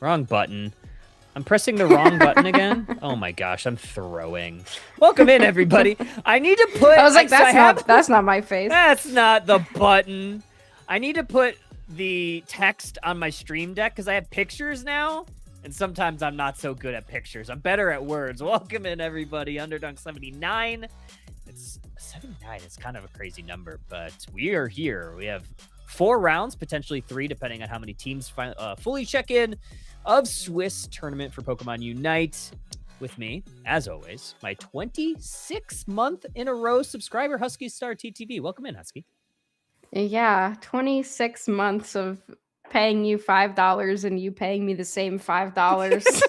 Wrong button. I'm pressing the wrong button again. Oh my gosh, I'm throwing. Welcome in, everybody. I need to put. I was like, that's not my face. That's not the button. I need to put the text on my stream deck because I have pictures now, and sometimes I'm not so good at pictures. I'm better at words. Welcome in, everybody. Underdunk 79. It's 79. It's kind of a crazy number, but we are here. We have 4 rounds, potentially 3, depending on how many teams fully check in of Swiss tournament for Pokemon Unite. With me, as always, my 26th month in a row subscriber, Husky Star TTV. Welcome in, Husky. Yeah, 26 months of paying you $5 and you paying me the same $5.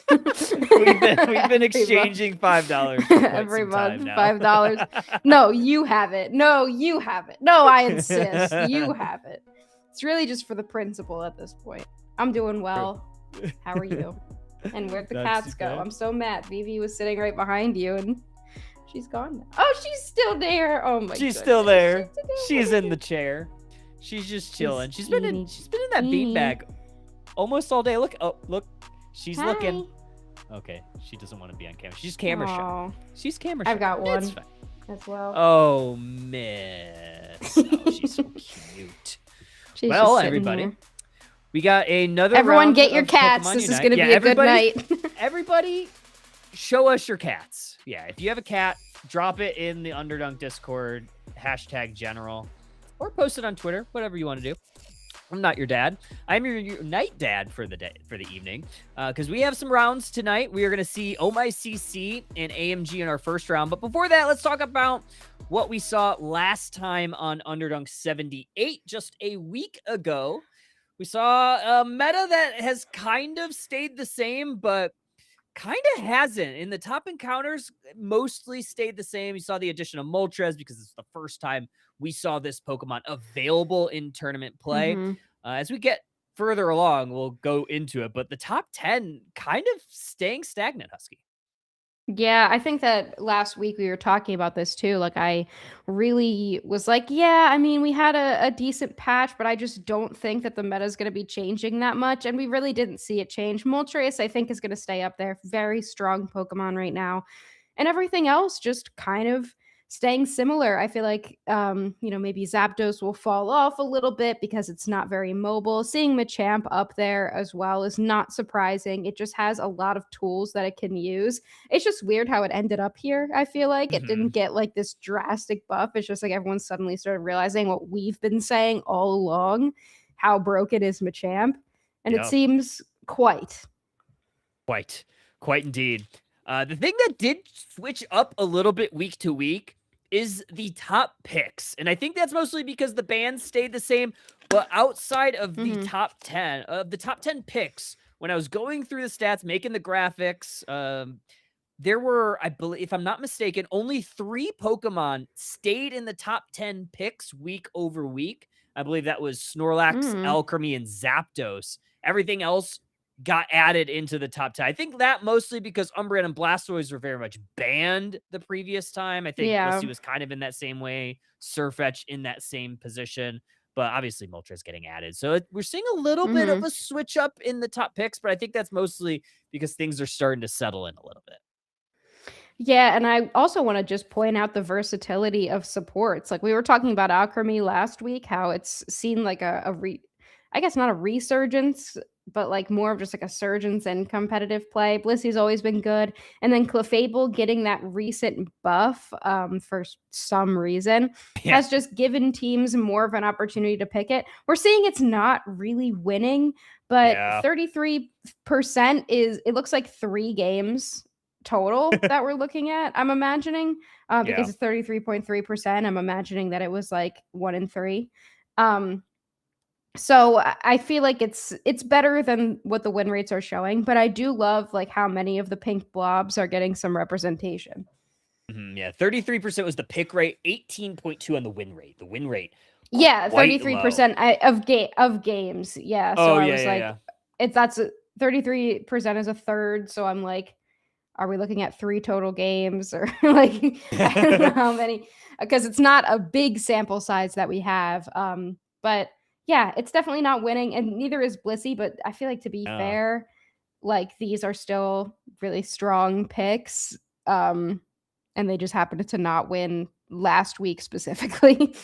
we've been exchanging $5 every month. $5. No, you have it. No, you have it. No, I insist. You have it. It's really just for the principle at this point. I'm doing well. How are you? And where'd the cats go? I'm so mad. Vivi was sitting right behind you and she's gone now. Oh, she's still there. Oh my god. She's still there. She's in the chair. She's just chilling. She's been in that beanbag almost all day. Look. She's looking. Okay, she doesn't want to be on camera. She's camera shy. She's camera shy. I've got one as well. Oh, miss. Oh, she's so cute. She's well, everybody. Here. We got another Everyone round get your of cats. Pokemon This Unite. is going to be a good night. Everybody, show us your cats. Yeah, if you have a cat, drop it in the Underdunk Discord, #general, or post it on Twitter, whatever you want to do. I'm not your dad. I'm your Unite dad for the evening, because we have some rounds tonight. We are going to see Oh My CC and AMG in our first round. But before that, let's talk about what we saw last time on Underdunk 78, just a week ago. We saw a meta that has kind of stayed the same, but kind of hasn't. In the top encounters, mostly stayed the same. You saw the addition of Moltres because it's the first time we saw this Pokemon available in tournament play. As we get further along, we'll go into it, but the top 10 kind of staying stagnant, Husky. Yeah, I think that last week we were talking about this too. Like, I really was like, yeah, I mean, we had a decent patch, but I just don't think that the meta is going to be changing that much. And we really didn't see it change. Moltres, I think, is going to stay up there. Very strong Pokemon right now. And everything else just kind of staying similar. I feel like, maybe Zapdos will fall off a little bit because it's not very mobile. Seeing Machamp up there as well is not surprising. It just has a lot of tools that it can use. It's just weird how it ended up here. I feel like it didn't get like this drastic buff. It's just like everyone suddenly started realizing what we've been saying all along, how broken is Machamp. And it seems quite indeed. The thing that did switch up a little bit week to week is the top picks. And I think that's mostly because the bands stayed the same. But outside of the top 10 picks, when I was going through the stats, making the graphics, there were, I believe, if I'm not mistaken, only 3 Pokemon stayed in the top 10 picks week over week. I believe that was Snorlax, Alchemy, and Zapdos. Everything else got added into the top 10. I think that mostly because Umbreon and Blastoise were very much banned the previous time. I think Blissey was kind of in that same way. Sirfetch in that same position. But obviously Moltres getting added. So we're seeing a little bit of a switch up in the top picks, but I think that's mostly because things are starting to settle in a little bit. Yeah, and I also want to just point out the versatility of supports. Like we were talking about Alchemy last week, how it's seen like I guess not a resurgence, but like more of just like a surgence in competitive play. Blissey's always been good. And then Clefable getting that recent buff for some reason has just given teams more of an opportunity to pick it. We're seeing it's not really winning, but 33% it looks like 3 games total that we're looking at, I'm imagining, because it's 33.3%. I'm imagining that it was like 1 in 3. So I feel like it's better than what the win rates are showing, but I do love like how many of the pink blobs are getting some representation. Yeah, 33% was the pick rate, 18.2 on the win rate. The win rate, Yeah, quite low. 33% of games. Yeah, so Oh, I yeah, was yeah, like, yeah. that's 33% is a third. So I'm like, are we looking at 3 total games or like I don't know how many because it's not a big sample size that we have. But yeah, it's definitely not winning, and neither is Blissey. But I feel like to be Oh, fair, like these are still really strong picks. Um, and they just happened to not win last week specifically.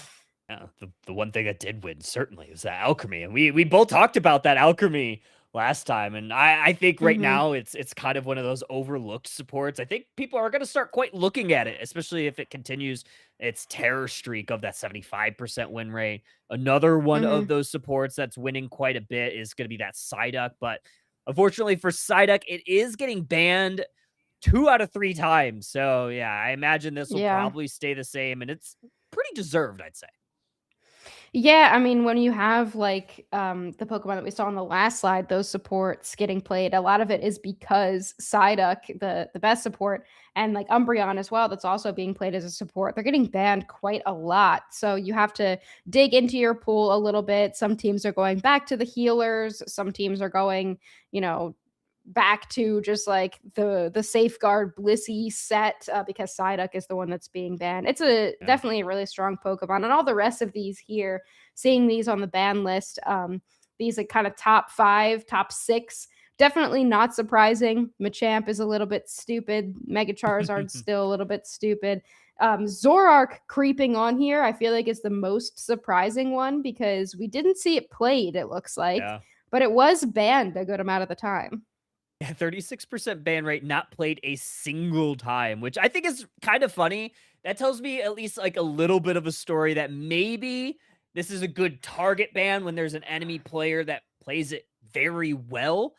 yeah. The one thing that did win certainly was that alchemy, and we both talked about that alchemy last time, and I think right Mhm. now it's kind of one of those overlooked supports. I think people are going to start quite looking at it, especially if it continues its terror streak of that 75% win rate. Another one of Mhm. those supports that's winning quite a bit is going to be that Psyduck, but unfortunately for Psyduck, it is getting banned 2 out of 3 times. So yeah, I imagine this will Yeah. probably stay the same, and it's pretty deserved, I'd say. Yeah, I mean, when you have like the Pokemon that we saw on the last slide, those supports getting played, a lot of it is because Psyduck, the best support, and like Umbreon as well, that's also being played as a support. They're getting banned quite a lot. So you have to dig into your pool a little bit. Some teams are going back to the healers, some teams are going, you know, back to just like the safeguard Blissey set because Psyduck is the one that's being banned. It's a Yeah. definitely a really strong Pokemon, and all the rest of these here, seeing these on the ban list, these like kind of top 5, top 6. Definitely not surprising. Machamp is a little bit stupid. Mega Charizard's still a little bit stupid. Zoroark creeping on here, I feel like is the most surprising one because we didn't see it played, it looks like, Yeah. but it was banned a good amount of the time. Yeah, 36% ban rate, not played a single time, which I think is kind of funny. That tells me at least like a little bit of a story that maybe this is a good target ban when there's an enemy player that plays it very well,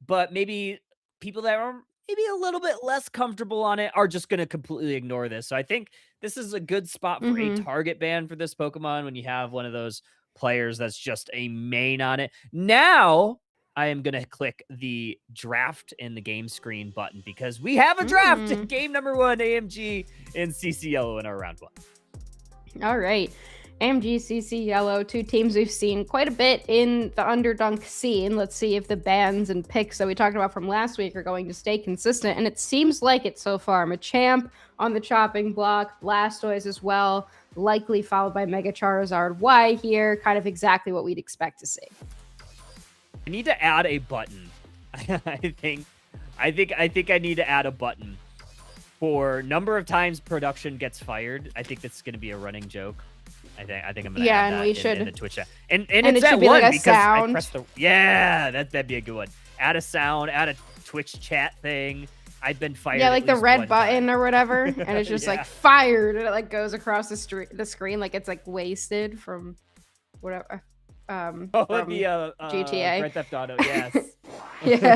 but maybe people that are maybe a little bit less comfortable on it are just going to completely ignore this. So I think this is a good spot for a Mhm. target ban for this Pokemon when you have one of those players that's just a main on it. Now, I am going to click the draft in the game screen button because we have a draft in Mm. game number 1, AMG and CC Yellow in our round 1. All right. AMG, Yellow, 2 teams we've seen quite a bit in the Underdunk scene. Let's see if the bans and picks that we talked about from last week are going to stay consistent. And it seems like it so far. Machamp on the chopping block, Blastoise as well, likely followed by Mega Charizard Y here. Kind of exactly what we'd expect to see. I need to add a button. I think I need to add a button for number of times production gets fired. I think that's going to be a running joke. I think I'm going to Yeah, add and that we in should. the Twitch chat. And And it's it that should be one like a because I sound. pressed the yeah, that'd be a good one. Add a sound, add a Twitch chat thing. I've been fired. Yeah, at like the least red one button time. or whatever, and it's just Yeah. like fired, and it like goes across the screen like it's like wasted from whatever Oh, from the GTA. Grand Theft Auto. Yes. Yeah,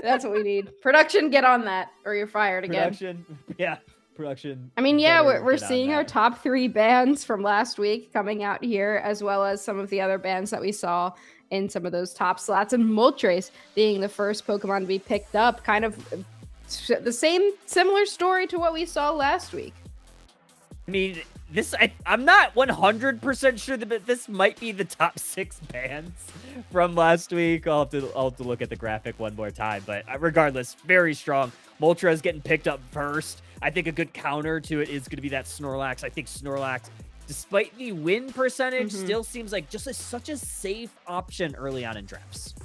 that's what we need. Production, get on that, or you're fired again. Production. Yeah. Production. I mean, yeah, Better we're get on seeing our that. top 3 bands from last week coming out here, as well as some of the other bands that we saw in some of those top slots, and Moltres being the first Pokemon to be picked up. Kind of the similar story to what we saw last week. I mean, I'm not 100% sure that this might be the top 6 bands from last week. I'll have to look at the graphic one more time, but regardless, very strong. Moltres getting picked up first. I think a good counter to it is going to be that Snorlax. I think Snorlax, despite the win percentage, still seems like just such a safe option early on in drafts.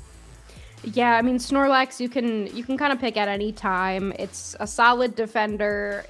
Yeah, I mean Snorlax you can kind of pick at any time. It's a solid defender.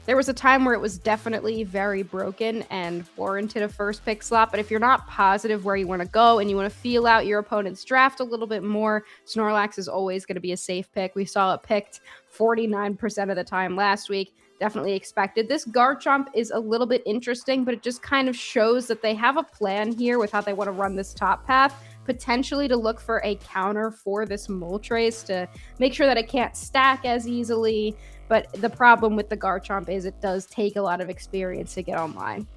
There was a time where it was definitely very broken and warranted a first pick slot, but if you're not positive where you want to go and you want to feel out your opponent's draft a little bit more, Snorlax is always going to be a safe pick. We saw it picked 49% of the time last week. Definitely expected. This Garchomp is a little bit interesting, but it just kind of shows that they have a plan here with how they want to run this top path, potentially to look for a counter for this Moltres to make sure that it can't stack as easily. But the problem with the Garchomp is it does take a lot of experience to get online.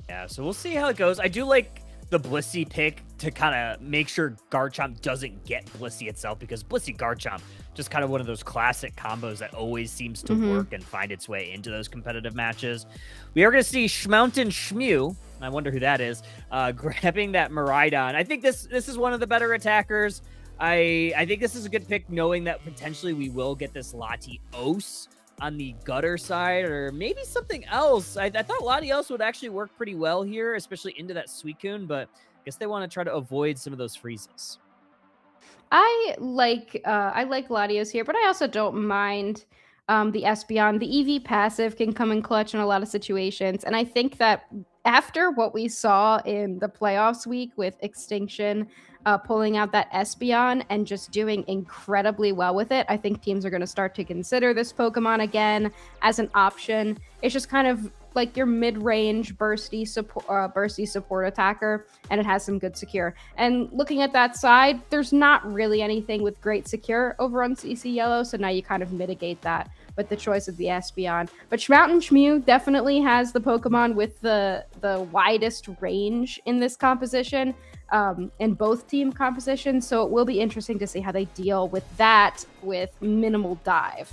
Yeah, so we'll see how it goes. I do like the Blissey pick to kind of make sure Garchomp doesn't get Blissey itself, because Blissey Garchomp, just kind of one of those classic combos that always seems to work and find its way into those competitive matches. We are going to see Schmountain Shmew, I wonder who that is, grabbing that Miraidon. I think this is one of the better attackers. I think this is a good pick, knowing that potentially we will get this Latios on the gutter side, or maybe something else. I thought Latios would actually work pretty well here, especially into that Suicune, but I guess they want to try to avoid some of those freezes. I like Latios here, but I also don't mind the Espeon. The EV passive can come in clutch in a lot of situations, and I think that after what we saw in the playoffs week with Extinction pulling out that Espeon and just doing incredibly well with it, I think teams are going to start to consider this Pokemon again as an option. It's just kind of like your mid-range bursty support attacker, and it has some good secure. And looking at that side, there's not really anything with great secure over on CC Yellow, so now you kind of mitigate that with the choice of the Espeon. But Schmountain Shmew definitely has the Pokemon with the widest range in this composition, in both team compositions, so it will be interesting to see how they deal with that with minimal dive.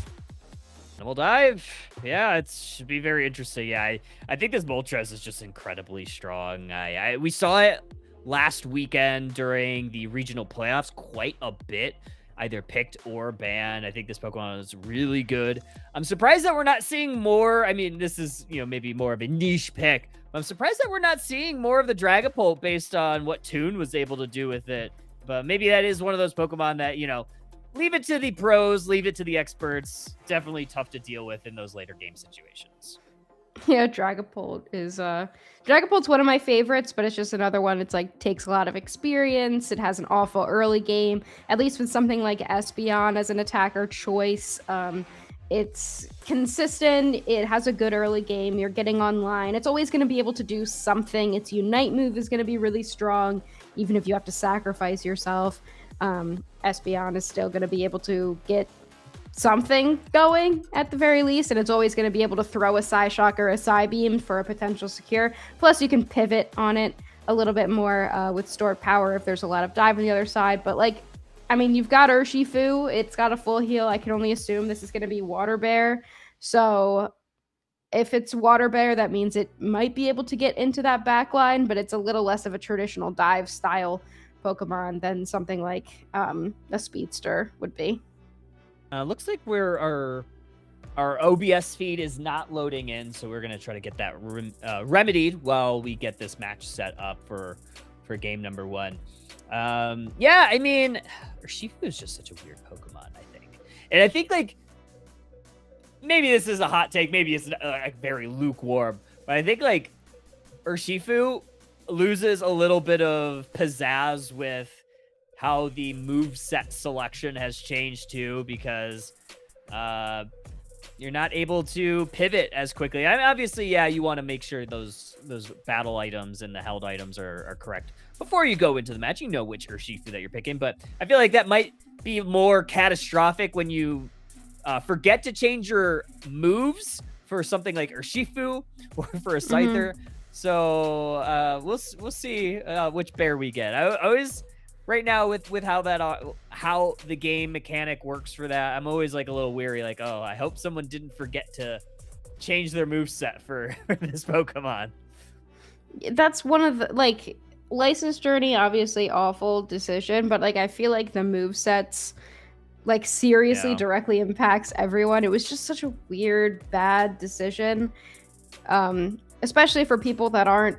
Minimal dive, yeah, it should be very interesting. Yeah, I think this Moltres is just incredibly strong. We saw it last weekend during the regional playoffs quite a bit, either picked or banned. I think this Pokemon is really good. I'm surprised that we're not seeing more. I mean, this is, maybe more of a niche pick. I'm surprised that we're not seeing more of the Dragapult based on what Toon was able to do with it. But maybe that is one of those Pokemon that, leave it to the pros, leave it to the experts. Definitely tough to deal with in those later game situations. Yeah, Dragapult's one of my favorites, but it's just another one. It's like takes a lot of experience. It has an awful early game, at least with something like Espeon as an attacker choice. It's consistent. It has a good early game. You're getting online. It's always going to be able to do something. Its Unite move is going to be really strong, even if you have to sacrifice yourself. Espeon is still going to be able to get something going at the very least, and it's always going to be able to throw a Psyshock or a Psybeam for a potential secure. Plus, you can pivot on it a little bit more with stored power if there's a lot of dive on the other side. But you've got Urshifu. It's got a full heal. I can only assume this is going to be Water Bear. So if it's Water Bear, that means it might be able to get into that back line, but it's a little less of a traditional dive style Pokemon than something like a Speedster would be. Looks like our OBS feed is not loading in, so we're going to try to get that remedied while we get this match set up for game number 1. Yeah, I mean, Urshifu is just such a weird Pokemon, I think. And I think, maybe this is a hot take, maybe it's very lukewarm, but I think, Urshifu loses a little bit of pizzazz with how the moveset selection has changed too, because you're not able to pivot as quickly. I mean, obviously, yeah, you want to make sure those battle items and the held items are correct before you go into the match. You know which Urshifu that you're picking, but I feel like that might be more catastrophic when you forget to change your moves for something like Urshifu or for a Scyther. So we'll see which bear we get. I always, right now, with how the game mechanic works for that, I'm always a little weary. Oh, I hope someone didn't forget to change their moveset for this Pokemon. That's one of the License Journey, obviously awful decision, but I feel like the movesets seriously directly impacts everyone. It was just such a weird, bad decision. Especially for people that aren't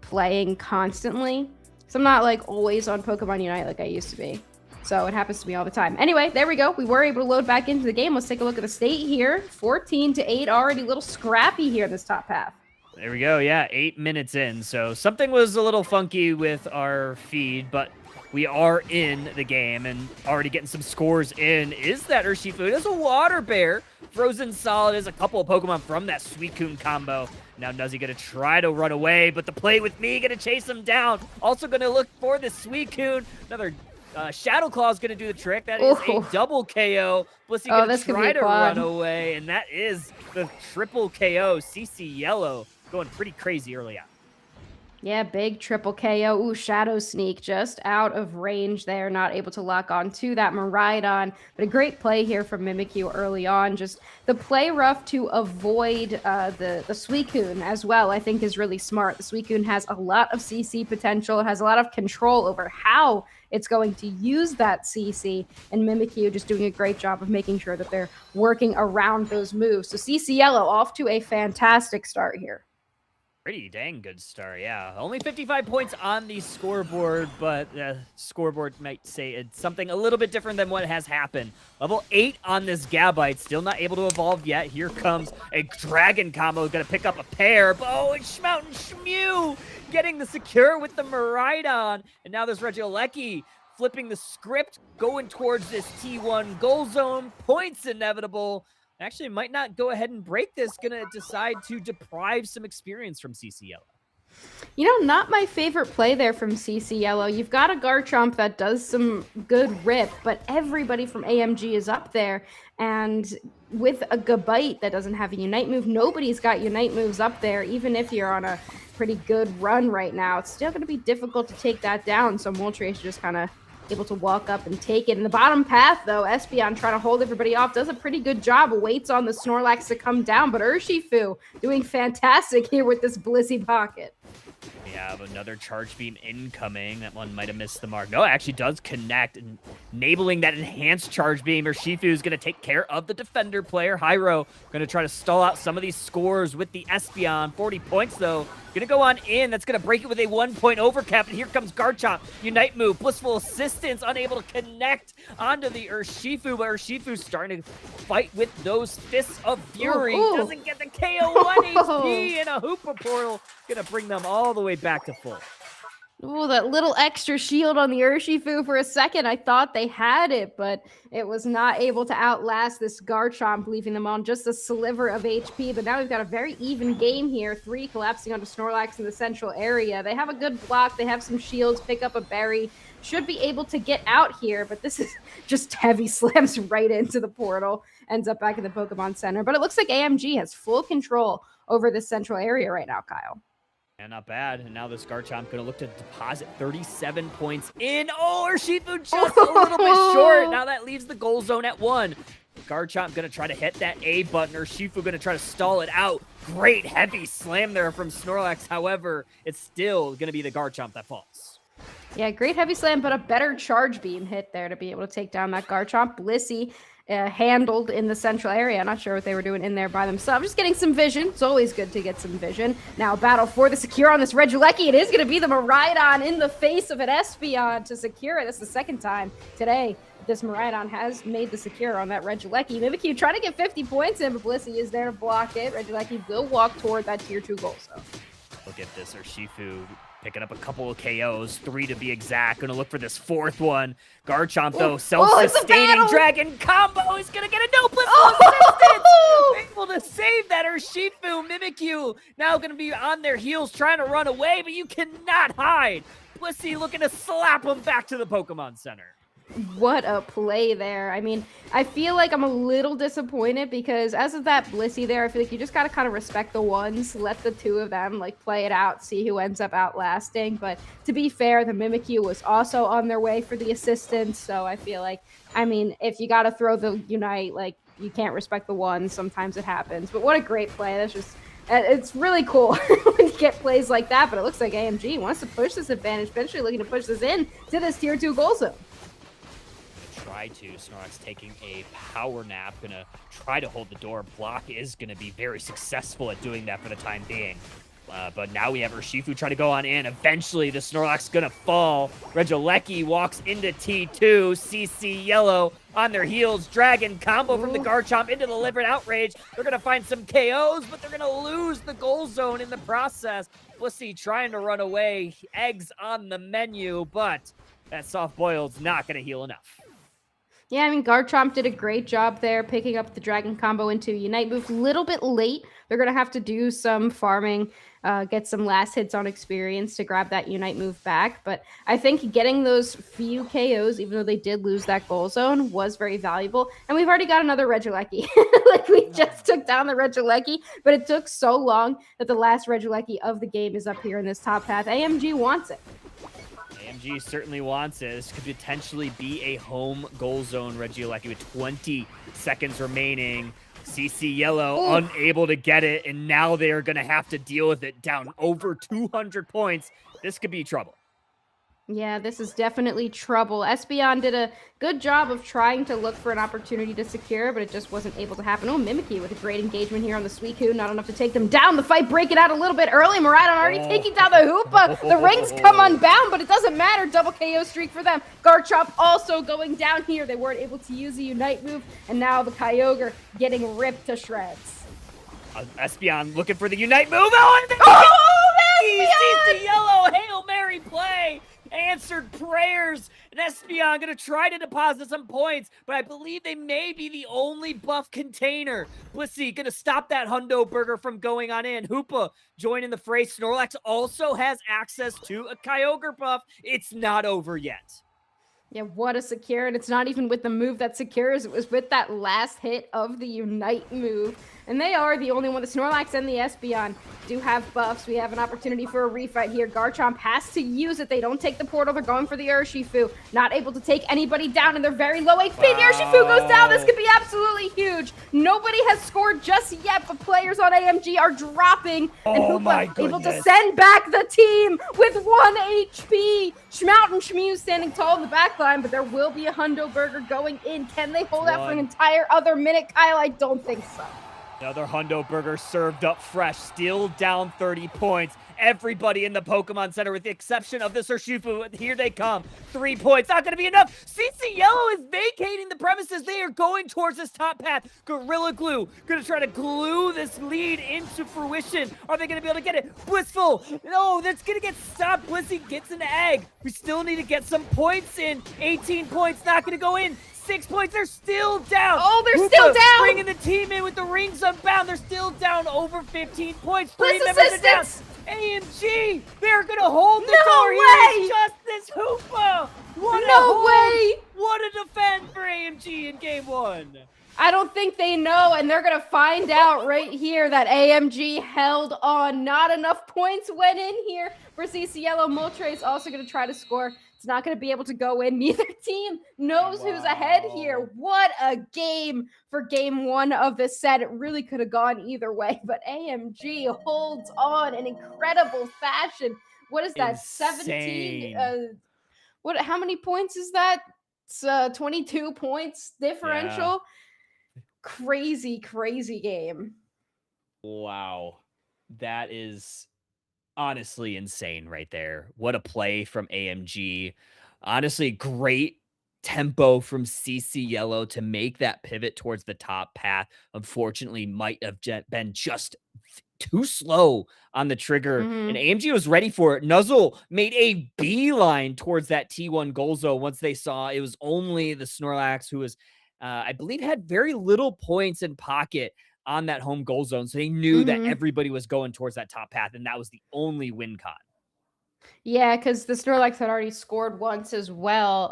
playing constantly. So I'm not always on Pokemon Unite like I used to be. So it happens to me all the time. Anyway, there we go. We were able to load back into the game. Let's take a look at the state here. 14-8, already a little scrappy here this top half. There we go. Yeah, 8 minutes in. So something was a little funky with our feed, but we are in the game and already getting some scores in. Is that Urshifu? It is a Water Bear. Frozen Solid is a couple of Pokemon from that Suicune combo. Now Nuzzy going to try to run away, but the play with me going to chase him down. Also going to look for the Suicune. Another Shadow Claw is going to do the trick. That is a double KO. Blissey going to try to run away, and that is the triple KO. CC Yellow going pretty crazy early out. Yeah, big triple KO. Ooh, Shadow Sneak just out of range there, not able to lock on to that Miraidon. But a great play here from Mimikyu early on. Just the play rough to avoid the Suicune as well, I think is really smart. The Suicune has a lot of CC potential, has a lot of control over how it's going to use that CC, and Mimikyu just doing a great job of making sure that they're working around those moves. So CC Yellow off to a fantastic start here. Pretty dang good start, yeah. Only 55 points on the scoreboard, but the scoreboard might say it's something a little bit different than what has happened. Level 8 on this Gabite, still not able to evolve yet. Here comes a Dragon combo, gonna pick up a pair. Oh, and Schmout and Shmew getting the secure with the Miraidon. And now there's Regieleki flipping the script, going towards this T1 goal zone. Points inevitable. Actually might not go ahead and break this, gonna decide to deprive some experience from CC Yellow. You know, not my favorite play there from CC Yellow. You've got a Garchomp that does some good rip, but everybody from AMG is up there. And with a Gabite that doesn't have a Unite move, nobody's got Unite moves up there, even if you're on a pretty good run right now. It's still going to be difficult to take that down, so Moltres just kind of able to walk up and take it. In the bottom path, though, Espeon trying to hold everybody off, does a pretty good job, waits on the Snorlax to come down, but Urshifu doing fantastic here with this Blissey Pocket. We have another Charge Beam incoming. That one might have missed the mark. No, it actually does connect, and enabling that enhanced Charge Beam. Urshifu is going to take care of the defender player. Hyro going to try to stall out some of these scores with the Espeon. 40 points, though. Going to go on in. That's going to break it with a 1-point overcap. And here comes Garchomp. Unite move. Blissful Assistance. Unable to connect onto the Urshifu. But Urshifu's starting to fight with those Fists of Fury. Ooh. Doesn't get the KO 1 HP. And a Hoopa Portal. Going to bring them all the way back to full. Oh, that little extra shield on the Urshifu for a second. I thought they had it, but it was not able to outlast this Garchomp, leaving them on just a sliver of HP. But now we've got a very even game here. 3 collapsing onto Snorlax in the central area. They have a good block. They have some shields. Pick up a berry. Should be able to get out here, but this is just heavy slams right into the portal. Ends up back in the Pokemon Center. But it looks like AMG has full control over this central area right now, Kyle. And not bad. And now this Garchomp going to look to deposit 37 points in. Oh, Urshifu just a little bit short. Now that leaves the goal zone at 1. Garchomp going to try to hit that A button. Urshifu going to try to stall it out. Great heavy slam there from Snorlax. However, it's still going to be the Garchomp that falls. Yeah, great heavy slam, but a better charge beam hit there to be able to take down that Garchomp. Blissey handled in the central area. I'm not sure what they were doing in there by themselves. Just getting some vision. It's always good to get some vision. Now battle for the secure on this Regieleki. It is going to be the Miraidon in the face of an Espeon to secure it. That's the second time today this Miraidon has made the secure on that Regieleki. Mimikyu trying to get 50 points in, but Blissey is there to block it. Regieleki will walk toward that tier 2 goal zone. Look at this, Urshifu picking up a couple of KOs, 3 to be exact. Gonna look for this 4th one. Garchomp, though, self-sustaining dragon combo is gonna get a no blissful assistance. Able to save that Urshifu. Mimikyu now gonna be on their heels trying to run away, but you cannot hide. Blissey looking to slap him back to the Pokemon Center. What a play there. I mean, I feel like I'm a little disappointed because as of that Blissey there, I feel like you just got to kind of respect the ones, let the 2 of them like play it out, see who ends up outlasting. But to be fair, the Mimikyu was also on their way for the assistance. So I feel like, I mean, if you got to throw the Unite, like you can't respect the ones. Sometimes it happens. But what a great play. That's just, it's really cool when you get plays like that. But it looks like AMG wants to push this advantage, eventually looking to push this in to this tier 2 goal zone. Try to. Snorlax taking a power nap. Gonna try to hold the door. Block is gonna be very successful at doing that for the time being. But now we have Urshifu trying to go on in. Eventually, the Snorlax gonna fall. Regieleki walks into T2. CC Yellow on their heels. Dragon combo from the Garchomp into the liver and outrage. They're gonna find some KOs, but they're gonna lose the goal zone in the process. Blissey trying to run away. Eggs on the menu, but that soft boiled's not gonna heal enough. Yeah, I mean, Garchomp did a great job there picking up the Dragon combo into Unite move. A little bit late. They're going to have to do some farming, get some last hits on experience to grab that Unite move back. But I think getting those few KOs, even though they did lose that goal zone, was very valuable. And we've already got another Regieleki. Like, we just took down the Regieleki, but it took so long that the last Regieleki of the game is up here in this top path. AMG wants it. AMG certainly wants it. This could potentially be a home goal zone Regieleki with 20 seconds remaining. CC Yellow unable to get it, and now they are going to have to deal with it down over 200 points. This could be trouble. Yeah, this is definitely trouble. Espeon did a good job of trying to look for an opportunity to secure, but it just wasn't able to happen. Oh, Mimikyu with a great engagement here on the Suicune. Not enough to take them down. The fight breaking out a little bit early. Miraidon already taking down the Hoopa. The rings come unbound, but it doesn't matter. Double KO streak for them. Garchomp also going down here. They weren't able to use a Unite move, and now the Kyogre getting ripped to shreds. Espeon looking for the Unite move. CC Yellow Hail Mary play. Answered prayers, and Espeon gonna try to deposit some points, but I believe they may be the only buff container. Blissey gonna stop that Hundo Burger from going on in. Hoopa joining the fray. Snorlax also has access to a Kyogre buff. It's not over yet. Yeah, what a secure, and it's not even with the move that secures, it was with that last hit of the Unite move. And they are the only one. The Snorlax and the Espeon do have buffs. We have an opportunity for a refight here. Garchomp has to use it. They don't take the portal. They're going for the Urshifu. Not able to take anybody down, and they're very low HP. The Urshifu goes down. This could be absolutely huge. Nobody has scored just yet, but players on AMG are dropping. And Hoopa able to send back the team with 1 HP. Schmout and Shmew standing tall in the back line, but there will be a Hundo Burger going in. Can they hold out for an entire other minute, Kyle? I don't think so. Another Hundo Burger served up fresh, still down 30 points. Everybody in the Pokemon Center, with the exception of this Urshifu, here they come. 3 points, not going to be enough. CC Yellow is vacating the premises. They are going towards this top path. Gorilla Glue going to try to glue this lead into fruition. Are they going to be able to get it? Blissful, no, that's going to get stopped. Blissey gets an egg. We still need to get some points in. 18 points, not going to go in. 6 points, they're still down. Oh, they're still down. Bringing the team in with the rings unbound. They're still down over 15 points. Please assistance. AMG, they're going to hold the door here. It's just this Hoopa. No way. What a defend for AMG in game 1. I don't think they know, and they're going to find out right here that AMG held on. Not enough points went in here for CC Yellow. Moltre is also going to try to score. It's not going to be able to go in. Neither team knows who's ahead here. What a game for game 1 of this set. It really could have gone either way, but AMG holds on in incredible fashion. What is that? Insane. 17? How many points is that? It's 22 points differential. Yeah. Crazy game. Wow. That is honestly insane right there. What a play from AMG. Honestly, great tempo from CC Yellow to make that pivot towards the top path. Unfortunately, might have been just too slow on the trigger, and AMG was ready for it. Nuzzle made a beeline towards that T1 goal zone once they saw it was only the Snorlax who was, I believe, had very little points in pocket on that home goal zone. So they knew that everybody was going towards that top path, and that was the only win con. Yeah, because the Snorlax had already scored once as well.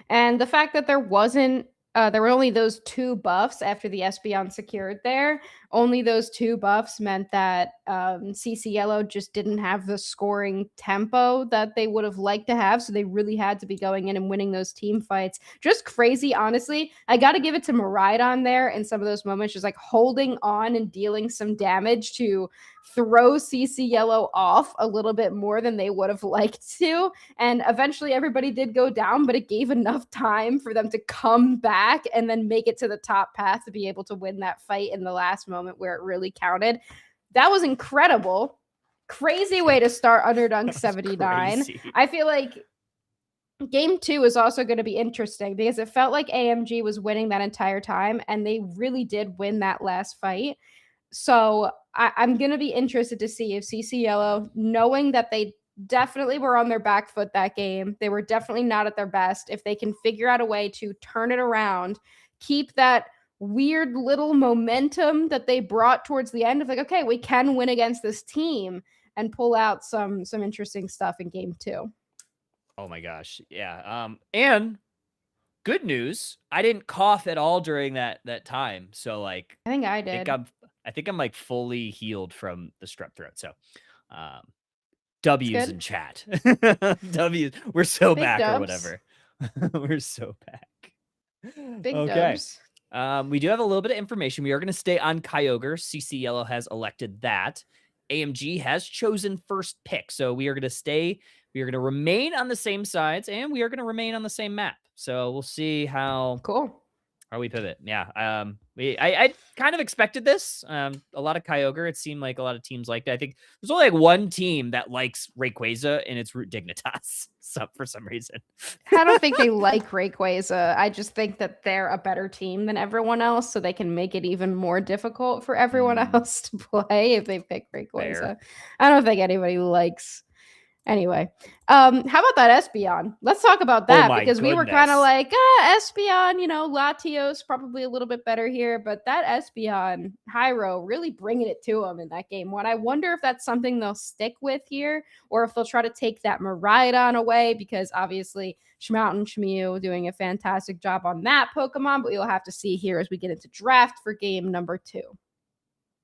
And the fact that there were only those 2 buffs after the Espeon secured there. Only those 2 buffs meant that CC Yellow just didn't have the scoring tempo that they would have liked to have. So they really had to be going in and winning those team fights. Just crazy, honestly. I got to give it to Miraidon there in some of those moments, just like holding on and dealing some damage to throw CC Yellow off a little bit more than they would have liked to. And eventually everybody did go down, but it gave enough time for them to come back and then make it to the top path to be able to win that fight in the last moment where it really counted. That was incredible. Crazy way to start Underdunk 79. Crazy. I feel like game 2 is also going to be interesting because it felt like AMG was winning that entire time, and they really did win that last fight. So I'm going to be interested to see if CC Yellow, knowing that they definitely were on their back foot that game. They were definitely not at their best. If they can figure out a way to turn it around, keep that weird little momentum that they brought towards the end of like, okay, we can win against this team and pull out some interesting stuff in game 2. Oh my gosh. Yeah. And good news, I didn't cough at all during that time. So like I think I I think did. I'm like fully healed from the strep throat. So um It's W's good. in chat. W's. We're so Big back or dubs. whatever. We're so back. Big Okay. dubs. We do have a little bit of information. We are going to stay on Kyogre. CC Yellow has elected that. AMG has chosen first pick. So we are going to stay. We are going to remain on the same sides, and we are going to remain on the same map. So we'll see how Cool. we pivot. Yeah. I kind of expected this. A lot of Kyogre. It seemed like a lot of teams liked it. I think there's only like one team that likes Rayquaza, and it's Root Dignitas. So for some reason. I don't think they like Rayquaza. I just think that they're a better team than everyone else, so they can make it even more difficult for everyone else to play if they pick Fair. Rayquaza. I don't think anybody likes. Anyway, how about that Espeon? Let's talk about Oh that my because we were kind of goodness. like, Espeon, Latios probably a little bit better here, but that Espeon, Hyro, really bringing it to him in that game 1. I wonder if that's something they'll stick with here or if they'll try to take that Miraidon away because obviously Schmout and Shmew doing a fantastic job on that Pokemon, but you'll have to see here as we get into draft for game number 2.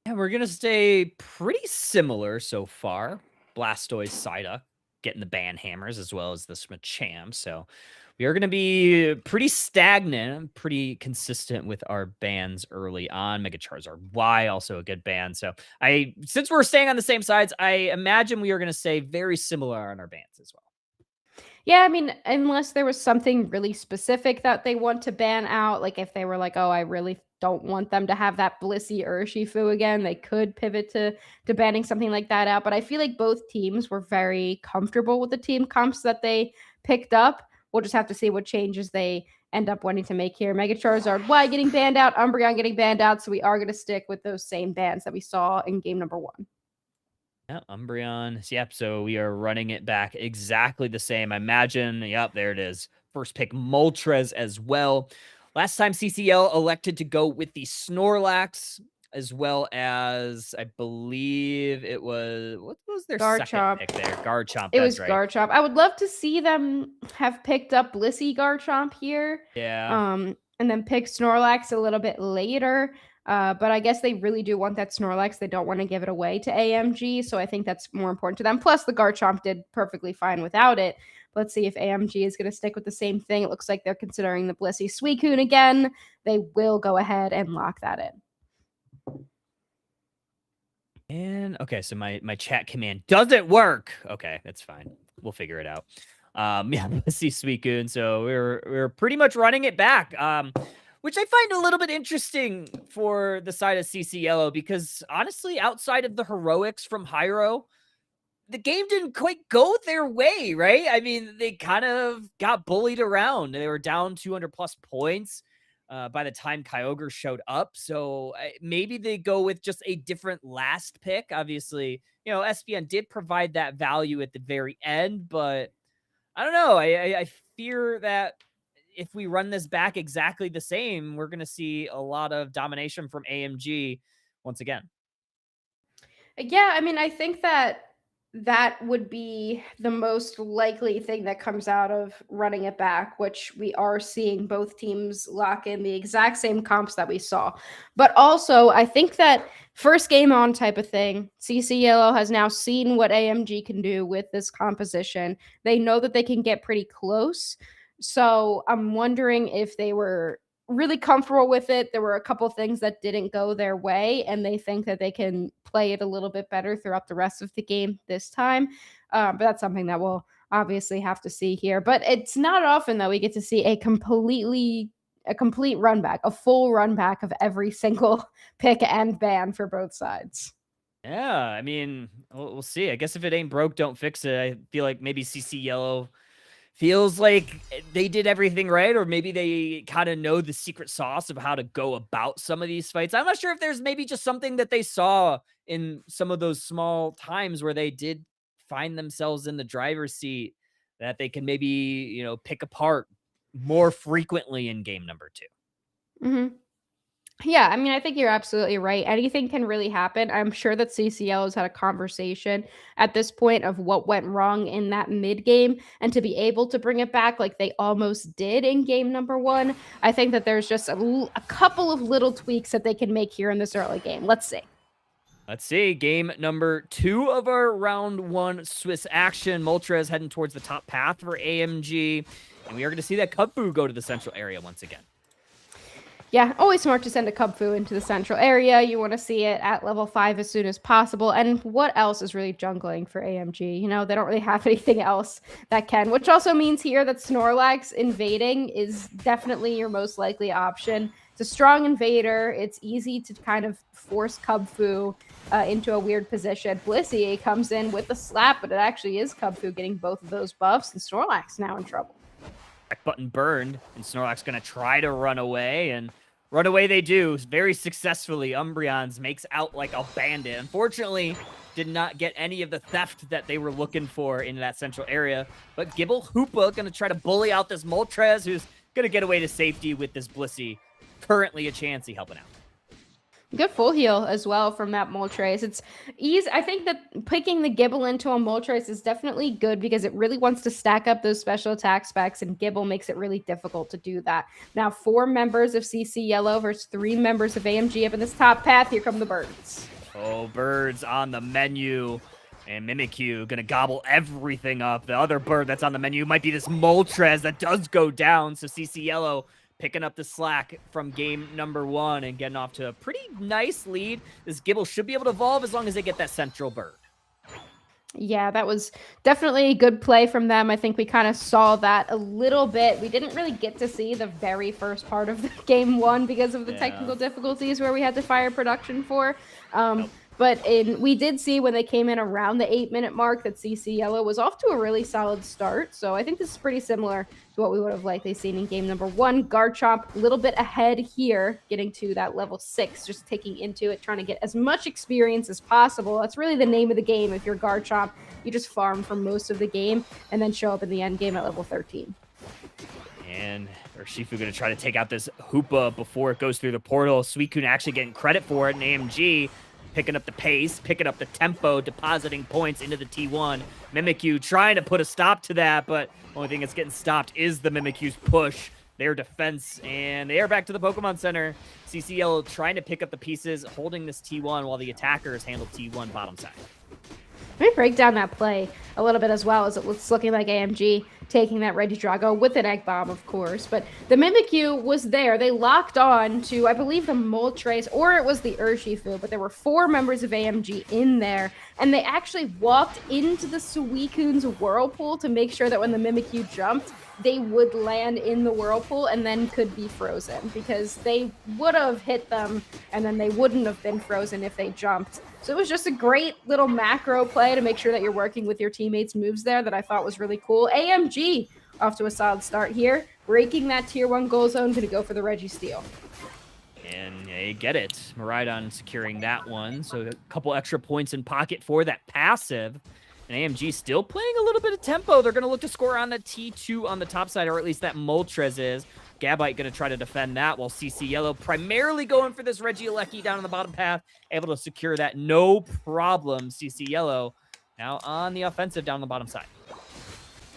Yeah, we're going to stay pretty similar so far. Blastoise, Psyduck, getting the ban hammers as well as the Smacham. So we are going to be pretty stagnant, pretty consistent with our bans early on. Mega Charizard Y, also a good ban. So since we're staying on the same sides, I imagine we are going to stay very similar on our bans as well. Yeah, I mean, unless there was something really specific that they want to ban out, like if they were like, "Oh, I really don't want them to have that Blissey Urshifu again," they could pivot to banning something like that out. But I feel like both teams were very comfortable with the team comps that they picked up. We'll just have to see what changes they end up wanting to make here. Mega Charizard Y getting banned out, Umbreon getting banned out, so we are going to stick with those same bans that we saw in game number 1. Yeah, Umbreon. Yep. So we are running it back exactly the same. I imagine. Yep, there it is. First pick Moltres as well. Last time CCL elected to go with the Snorlax as well as I believe it was what was their second Garchomp. pick there? Garchomp. It That's was right. Garchomp. I would love to see them have picked up Blissey Garchomp here. Yeah. And then pick Snorlax a little bit later. But I guess they really do want that Snorlax. They don't want to give it away to AMG. So I think that's more important to them. Plus, the Garchomp did perfectly fine without it. Let's see if AMG is going to stick with the same thing. It looks like they're considering the Blissey Suicune again. They will go ahead and lock that in. And okay, so my chat command doesn't work. Okay, that's fine. We'll figure it out. Yeah, let's see Suicune. So we're pretty much running it back. Which I find a little bit interesting for the side of CC Yellow because honestly, outside of the heroics from Hyro, the game didn't quite go their way, right? I mean, they kind of got bullied around. They were down 200 plus points by the time Kyogre showed up. So maybe they go with just a different last pick. Obviously, SPN did provide that value at the very end, but I don't know. I fear that if we run this back exactly the same, we're going to see a lot of domination from AMG once again. Yeah, I mean, I think that would be the most likely thing that comes out of running it back, which we are seeing both teams lock in the exact same comps that we saw. But also, I think that first game on type of thing, CC Yellow has now seen what AMG can do with this composition. They know that they can get pretty close. So I'm wondering if they were really comfortable with it. There were a couple things that didn't go their way, and they think that they can play it a little bit better throughout the rest of the game this time. But that's something that we'll obviously have to see here. But it's not often that we get to see a complete run back, a full run back of every single pick and ban for both sides. Yeah, I mean, we'll see. I guess if it ain't broke, don't fix it. I feel like maybe CC Yellow feels like they did everything right, or maybe they kind of know the secret sauce of how to go about some of these fights. I'm not sure if there's maybe just something that they saw in some of those small times where they did find themselves in the driver's seat that they can maybe, pick apart more frequently in game number 2. Mhm. Yeah, I mean, I think you're absolutely right. Anything can really happen. I'm sure that CCL has had a conversation at this point of what went wrong in that mid game, and to be able to bring it back like they almost did in game number 1, I think that there's just a couple of little tweaks that they can make here in this early game. Let's see. Let's see. Game number 2 of our round 1 Swiss action. Moltres heading towards the top path for AMG. And we are going to see that Kubfu go to the central area once again. Yeah, always smart to send a Kubfu into the central area. You want to see it at level 5 as soon as possible. And what else is really jungling for AMG? They don't really have anything else that can, which also means here that Snorlax invading is definitely your most likely option. It's a strong invader. It's easy to kind of force Kubfu into a weird position. Blissey comes in with the slap, but it actually is Kubfu getting both of those buffs, and Snorlax now in trouble. Back button burned, and Snorlax going to try to run away, and run away they do very successfully. Umbreons makes out like a bandit. Unfortunately, did not get any of the theft that they were looking for in that central area. But Gibble Hoopa going to try to bully out this Moltres, who's going to get away to safety with this Blissey. Currently a Chansey helping out. Good full heal as well from that Moltres. It's easy. I think that picking the Gibble into a Moltres is definitely good because it really wants to stack up those special attack specs, and Gibble makes it really difficult to do that. Now, 4 members of CC Yellow versus 3 members of AMG up in this top path. Here come the birds. Oh, birds on the menu. And Mimikyu gonna gobble everything up. The other bird that's on the menu might be this Moltres that does go down. So CC Yellow picking up the slack from game number 1 and getting off to a pretty nice lead. This Gibble should be able to evolve as long as they get that central bird. Yeah, that was definitely a good play from them. I think we kind of saw that a little bit. We didn't really get to see the very first part of the game 1 because of the technical difficulties where we had to fire production for. But we did see when they came in around the 8-minute mark that CC Yellow was off to a really solid start. So I think this is pretty similar to what we would have likely seen in game number 1. Garchomp a little bit ahead here, getting to that level 6, just taking into it, trying to get as much experience as possible. That's really the name of the game. If you're Garchomp, you just farm for most of the game and then show up in the end game at level 13. And Urshifu going to try to take out this Hoopa before it goes through the portal. Suicune actually getting credit for it, and AMG picking up the pace, picking up the tempo, depositing points into the T1. Mimikyu trying to put a stop to that, but only thing that's getting stopped is the Mimikyu's push, their defense, and they are back to the Pokemon Center. CCL trying to pick up the pieces, holding this T1 while the attackers handle T1 bottom side. Let me break down that play a little bit as well, as it's looking like AMG taking that Regidrago with an Egg Bomb, of course. But the Mimikyu was there. They locked on to, I believe, the Moltres, or it was the Urshifu, but there were 4 members of AMG in there. And they actually walked into the Suicune's Whirlpool to make sure that when the Mimikyu jumped, they would land in the Whirlpool and then could be frozen, because they would have hit them and then they wouldn't have been frozen if they jumped. So it was just a great little macro play to make sure that you're working with your teammates' moves there that I thought was really cool. AMG off to a solid start here, breaking that tier 1 goal zone, going to go for the Registeel. And they get it. Miraidon securing that one. So a couple extra points in pocket for that passive. And AMG still playing a little bit of tempo. They're going to look to score on the T2 on the top side, or at least that Moltres is. Gabite going to try to defend that, while CC Yellow primarily going for this Regieleki down on the bottom path, able to secure that no problem. CC Yellow now on the offensive down the bottom side.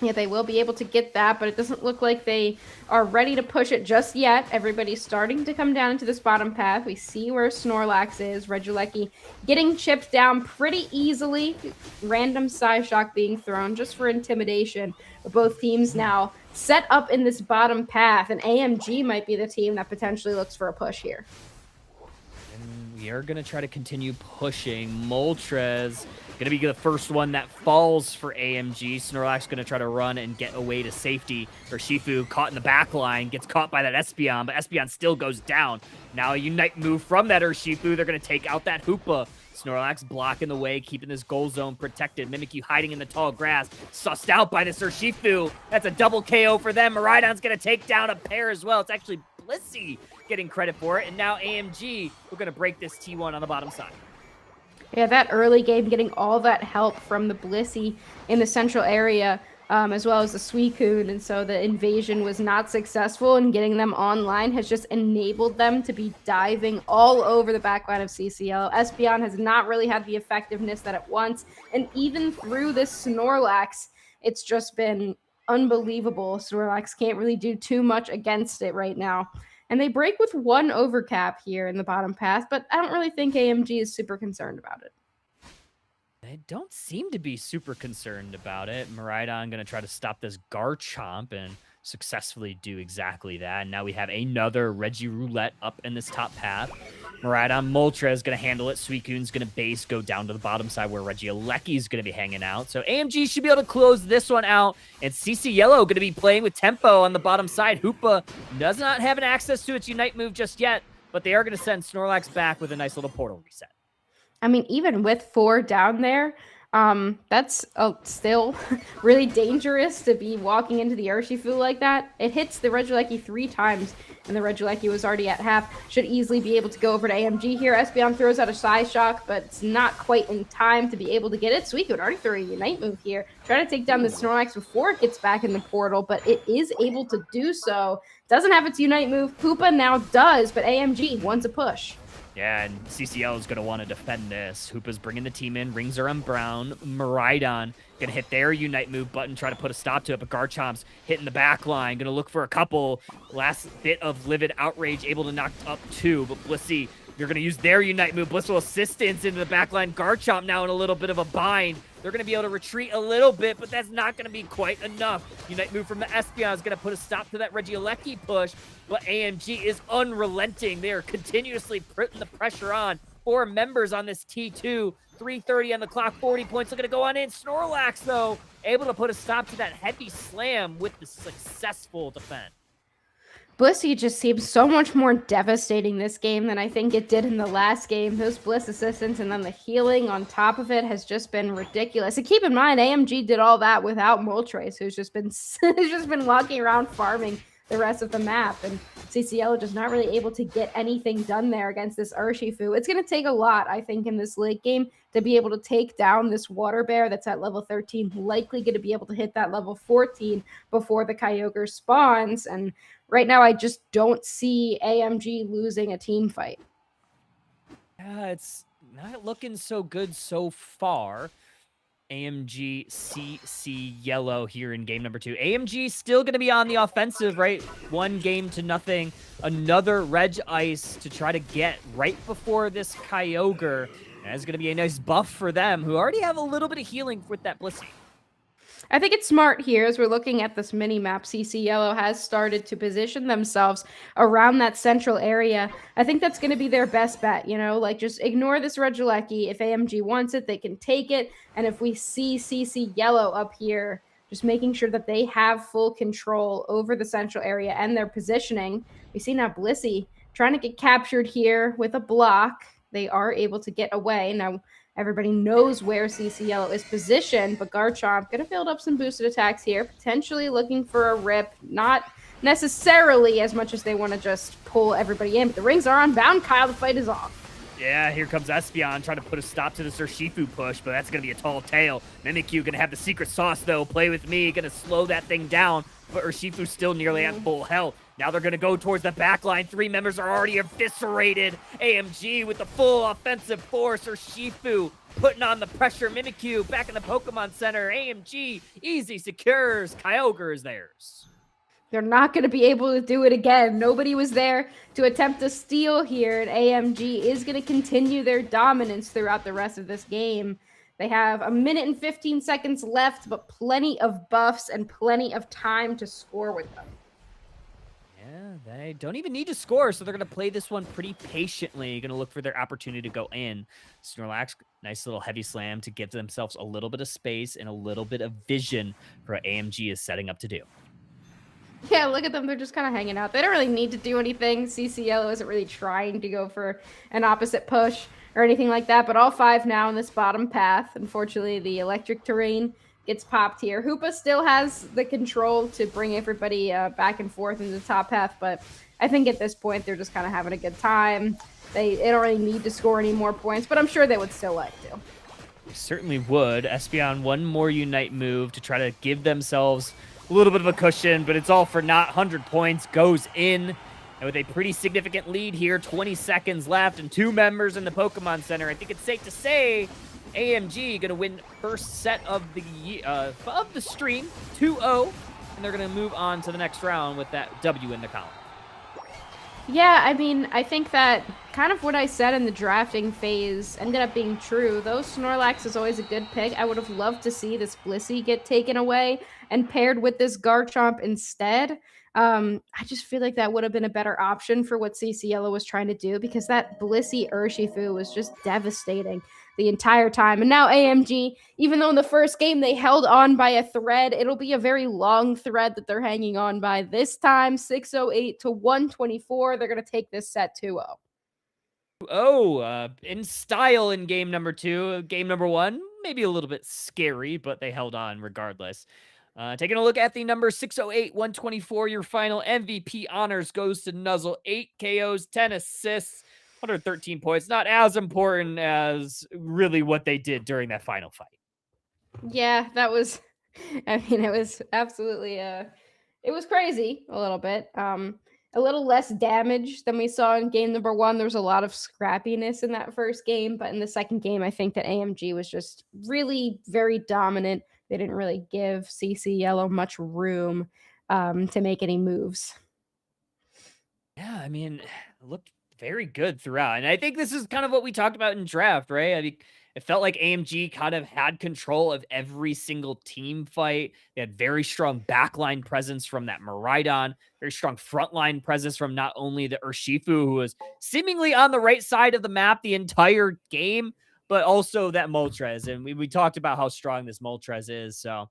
Yeah, they will be able to get that, but it doesn't look like they are ready to push it just yet. Everybody's starting to come down into this bottom path. We see where Snorlax is. Regieleki getting chipped down pretty easily. Random Psyshock being thrown just for intimidation. But both teams now set up in this bottom path, and AMG might be the team that potentially looks for a push here. And we are going to try to continue pushing. Moltres going to be the first one that falls for AMG. Snorlax going to try to run and get away to safety. Urshifu caught in the back line, gets caught by that Espeon, but Espeon still goes down. Now a Unite move from that Urshifu. They're going to take out that Hoopa. Snorlax blocking the way, keeping this goal zone protected. Mimikyu hiding in the tall grass, sussed out by this Urshifu. That's a double KO for them. Miraidon's going to take down a pair as well. It's actually Blissey getting credit for it. And now AMG, we're going to break this T1 on the bottom side. Yeah, that early game, getting all that help from the Blissey in the central area, as well as the Suicune, and so the invasion was not successful, and getting them online has just enabled them to be diving all over the backline of CCL. Espeon has not really had the effectiveness that it wants, and even through this Snorlax, it's just been unbelievable. Snorlax can't really do too much against it right now. And they break with one overcap here in the bottom path, but I don't really think AMG is super concerned about it. They don't seem to be super concerned about it. Miraidon going to try to stop this Garchomp and successfully do exactly that. And now we have another Regiroulette up in this top path. Miraidon Moltres is going to handle it. Suicune's going to base, go down to the bottom side where Regieleki is going to be hanging out. So AMG should be able to close this one out. And CC Yellow going to be playing with tempo on the bottom side. Hoopa does not have an access to its Unite move just yet, but they are going to send Snorlax back with a nice little portal reset. I mean, even with 4 down there, that's still really dangerous to be walking into the Urshifu like that. It hits the Regieleki 3 times, and the Regieleki was already at half. Should easily be able to go over to AMG here. Espeon throws out a Psy Shock, but it's not quite in time to be able to get it. Suicune already throw a Unite move here. Try to take down the Snorlax before it gets back in the portal, but it is able to do so. Doesn't have its Unite move. Hoopa now does, but AMG wants a push. Yeah, and CCL is going to want to defend this. Hoopa's bringing the team in. Rings are on Brown. Miraidon going to hit their Unite move button, try to put a stop to it, but Garchomp's hitting the back line. Going to look for a couple. Last bit of Livid Outrage, able to knock up 2, but Blissey, they're going to use their Unite move. Blissful Assistance into the back line. Garchomp now in a little bit of a bind. They're going to be able to retreat a little bit, but that's not going to be quite enough. Unite move from the Espeon is going to put a stop to that Regieleki push, but AMG is unrelenting. They are continuously putting the pressure on. 4 members on this T2. 3:30 on the clock, 40 points looking to go on in. Snorlax, though, able to put a stop to that heavy slam with the successful defense. Blissey just seems so much more devastating this game than I think it did in the last game. Those Bliss assistants and then the healing on top of it has just been ridiculous. And keep in mind, AMG did all that without Moltres, who's just been walking around farming the rest of the map. And CCL just not really able to get anything done there against this Urshifu. It's going to take a lot, I think, in this late game to be able to take down this Water Bear that's at level 13, likely going to be able to hit that level 14 before the Kyogre spawns. And right now, I just don't see AMG losing a team fight. Yeah, it's not looking so good so far. AMG CC Yellow here in game number 2. AMG still going to be on the offensive, right? 1-0. Another Reg Ice to try to get right before this Kyogre. That's going to be a nice buff for them, who already have a little bit of healing with that Blissey. I think it's smart here as we're looking at this mini map. CC Yellow has started to position themselves around that central area. I think that's going to be their best bet, you know, like just ignore this Regieleki. If AMG wants it, they can take it. And if we see CC Yellow up here, just making sure that they have full control over the central area and their positioning. We see now Blissey trying to get captured here with a block. They are able to get away. Now, everybody knows where CC Yellow is positioned, but Garchomp going to build up some boosted attacks here, potentially looking for a rip, not necessarily as much as they want to just pull everybody in, but the rings are unbound. Kyle, the fight is off. Yeah, here comes Espeon trying to put a stop to this Urshifu push, but that's going to be a tall tale. Mimikyu going to have the secret sauce, though. Play with me, going to slow that thing down, but Urshifu's still nearly at full health. Now they're going to go towards the back line. 3 members are already eviscerated. AMG with the full offensive force. Urshifu putting on the pressure. Mimikyu back in the Pokemon Center. AMG easy secures. Kyogre is theirs. They're not going to be able to do it again. Nobody was there to attempt to steal here, and AMG is going to continue their dominance throughout the rest of this game. They have 1 minute and 15 seconds left, but plenty of buffs and plenty of time to score with them. Yeah, they don't even need to score, so they're going to play this one pretty patiently. Going to look for their opportunity to go in. Snorlax, nice little heavy slam to give themselves a little bit of space and a little bit of vision for what AMG is setting up to do. Yeah, look at them. They're just kind of hanging out. They don't really need to do anything. CC Yellow isn't really trying to go for an opposite push or anything like that, but all 5 now in this bottom path. Unfortunately, the electric terrain gets popped here. Hoopa still has the control to bring everybody back and forth in the top half, but I think at this point they're just kind of having a good time. They don't really need to score any more points, but I'm sure they would still like to. Certainly would. Espeon, one more Unite move to try to give themselves a little bit of a cushion, but it's all for naught. 100 points goes in. And with a pretty significant lead here, 20 seconds left, and 2 members in the Pokemon Center, I think it's safe to say AMG going to win first set of the stream, 2-0, and they're going to move on to the next round with that W in the column. Yeah, I mean, I think that kind of what I said in the drafting phase ended up being true. Though Snorlax is always a good pick, I would have loved to see this Blissey get taken away and paired with this Garchomp instead. I just feel like that would have been a better option for what CC Yellow was trying to do, because that Blissey Urshifu was just devastating the entire time. And now AMG, even though in the first game they held on by a thread, it'll be a very long thread that they're hanging on by. This time, 608 to 124. They're going to take this set 2-0. In style in game number 2. Game number 1, maybe a little bit scary, but they held on regardless. Taking a look at the number 608, 124, your final MVP honors goes to Nuzzle. 8 KOs, 10 assists, 113 points. Not as important as really what they did during that final fight. Yeah, that was, I mean, it was absolutely, it was crazy a little bit. A little less damage than we saw in game number 1. There was a lot of scrappiness in that first game, but in the second game, I think that AMG was just really very dominant. They didn't really give CC Yellow much room to make any moves. Yeah, I mean, it looked very good throughout. And I think this is kind of what we talked about in draft, right? I mean, it felt like AMG kind of had control of every single team fight. They had very strong backline presence from that Miraidon, very strong frontline presence from not only the Urshifu, who was seemingly on the right side of the map the entire game, but also that Moltres. And we talked about how strong this Moltres is. So,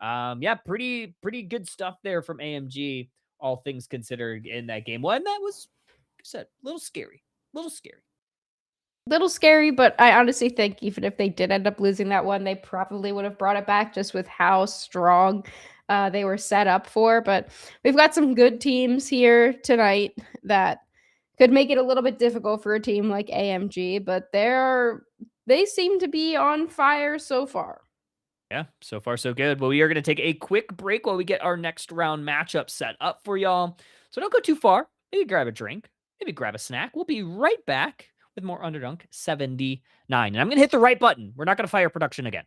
yeah, pretty good stuff there from AMG, all things considered, in that game. One that was, like I said, a little scary. Little scary, but I honestly think even if they did end up losing that one, they probably would have brought it back just with how strong they were set up for. But we've got some good teams here tonight that could make it a little bit difficult for a team like AMG, but they seem to be on fire so far. Yeah, so far so good. Well, we are going to take a quick break while we get our next round matchup set up for y'all. So don't go too far. Maybe grab a drink. Maybe grab a snack. We'll be right back with more Underdunk 79. And I'm going to hit the right button. We're not going to fire production again.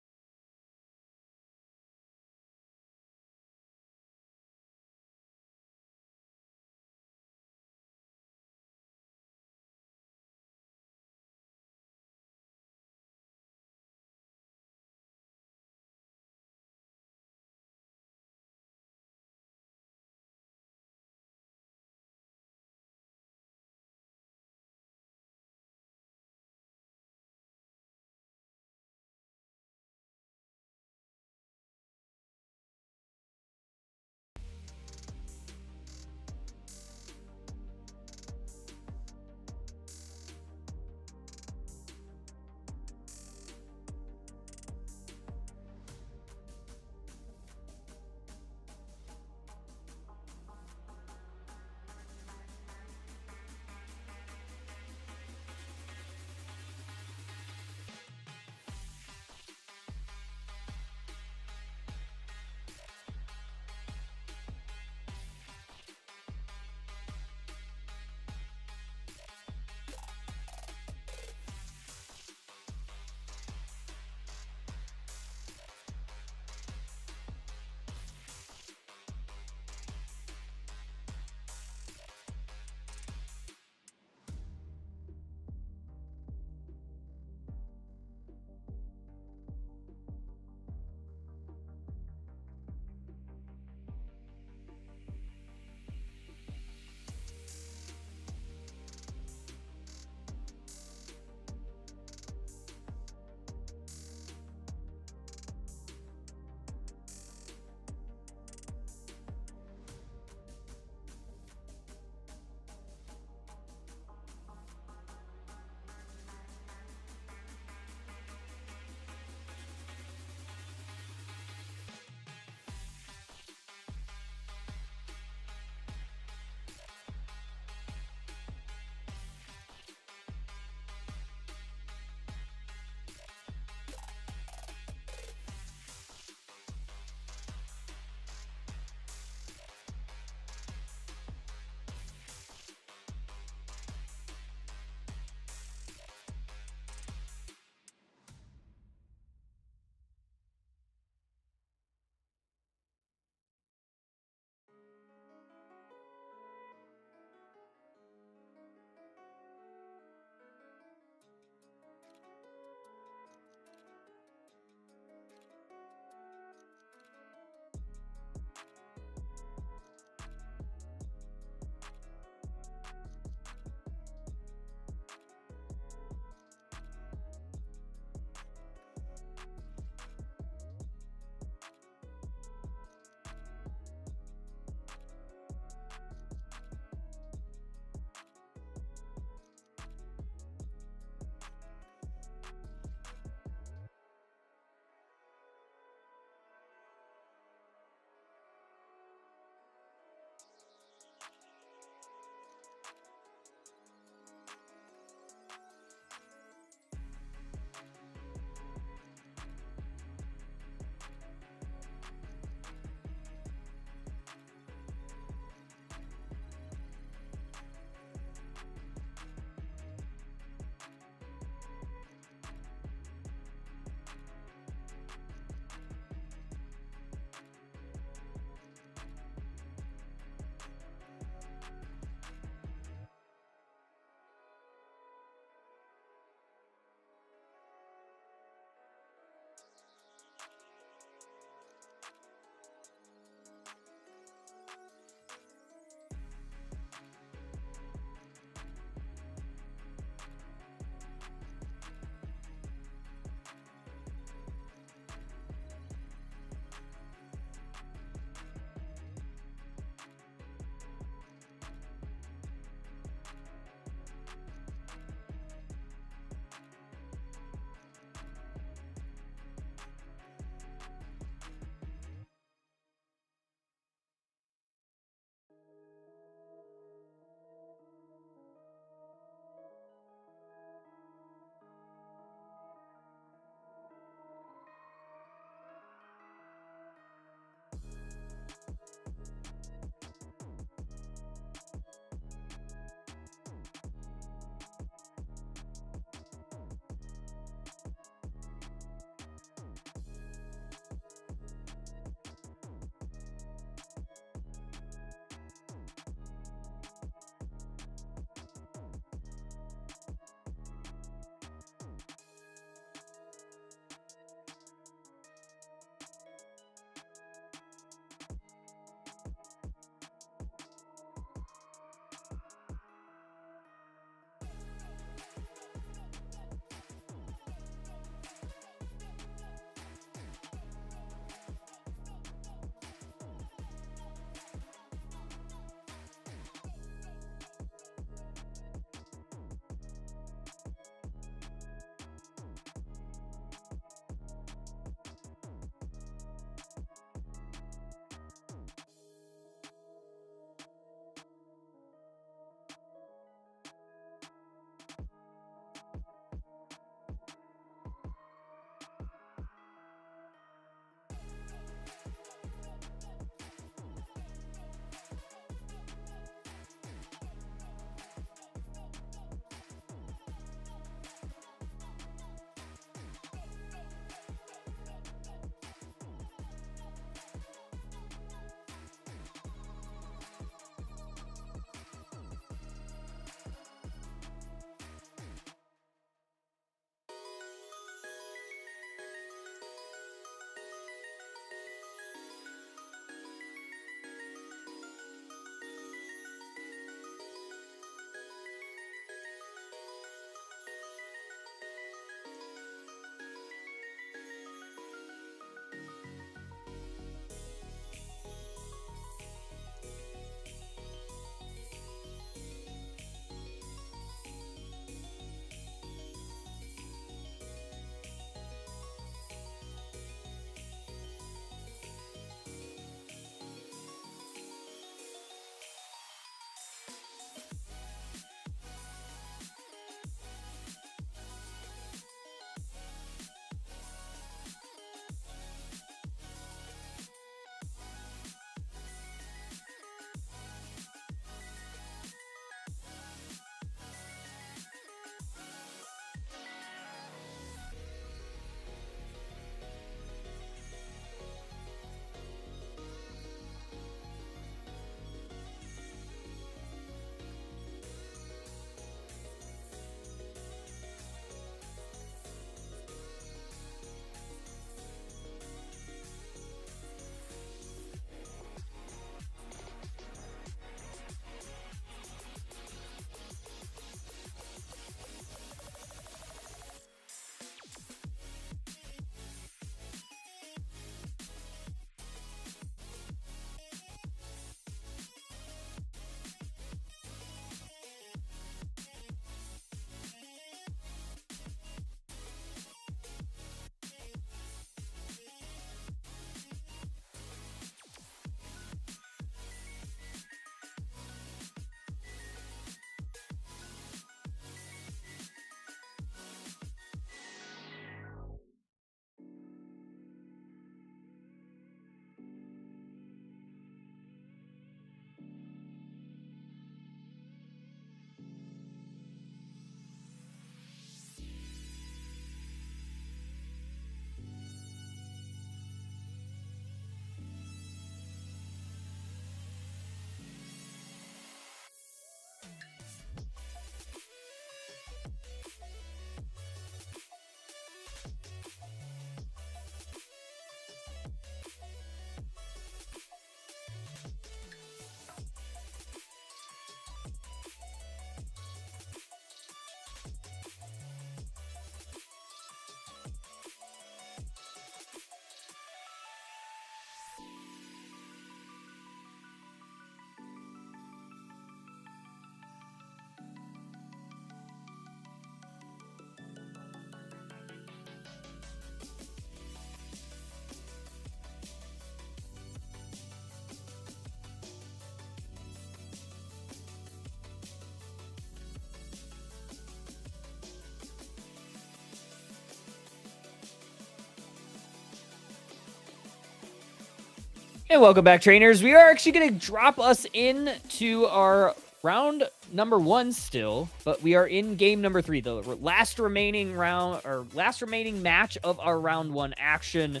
And welcome back, trainers. We are actually going to drop us into our round number 1 still, but we are in game number 3, the last remaining match of our round 1 action.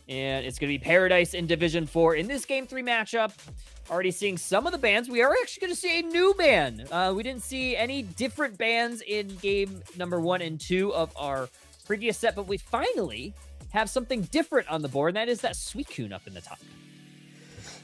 And it's going to be Paradise in Division 4 in this game 3 matchup. Already seeing some of the bans. We are actually going to see a new ban. We didn't see any different bans in game number 1 and 2 of our previous set, but we finally have something different on the board, and that is that Suicune up in the top.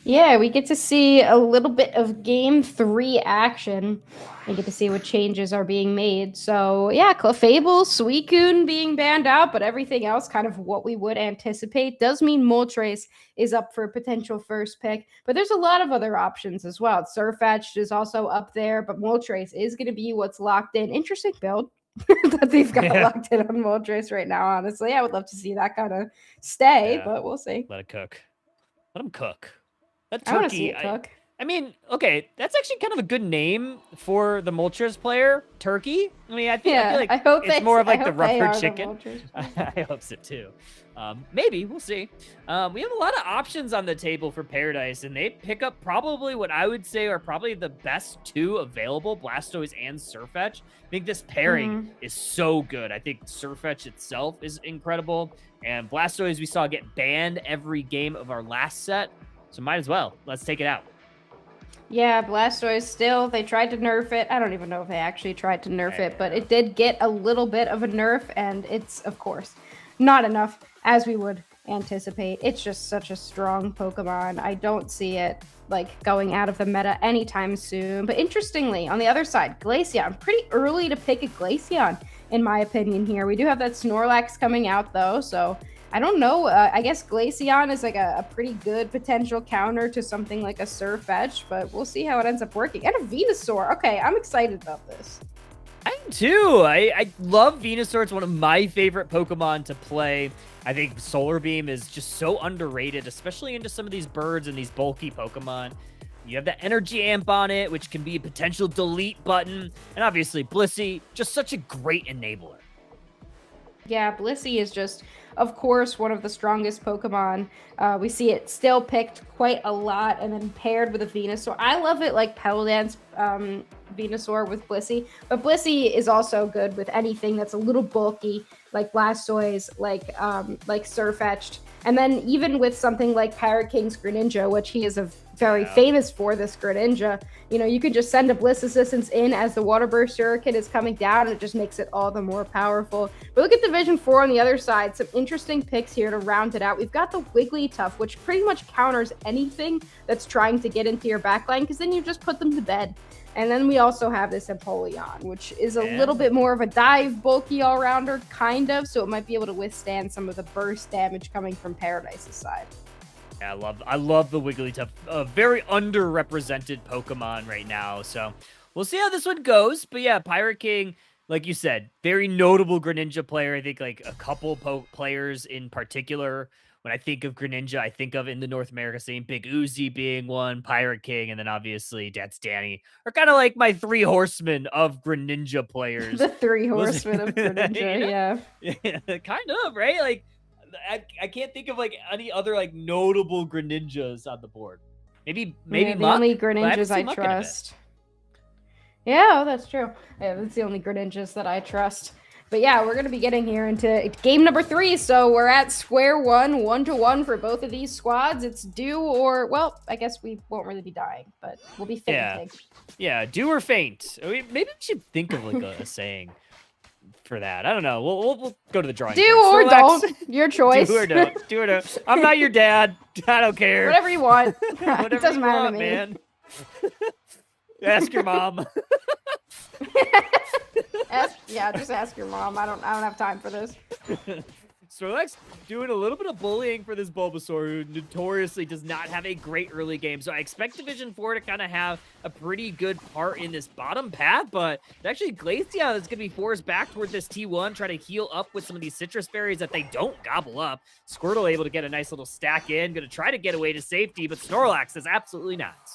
Yeah, we get to see a little bit of game 3 action. We get to see what changes are being made. So yeah, Clefable, Suicune being banned out, but everything else kind of what we would anticipate. Does mean Moltres is up for a potential first pick, but there's a lot of other options as well. Surfetched is also up there, but Moltres is going to be what's locked in. Interesting build that they've got locked in on Moltres right now, honestly. I would love to see that kind of stay, but we'll see. Let it cook. Let them cook. That turkey, I want to see it cook. I mean, okay, that's actually kind of a good name for the Moltres player, Turkey. I mean, I feel like it's more of like the rubber chicken. I hope so too. Maybe, we'll see. We have a lot of options on the table for Paradise, and they pick up probably what I would say are probably the best 2 available, Blastoise and Surfetch. I think this pairing is so good. I think Surfetch itself is incredible, and Blastoise we saw get banned every game of our last set. So might as well. Let's take it out. Yeah, Blastoise still, they tried to nerf it. I don't even know if they actually tried to nerf it, but it did get a little bit of a nerf, and it's, of course, not enough, as we would anticipate. It's just such a strong Pokemon. I don't see it, like, going out of the meta anytime soon. But interestingly, on the other side, Glaceon. Pretty early to pick a Glaceon, in my opinion here. We do have that Snorlax coming out, though, so I don't know. I guess Glaceon is like a pretty good potential counter to something like a Surfetch, but we'll see how it ends up working. And a Venusaur. Okay, I'm excited about this. I am too. I love Venusaur. It's one of my favorite Pokemon to play. I think Solar Beam is just so underrated, especially into some of these birds and these bulky Pokemon. You have that energy amp on it, which can be a potential delete button. And obviously, Blissey, just such a great enabler. Yeah, Blissey is just, of course, one of the strongest Pokemon. We see it still picked quite a lot and then paired with a Venusaur. I love it like Petal Dance Venusaur with Blissey, but Blissey is also good with anything that's a little bulky, like Blastoise, like Surfetched. And then even with something like Pirate King's Greninja, which he is very famous for, this Greninja, you know, you could just send a Bliss Assistance in as the Water Burst Shuriken is coming down, and it just makes it all the more powerful. But look at Division 4 on the other side. Some interesting picks here to round it out. We've got the Wigglytuff, which pretty much counters anything that's trying to get into your backline, because then you just put them to bed. And then we also have this Empoleon, which is a little bit more of a dive, bulky all-rounder, kind of, so it might be able to withstand some of the burst damage coming from Paradise's side. Yeah, I love the Wigglytuff. A very underrepresented Pokemon right now, so we'll see how this one goes. But yeah, Pirate King, like you said, very notable Greninja player. I think like a couple players in particular, when I think of Greninja, I think of in the North America scene, Big Uzi being one, Pirate King, and then obviously That's Danny are kind of like my 3 horsemen of Greninja players. The 3 horsemen of Greninja, yeah, kind of, right? Like, I can't think of like any other like notable Greninjas on the board. Maybe the Muck, only Greninjas I trust. Yeah, that's true. Yeah, that's the only Greninjas that I trust. But yeah, we're going to be getting here into game number 3, so we're at square one, 1-1 for both of these squads. It's do or, well, I guess we won't really be dying, but we'll be fainting. Yeah, do or faint. Maybe we should think of like a saying for that. I don't know. We'll go to the drawing board. Do or don't. Your choice. Do or don't. Do or don't. I'm not your dad. I don't care. Whatever you want. Whatever it doesn't matter want, to me. Man. Ask your mom. Just ask your mom. I don't have time for this. Snorlax doing a little bit of bullying for this Bulbasaur, who notoriously does not have a great early game. So I expect Division 4 to kind of have a pretty good part in this bottom path, but it's actually Glaceon that's going to be forced back toward this T1, try to heal up with some of these citrus berries that they don't gobble up. Squirtle able to get a nice little stack in, going to try to get away to safety, but Snorlax is absolutely not.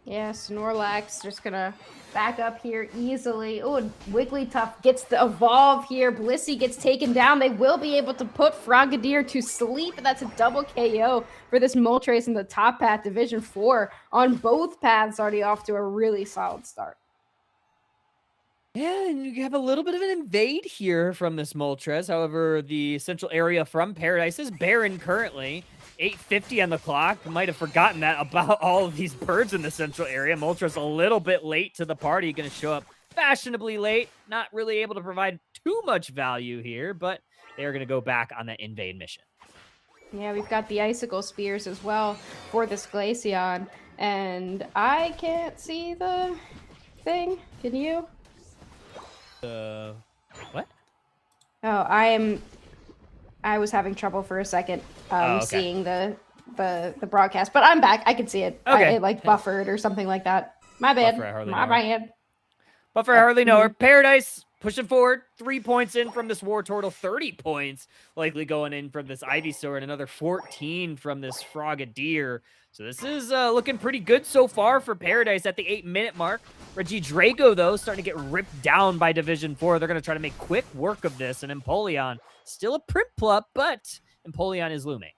Yeah, Snorlax just gonna back up here easily. Oh, and Wigglytuff gets the evolve here. Blissey gets taken down. They will be able to put Frogadier to sleep. That's a double KO for this Moltres in the top path, Division 4. On both paths, already off to a really solid start. Yeah, and you have a little bit of an invade here from this Moltres. However, the central area from Paradise is barren currently. 8:50 on the clock. Might have forgotten that about all of these birds in the central area. Moltres a little bit late to the party. Going to show up fashionably late. Not really able to provide too much value here, but they're going to go back on that invade mission. Yeah, we've got the Icicle Spears as well for this Glaceon. And I can't see the thing. Can you? What? Oh, I was having trouble for a second seeing the broadcast, but I'm back. I can see it. Okay. It like buffered or something like that. My bad. My bad. But for hardly knower, Paradise pushing forward, 3 points in from this War Turtle, 30 points likely going in from this Ivysaur, and another 14 from this Frogadier. So this is looking pretty good so far for Paradise at the 8-minute mark. Regidrago, though, starting to get ripped down by Division 4. They're going to try to make quick work of this, and Empoleon, still a Prinplup, but Empoleon is looming.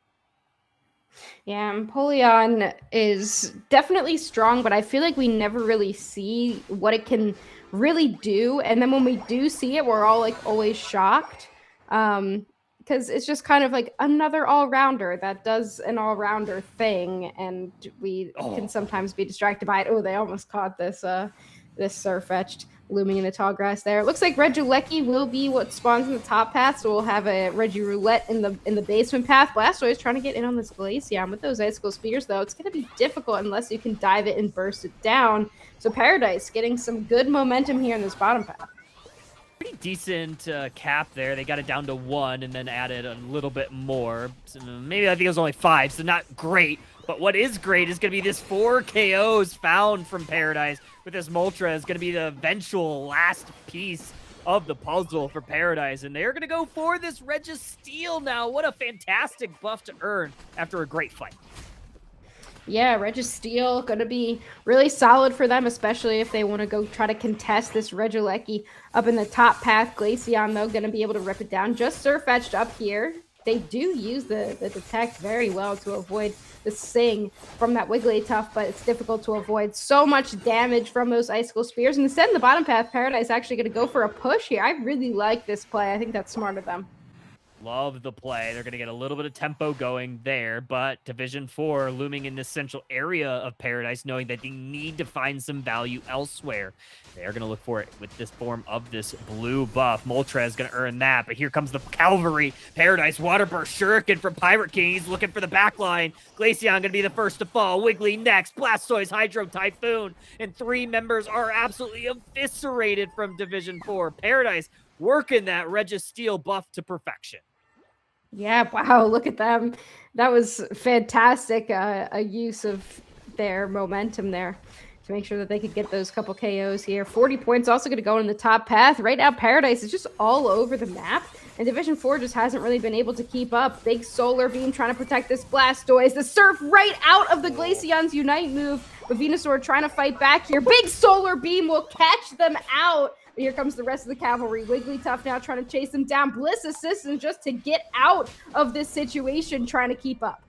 Yeah, Empoleon is definitely strong, but I feel like we never really see what it can really do. And then when we do see it, we're all like always shocked. Because it's just kind of like another all-rounder that does an all-rounder thing, and we can sometimes be distracted by it. Oh, they almost caught this Surfetched looming in the tall grass there. It looks like Regieleki will be what spawns in the top path, so we'll have a Regiroulette in the basement path. Blastoise trying to get in on this Glaceon with those Icicle Spears, though. It's going to be difficult unless you can dive it and burst it down. So Paradise getting some good momentum here in this bottom path. Pretty decent cap there. They got it down to 1 and then added a little bit more. So maybe I think it was only 5, so not great. But what is great is going to be this 4 KOs found from Paradise with this Moltres. Going to be the eventual last piece of the puzzle for Paradise. And they're going to go for this Registeel now. What a fantastic buff to earn after a great fight. Yeah, Registeel going to be really solid for them, especially if they want to go try to contest this Regieleki up in the top path. Glaceon, though, going to be able to rip it down. Just Surfetched up here. They do use the Detect very well to avoid the Sing from that Wigglytuff, but it's difficult to avoid so much damage from those Icicle Spears. And instead, in the bottom path, Paradise actually going to go for a push here. I really like this play. I think that's smart of them. Love the play. They're going to get a little bit of tempo going there, but Division 4 looming in this central area of Paradise, knowing that they need to find some value elsewhere. They're going to look for it with this form of this blue buff. Moltres going to earn that, but here comes the cavalry. Paradise Water Burst Shuriken from Pirate King. He's looking for the back line. Glaceon going to be the first to fall. Wiggly next. Blastoise, Hydro Typhoon, and 3 members are absolutely eviscerated from Division 4. Paradise working that Registeel buff to perfection. Yeah, wow, look at them. That was fantastic, a use of their momentum there to make sure that they could get those couple KOs here. 40 points also going to go in the top path. Right now, Paradise is just all over the map, and Division 4 just hasn't really been able to keep up. Big Solar Beam trying to protect this Blastoise. The Surf right out of the Glaceon's Unite move, but Venusaur trying to fight back here. Big Solar Beam will catch them out. Here comes the rest of the cavalry. Wigglytuff now trying to chase them down. Bliss assistance just to get out of this situation, trying to keep up.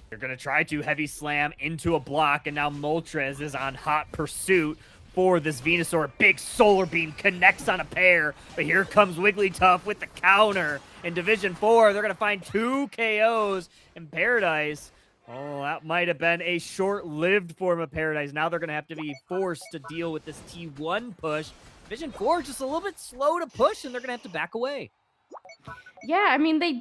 They're going to try to heavy slam into a block, and now Moltres is on hot pursuit for this Venusaur. Big Solar Beam connects on a pair, but here comes Wigglytuff with the counter. In Division 4, they're going to find 2 KOs in Paradise. Oh, that might have been a short-lived form of Paradise. Now they're going to have to be forced to deal with this T1 push. Division 4 just a little bit slow to push, and they're going to have to back away. Yeah, I mean, they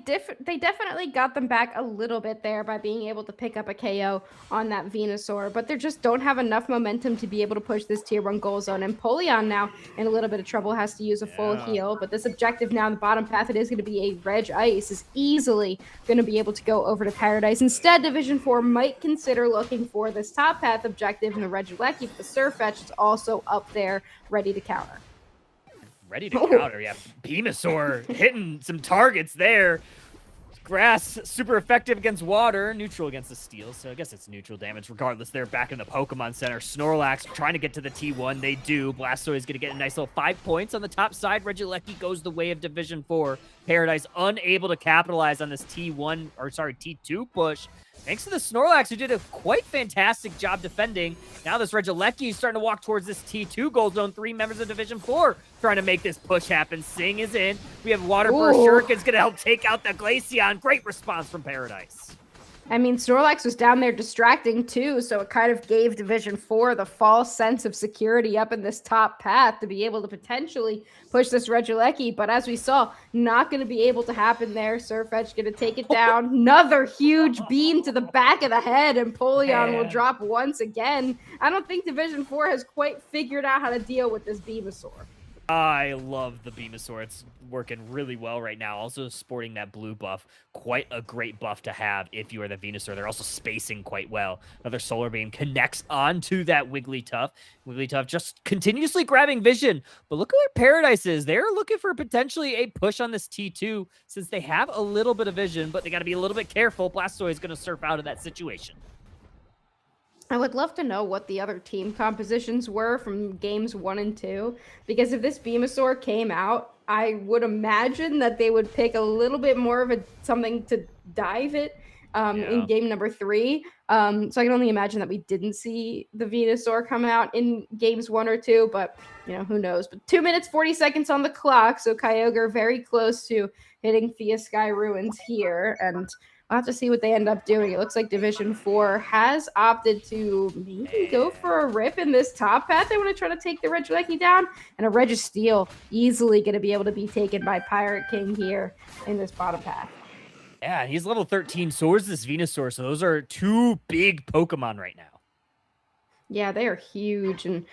definitely got them back a little bit there by being able to pick up a KO on that Venusaur, but they just don't have enough momentum to be able to push this tier 1 goal zone. And Empoleon now in a little bit of trouble, has to use a full heal, but this objective now in the bottom path, it is going to be a Reg Ice, is easily going to be able to go over to Paradise. Instead, Division 4 might consider looking for this top path objective in the Regieleki, but the Surfetch is also up there ready to counter. Ready to counter, yeah. Venusaur hitting some targets there. Grass, super effective against water, neutral against the steel, so I guess it's neutral damage regardless. They're back in the Pokemon Center. Snorlax trying to get to the T1. They do. Blastoise is going to get a nice little 5 points on the top side. Regieleki goes the way of Division 4. Paradise unable to capitalize on this T2 push. Thanks to the Snorlax, who did a quite fantastic job defending. Now this Regieleki is starting to walk towards this T2 goal zone. 3 members of Division 4 trying to make this push happen. Sing is in. We have Water Burst Shuriken's going to help take out the Glaceon. Great response from Paradise. I mean, Snorlax was down there distracting too, so it kind of gave Division 4 the false sense of security up in this top path to be able to potentially push this Regieleki, but as we saw, not going to be able to happen there. Surfetch going to take it down. Another huge beam to the back of the head, and Polion will drop once again. I don't think Division 4 has quite figured out how to deal with this Venusaur. I love the Venusaur. It's working really well right now. Also sporting that blue buff. Quite a great buff to have if you are the Venusaur. They're also spacing quite well. Another Solar Beam connects onto that Wigglytuff. Wigglytuff just continuously grabbing vision. But look at where Paradise is. They're looking for potentially a push on this T2 since they have a little bit of vision, but they got to be a little bit careful. Blastoise is going to surf out of that situation. I would love to know what the other team compositions were from games 1 and 2, because if this Venusaur came out, I would imagine that they would pick a little bit more of something to dive it in game number 3. So I can only imagine that we didn't see the Venusaur come out in games 1 or 2, but who knows? But 2 minutes 40 seconds on the clock, so Kyogre very close to hitting Thea Sky Ruins here, and I'll have to see what they end up doing. It looks like Division 4 has opted to maybe go for a rip in this top path. They want to try to take the Regieleki down. And a Registeel easily going to be able to be taken by Pirate King here in this bottom path. Yeah, he's level 13. So is this Venusaur. So those are 2 big Pokemon right now. Yeah, they are huge. And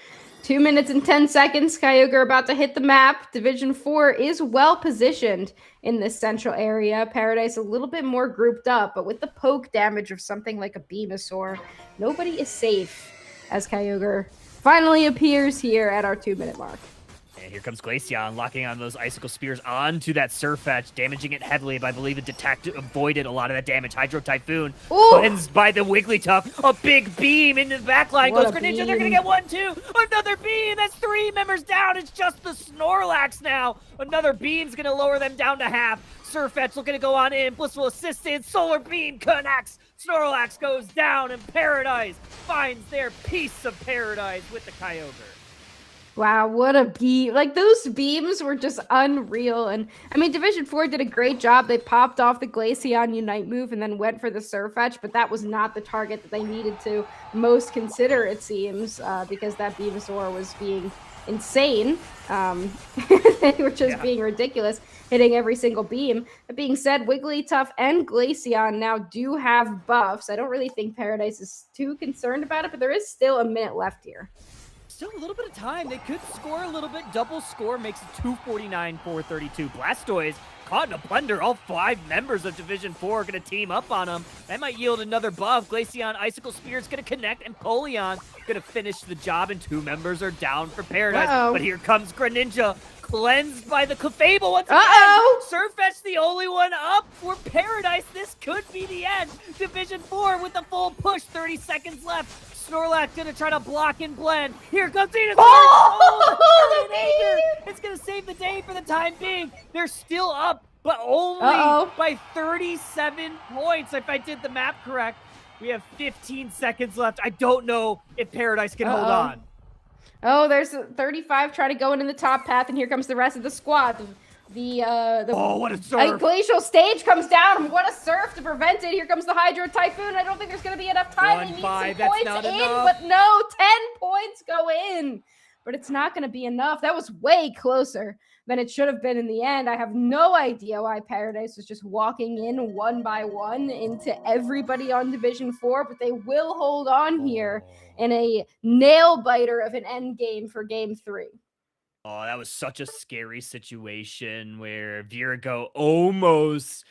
2 minutes and 10 seconds, Kyogre about to hit the map. Division 4 is well positioned in this central area. Paradise a little bit more grouped up, but with the poke damage of something like a Venusaur, nobody is safe as Kyogre finally appears here at our 2-minute mark. And here comes Glaceon, locking on those Icicle Spears onto that Surfetch, damaging it heavily, but I believe it avoided a lot of that damage. Hydro Typhoon cleansed by the Wigglytuff. A big beam into the backline. Goes Greninja, they're going to get 1, 2. Another beam, that's 3 members down. It's just the Snorlax now. Another beam's going to lower them down to half. Surfetch looking to go on in. Blissful Assistance, Solar Beam connects. Snorlax goes down, and Paradise finds their piece of paradise with the Kyogre. Wow, what a beam. Like, those beams were just unreal. And, I mean, Division 4 did a great job. They popped off the Glaceon Unite move and then went for the Surfetch, but that was not the target that they needed to most consider, it seems, because that Venusaur was being insane. They were just being ridiculous, hitting every single beam. That being said, Wigglytuff and Glaceon now do have buffs. I don't really think Paradise is too concerned about it, but there is still a minute left here. Still a little bit of time. They could score a little bit. Double score makes it 249-432. Blastoise caught in a blender. All 5 members of Division 4 are going to team up on him. That might yield another buff. Glaceon Icicle Spear is going to connect, and Polion going to finish the job, and 2 members are down for Paradise. But here comes Greninja, cleansed by the Clefable once again. Surfetch the only one up for Paradise. This could be the end. Division 4 with the full push. 30 seconds left. Snorlax gonna try to block and blend. Here comes Venusaur. It's gonna save the day for the time being. They're still up, but only by 37 points, if I did the math correct. We have 15 seconds left. I don't know if Paradise can hold on. Oh, there's 35 trying to go into the top path, and here comes the rest of the squad. What a surf! Glacial Stage comes down, and what a surf to prevent it. Here comes the Hydro Typhoon. I don't think there's going to be enough time. They need some points in, but no, 10 points go in. But it's not going to be enough. That was way closer than it should have been in the end. I have no idea why Paradise was just walking in one by one into everybody on Division 4, but they will hold on here in a nail-biter of an end game for Game 3. Oh, that was such a scary situation where Virago almost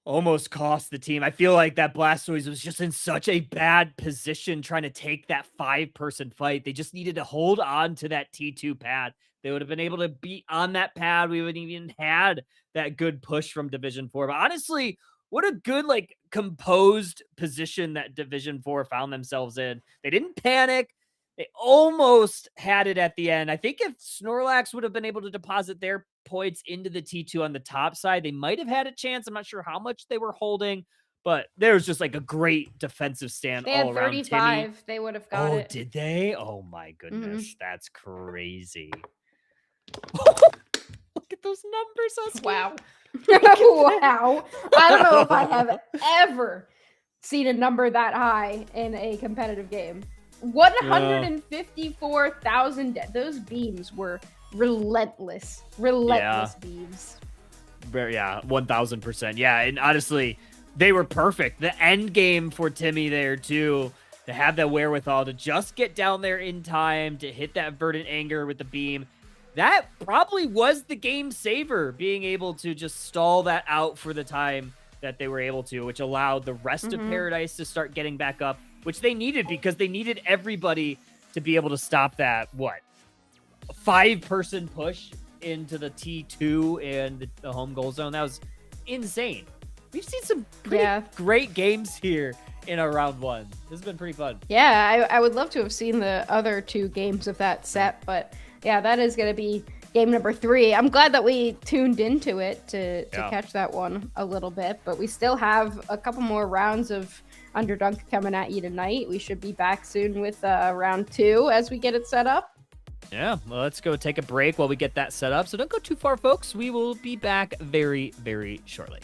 almost cost the team. I feel like that Blastoise was just in such a bad position trying to take that 5-person fight. They just needed to hold on to that T2 pad. They would have been able to beat on that pad. We wouldn't even had that good push from Division 4. But honestly, what a good, like, composed position that Division 4 found themselves in. They didn't panic. They almost had it at the end. I think if Snorlax would have been able to deposit their points into the T2 on the top side, they might have had a chance. I'm not sure how much they were holding, but there was just like a great defensive stand They all had around Timmy. 35. They would have got Oh, it. did they? Oh my Mhm. goodness. That's crazy. Look at those numbers, Husky. Wow. Look at that. Wow. I don't know if I have ever seen a number that high in a competitive game. 154,000. Those beams were relentless. Relentless beams. Yeah, 1000%. Yeah, and honestly, they were perfect. The end game for Timmy there too, to have that wherewithal to just get down there in time to hit that verdant anger with the beam. That probably was the game saver, being able to just stall that out for the time that they were able to, which allowed the rest of Paradise to start getting back up, which they needed because they needed everybody to be able to stop that, 5-person push into the T2 and the home goal zone. That was insane. We've seen some pretty great games here in our round 1. This has been pretty fun. Yeah, I would love to have seen the other 2 games of that set, but yeah, that is going to be game number 3. I'm glad that we tuned into it to catch that one a little bit, but we still have a couple more rounds of Underdunk coming at you tonight. We should be back soon with round 2 as we get it set up. Yeah, well, let's go take a break while we get that set up. So don't go too far, folks. We will be back very, very shortly.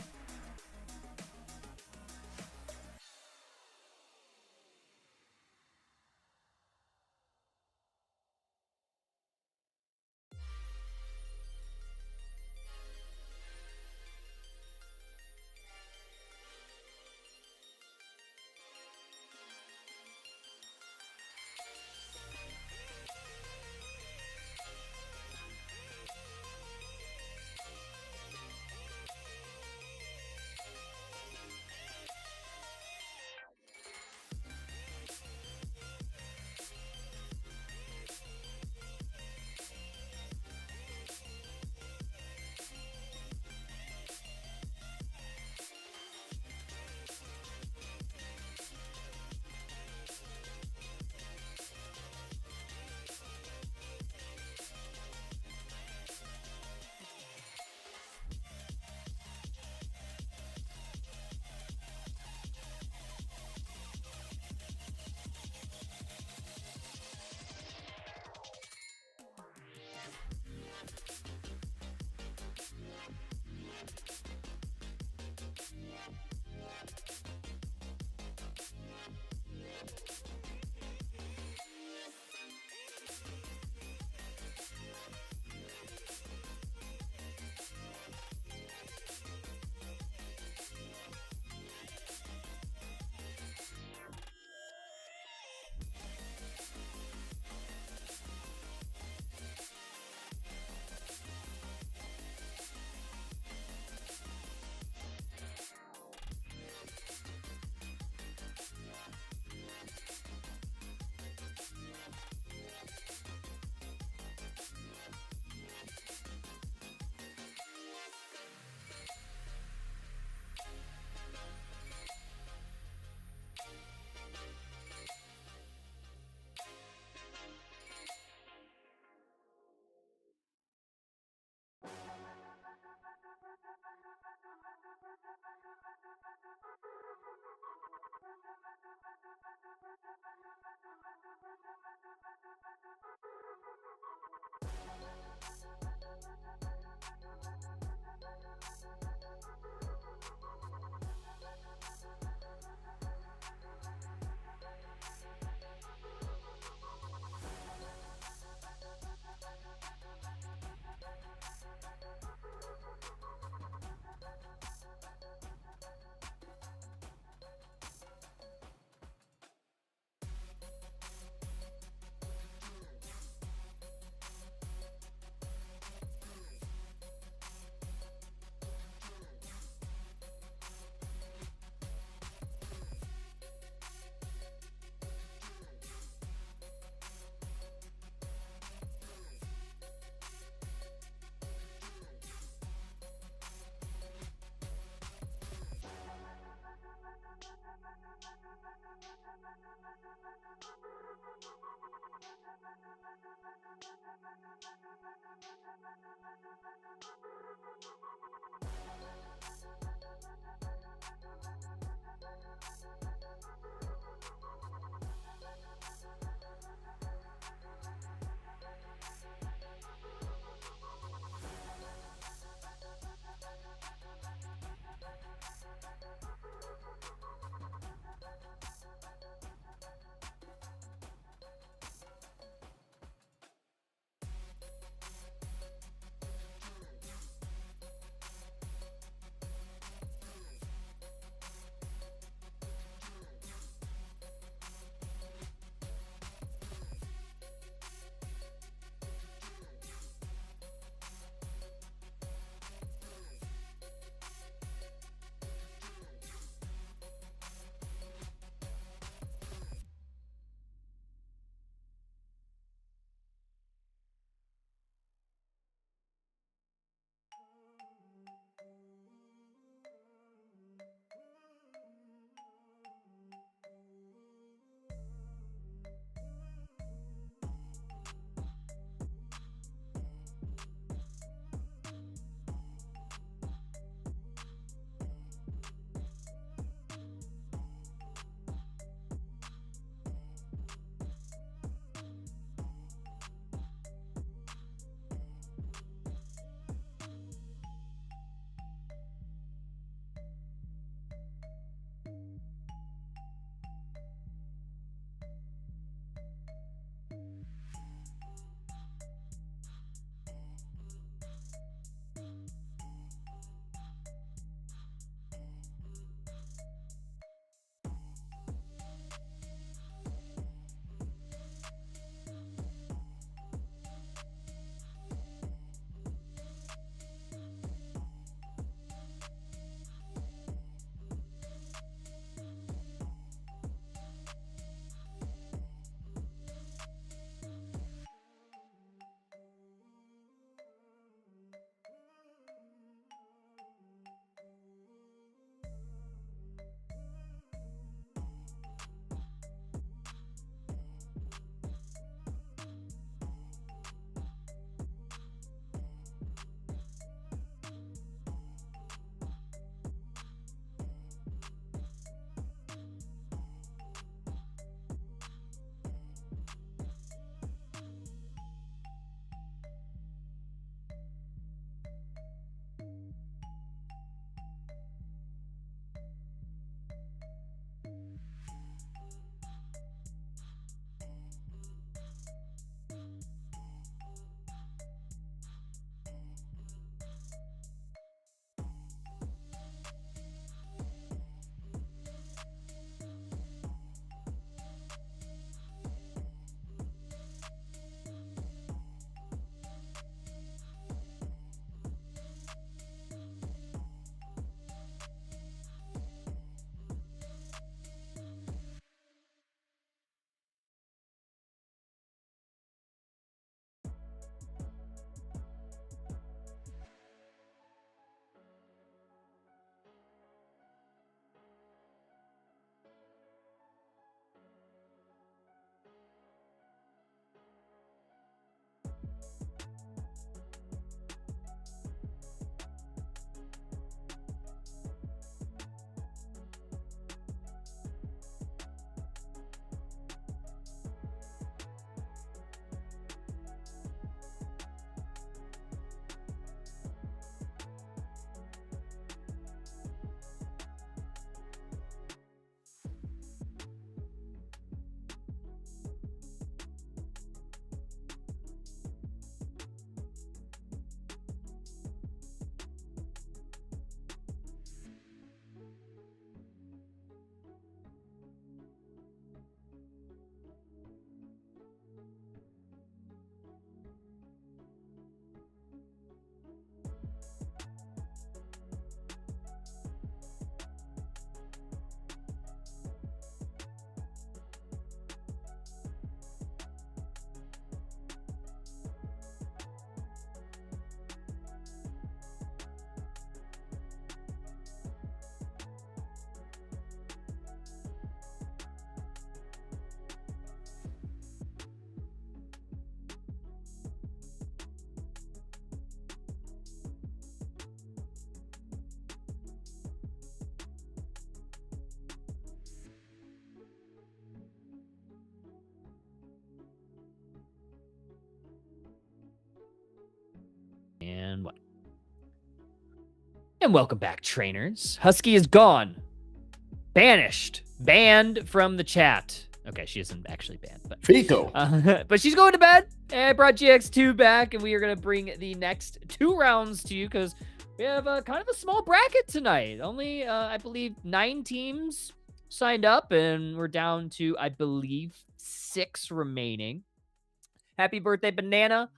And welcome back, trainers. Husky is gone. Banished. Banned from the chat. Okay, she isn't actually banned, but Fico. But she's going to bed. And I brought GX2 back, and we are going to bring the next 2 rounds to you because we have kind of a small bracket tonight. Only, I believe, 9 teams signed up, and we're down to, I believe, 6 remaining. Happy birthday, Banana,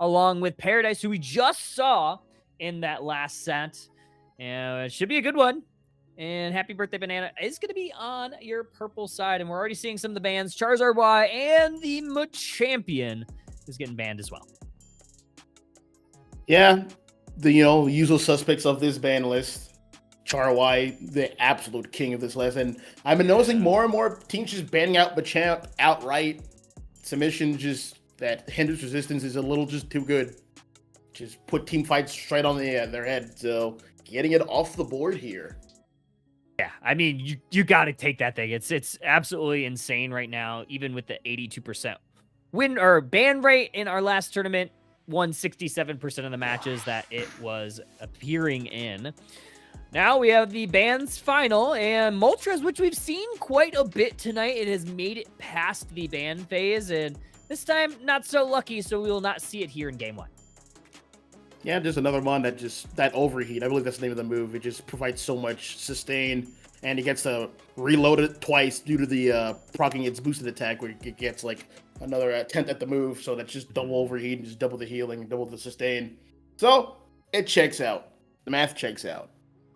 along with Paradise, who we just saw in that last set. And it should be a good one. And Happy Birthday Banana is going to be on your purple side. And we're already seeing some of the bans. Charizard Y and the Machampion is getting banned as well. Yeah, the usual suspects of this ban list. Char Y, the absolute king of this list. And I've been noticing more and more teams just banning out Machamp outright. Submission just that hinders resistance is a little just too good. Just put team fights straight on their head. So getting it off the board here. Yeah, I mean, you got to take that thing. It's absolutely insane right now, even with the 82% win or ban rate in our last tournament, won 67% of the matches that it was appearing in. Now we have the bans final, and Moltres, which we've seen quite a bit tonight. It has made it past the ban phase, and this time, not so lucky, so we will not see it here in Game 1. Yeah, just another one that overheat. I believe that's the name of the move. It just provides so much sustain, and it gets to reload it twice due to the proccing its boosted attack, where it gets like another attempt at the move. So that's just double overheat, and just double the healing, double the sustain. So it checks out. The math checks out.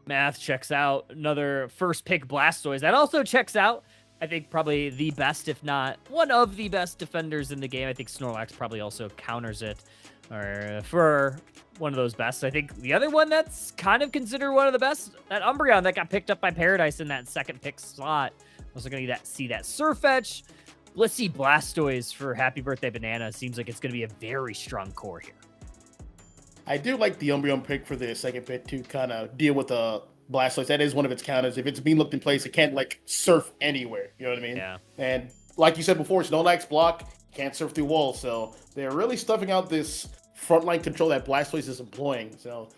Math checks out. Another first pick Blastoise. That also checks out. I think probably the best, if not one of the best defenders in the game. I think Snorlax probably also counters it, or for one of those best. I think the other one that's kind of considered one of the best, that Umbreon that got picked up by Paradise in that second pick slot. Also going to see that Surfetch. Blissey Blastoise for Happy Birthday Banana. Seems like it's going to be a very strong core here. I do like the Umbreon pick for the second pick to kind of deal with the Blastoise. That is one of its counters. If it's being looked in place, it can't like surf anywhere. You know what I mean? Yeah. And like you said before, Snorlax block, can't surf through walls. So they're really stuffing out this frontline control that Blastoise is employing. So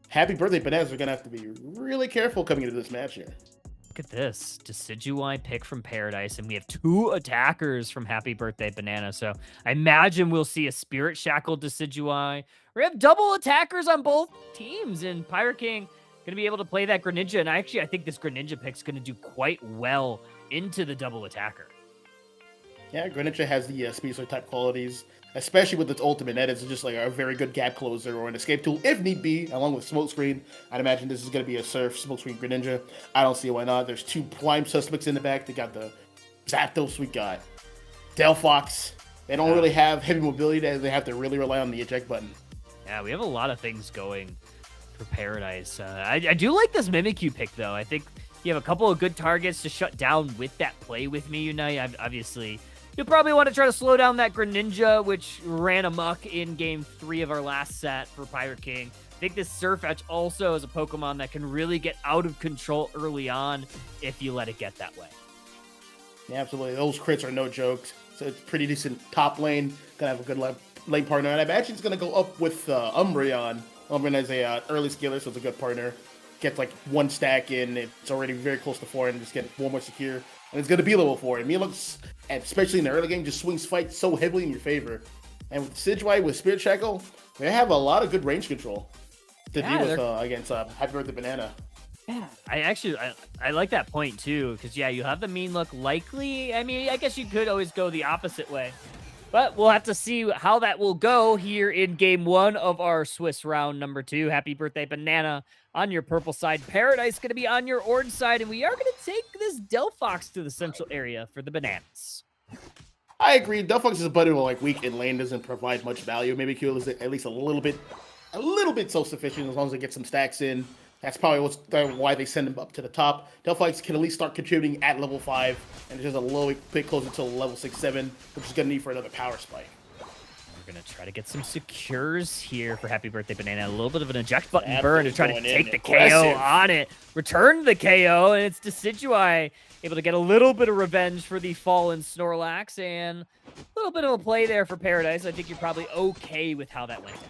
Happy Birthday Bananas are going to have to be really careful coming into this match here. Look at this Decidueye pick from Paradise, and we have 2 attackers from Happy Birthday Banana. So I imagine we'll see a Spirit Shackle Decidueye. We have double attackers on both teams, and Pirate King going to be able to play that Greninja. And I think this Greninja pick is going to do quite well into the double attacker. Yeah, Greninja has the Speed Sword type qualities, especially with its ultimate. That is just like a very good gap closer or an escape tool if need be, along with Smokescreen. I'd imagine this is going to be a Surf Smokescreen Greninja. I don't see why not. There's 2 prime suspects in the back. They got the Zapdos, we got Delphox. They don't really have heavy mobility. They have to really rely on the eject button. Yeah, we have a lot of things going for Paradise. I do like this Mimikyu pick, though. I think you have a couple of good targets to shut down with that Play With Me Unite. Obviously, you'll probably want to try to slow down that Greninja, which ran amok in Game 3 of our last set for Pirate King. I think this Surfetch also is a Pokemon that can really get out of control early on if you let it get that way. Yeah, absolutely. Those crits are no jokes. So it's pretty decent top lane. Gonna have a good lane partner. And I imagine it's gonna go up with Umbreon. Umbreon is a early skiller, so it's a good partner. Gets like 1 stack in. It's already very close to 4 and just get 1 more secure. And it's going to be level 4. And Melux, especially in the early game, just swings fight so heavily in your favor. And with Decidueye, with Spirit Shackle, they have a lot of good range control to deal with against Happy Birthday Banana. Yeah, I like that point too, because yeah, you have the mean look likely. I mean, I guess you could always go the opposite way, but we'll have to see how that will go here in Game 1 of our Swiss round number 2. Happy Birthday Banana on your purple side. Paradise going to be on your orange side, and we are going to take this Delphox to the central area for the bananas. I agree. Delphox is a buddy who like weak in lane, doesn't provide much value. Maybe Q is at least a little bit self-sufficient as long as they get some stacks in. That's probably why they send him up to the top. Delphox can at least start contributing at level 5, and there's a low pick closer until level 6, 7, which is going to need for another power spike. We're going to try to get some secures here for Happy Birthday Banana. A little bit of an eject button burn to try to take the KO on it. Return the KO, and it's Decidueye able to get a little bit of revenge for the fallen Snorlax, and a little bit of a play there for Paradise. I think you're probably okay with how that went down.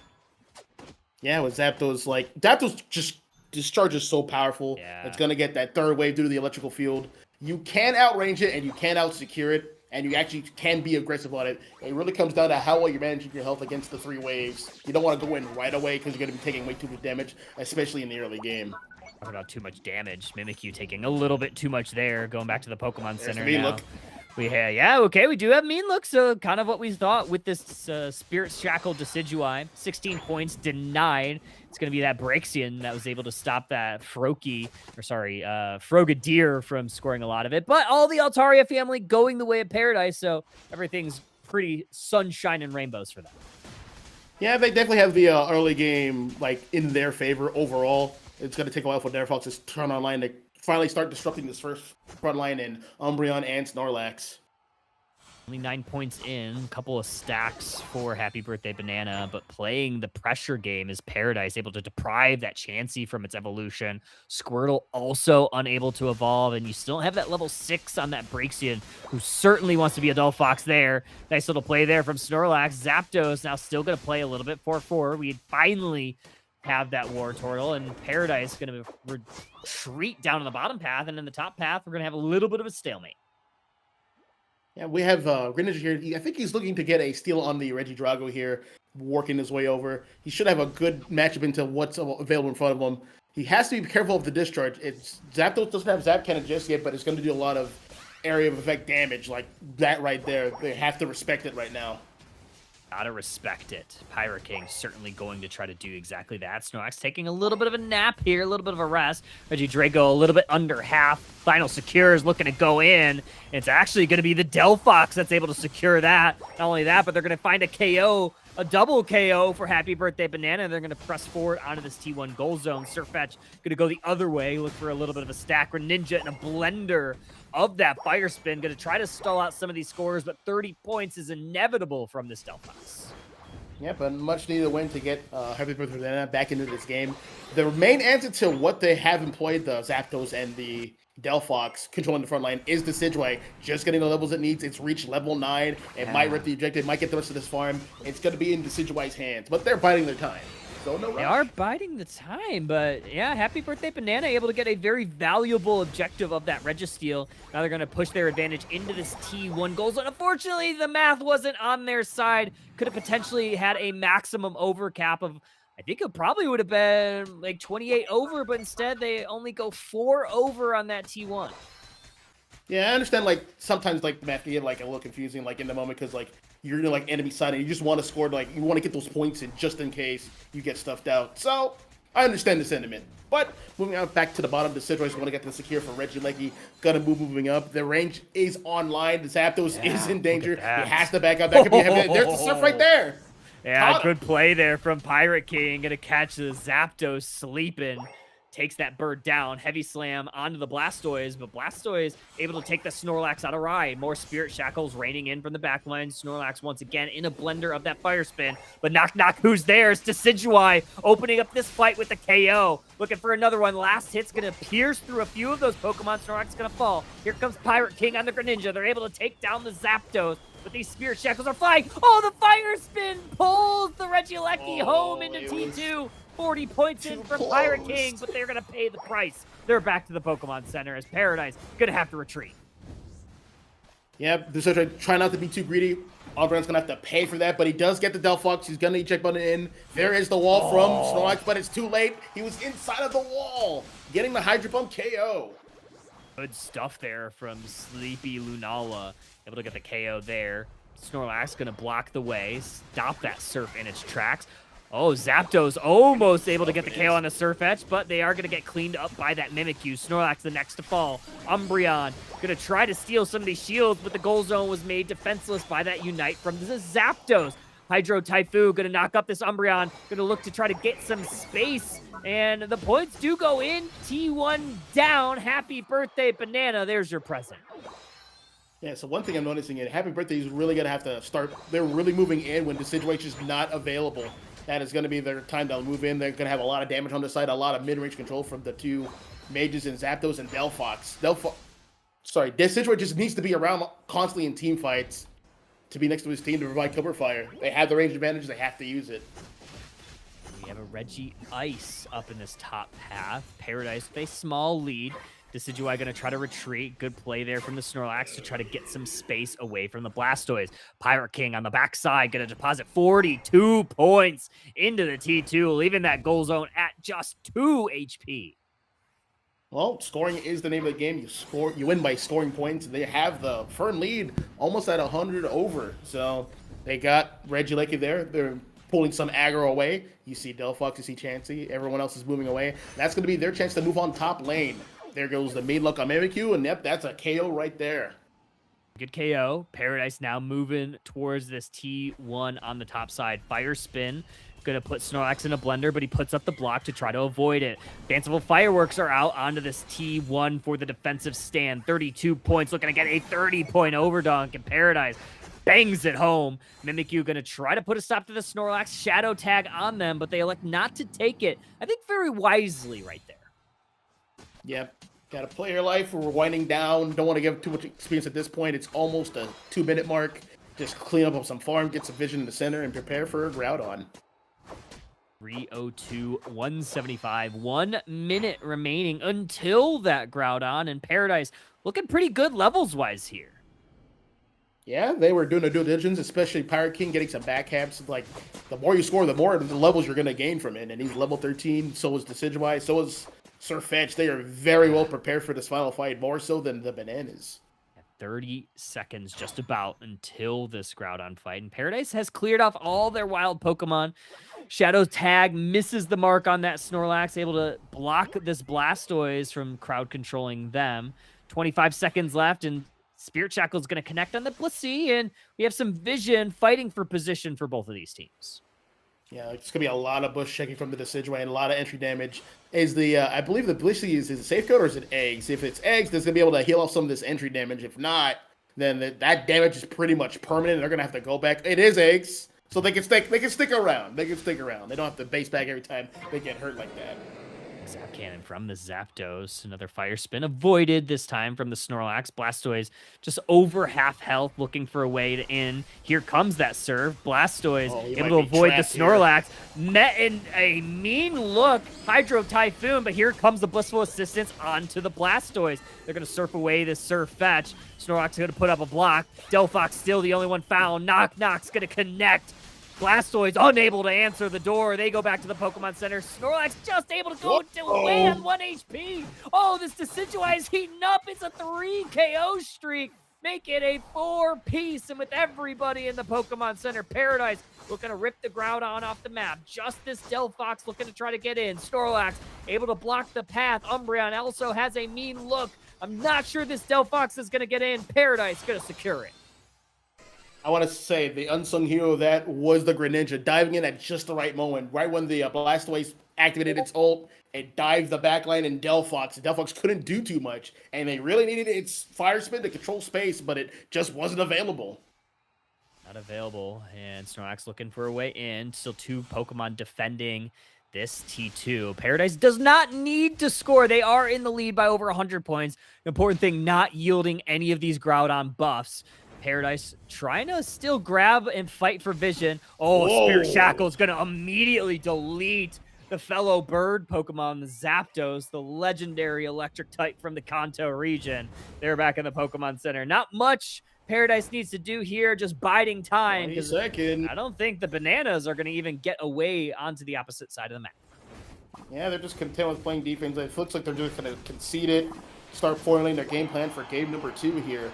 Yeah, with Zapdos, Zapdos just Discharge is so powerful. Yeah. It's going to get that third wave due to the electrical field. You can outrange it, and you can out-secure it, and you actually can be aggressive on it. It really comes down to how well you're managing your health against the 3 waves. You don't want to go in right away because you're going to be taking way too much damage, especially in the early game. Talking about too much damage. Mimikyu taking a little bit too much there. Going back to the Pokemon There's Center the mean now. look. We do have mean look, so kind of what we thought with this Spirit Shackle Decidueye. 16 points denied. It's going to be that Braixen that was able to stop that Frogadier from scoring a lot of it. But all the Altaria family going the way of Paradise, so everything's pretty sunshine and rainbows for them. Yeah, they definitely have the early game like in their favor overall. It's going to take a while for Fox to turn online to finally start disrupting this first front line in Umbreon and Snorlax. Only 9 points in, a couple of stacks for Happy Birthday Banana, but playing the pressure game is Paradise, able to deprive that Chansey from its evolution. Squirtle also unable to evolve, and you still don't have that level 6 on that Braixen, who certainly wants to be a Dullfox there. Nice little play there from Snorlax. Zapdos now still going to play a little bit 4-4. We finally have that War Turtle, and Paradise going to retreat down on the bottom path, and in the top path, we're going to have a little bit of a stalemate. Yeah, we have Greninja here. I think he's looking to get a steal on the Regidrago here, working his way over. He should have a good matchup into what's available in front of him. He has to be careful of the discharge. Zapdos doesn't have Zap Cannon just yet, but it's going to do a lot of area of effect damage, like that right there. They have to respect it right now. Gotta respect it. Pyro King certainly going to try to do exactly that. Snorlax taking a little bit of a nap here, a little bit of a rest. Regidrago a little bit under half. Final secure is looking to go in. It's actually going to be the Delphox that's able to secure that. Not only that, but they're going to find a KO, a double KO for Happy Birthday Banana. They're going to press forward onto this T1 goal zone. Surfetch going to go the other way, look for a little bit of a stack. Ninja and a blender of that Fire Spin, going to try to stall out some of these scores, but 30 points is inevitable from this Delphox. Yeah, but much needed win to get Happy Birthday Banana back into this game. The main answer to what they have employed, the Zapdos and the Delphox controlling the front line, is the Decidueye. Just getting the levels it needs. It's reached level 9. It might rip the objective, might get the rest of this farm. It's going to be in the Decidueye's hands, but they're biding their time. So no rush. They are biding the time, but yeah, Happy Birthday Banana able to get a very valuable objective of that Registeel. Now they're going to push their advantage into this T1 goal zone. Unfortunately, the math wasn't on their side. Could have potentially had a maximum overcap of, I think it probably would have been like 28 over, but instead they only go 4 over on that T1. Yeah, I understand, like, sometimes, like, the math can get, like, a little confusing, like, in the moment, because, like, you're, like, enemy side, and you just want to score, like, you want to get those points in just in case you get stuffed out. So, I understand the sentiment. But, moving on back to the bottom, the Decidueye want to get the secure for Regieleki. Gonna moving up. The range is online. The Zapdos is in danger. He has to back up. That could be heavy. There's the surf right there. Yeah, good play there from Pirate King. Gonna catch the Zapdos sleeping. Takes that bird down. Heavy slam onto the Blastoise, but Blastoise able to take the Snorlax out of ride. More Spirit Shackles raining in from the back line. Snorlax once again in a blender of that Fire Spin. But knock, who's there? It's Decidueye opening up this fight with the KO. Looking for another one. Last hit's going to pierce through a few of those Pokemon. Snorlax going to fall. Here comes Pirate King on the Greninja. They're able to take down the Zapdos. But these Spirit Shackles are flying. Oh, the Fire Spin pulls the Regieleki home into T2. 40 points in from Pirate King, but they're going to pay the price. They're back to the Pokemon Center as Paradise going to have to retreat. Yeah, try not to be too greedy. Umbreon's going to have to pay for that, but he does get the Delphox. He's going to eject button in. There is the wall from Snorlax, but it's too late. He was inside of the wall, getting the Hydro Pump KO. Good stuff there from Sleepy Lunala. Able to get the KO there. Snorlax going to block the way, stop that Surf in its tracks. Oh, Zapdos almost able to get the KO on the Surfetch, but they are going to get cleaned up by that Mimikyu. Snorlax the next to fall. Umbreon going to try to steal some of these shields, but the goal zone was made defenseless by that Unite from the Zapdos. Hydro Typhoon going to knock up this Umbreon. Going to look to try to get some space, and the points do go in. T1 down. Happy Birthday Banana. There's your present. Yeah, so one thing I'm noticing is Happy Birthday is really going to have to start. They're really moving in when the situation's not available. That is going to be their time to move in. They're going to have a lot of damage on the side, a lot of mid-range control from the two mages in Zapdos and Delphox. Decidueye just needs to be around constantly in team fights to be next to his team to provide cover fire. They have the range advantage. They have to use it. have a Reggie Ice up in this top path. Paradise with a small lead. Decidueye going to try to retreat. Good play there from the Snorlax to try to get some space away from the Blastoise. Pirate King on the backside going to deposit 42 points into the T2, leaving that goal zone at just 2 HP. Well, scoring is the name of the game. You win by scoring points. They have the firm lead, almost at 100 over. So they got Regieleki there. They're pulling some aggro away. You see Delphox, you see Chansey. Everyone else is moving away. That's going to be their chance to move on top lane. There goes the main luck on Mimikyu, and yep, that's a KO right there. Good KO. Paradise now moving towards this T1 on the top side. Fire Spin. Going to put Snorlax in a blender, but he puts up the block to try to avoid it. Fanciful Fireworks are out onto this T1 for the defensive stand. 32 points, looking to get a 30-point overdunk, and Paradise bangs it home. Mimikyu going to try to put a stop to the Snorlax. Shadow Tag on them, but they elect not to take it. I think very wisely right there. Yep. Got to play your life. We're winding down. Don't want to give too much experience at this point. It's almost a 2-minute mark. Just clean up some farm, get some vision in the center, and prepare for a Groudon. 302, 175. 1 minute remaining until that Groudon, and Paradise looking pretty good levels-wise here. Yeah, they were doing the due diligence, especially Pirate King getting some backhabs. Like, the more you score, the more the levels you're going to gain from it. And he's level 13, so is Decidueye, so is Sirfetch'd. They are very well prepared for this final fight, more so than the Bananas. 30 seconds just about until this Groudon fight, and Paradise has cleared off all their wild Pokemon. Shadow Tag misses the mark on that Snorlax, able to block this Blastoise from crowd controlling them. 25 seconds left, and Spirit Shackle is going to connect on the Blissey, and we have some vision fighting for position for both of these teams. Yeah, it's going to be a lot of bush checking from the Decidueye and a lot of entry damage. Is the, I believe the Blissey is it Safeguard or is it Eggs? If it's Eggs, that's going to be able to heal off some of this entry damage. If not, then that damage is pretty much permanent. They're going to have to go back. It is Eggs, so they can stick around. They can stick around. They don't have to base back every time they get hurt like that. Zap Cannon from the Zapdos. Another Fire Spin avoided this time from the Snorlax. Blastoise just over half health, looking for a way to in. Here comes that serve. Blastoise able to avoid the Snorlax. Met in a mean look. Hydro Typhoon, but here comes the Blissful Assistance onto the Blastoise. They're going to surf away this Sirfetch'd. Snorlax going to put up a block. Delphox still the only one found. Knock's going to connect. Blastoise unable to answer the door. They go back to the Pokemon Center. Snorlax just able to go away on 1 HP. Oh, this Decidueye is heating up. It's a 3 KO streak. Make it a 4-piece. And with everybody in the Pokemon Center, Paradise looking to rip the Groudon off the map. Just this Delphox looking to try to get in. Snorlax able to block the path. Umbreon also has a mean look. I'm not sure this Delphox is going to get in. Paradise going to secure it. I want to say the unsung hero of that was the Greninja, diving in at just the right moment. Right when the Blastoise activated its ult, it dived the backline and Delphox couldn't do too much. And they really needed its Fire Spin to control space, but it just wasn't available. Not available, and Snorlax looking for a way in. Still 2 Pokemon defending this T2. Paradise does not need to score. They are in the lead by over 100 points. The important thing, not yielding any of these Groudon buffs. Paradise trying to still grab and fight for vision. Oh, whoa. Spirit Shackle is going to immediately delete the fellow bird Pokemon, the Zapdos, the legendary electric type from the Kanto region. They're back in the Pokemon Center. Not much Paradise needs to do here, just biding time. I don't think the Bananas are going to even get away onto the opposite side of the map. Yeah, they're just content with playing defense. It looks like they're just going to concede it, start formulating their game plan for game number 2 here.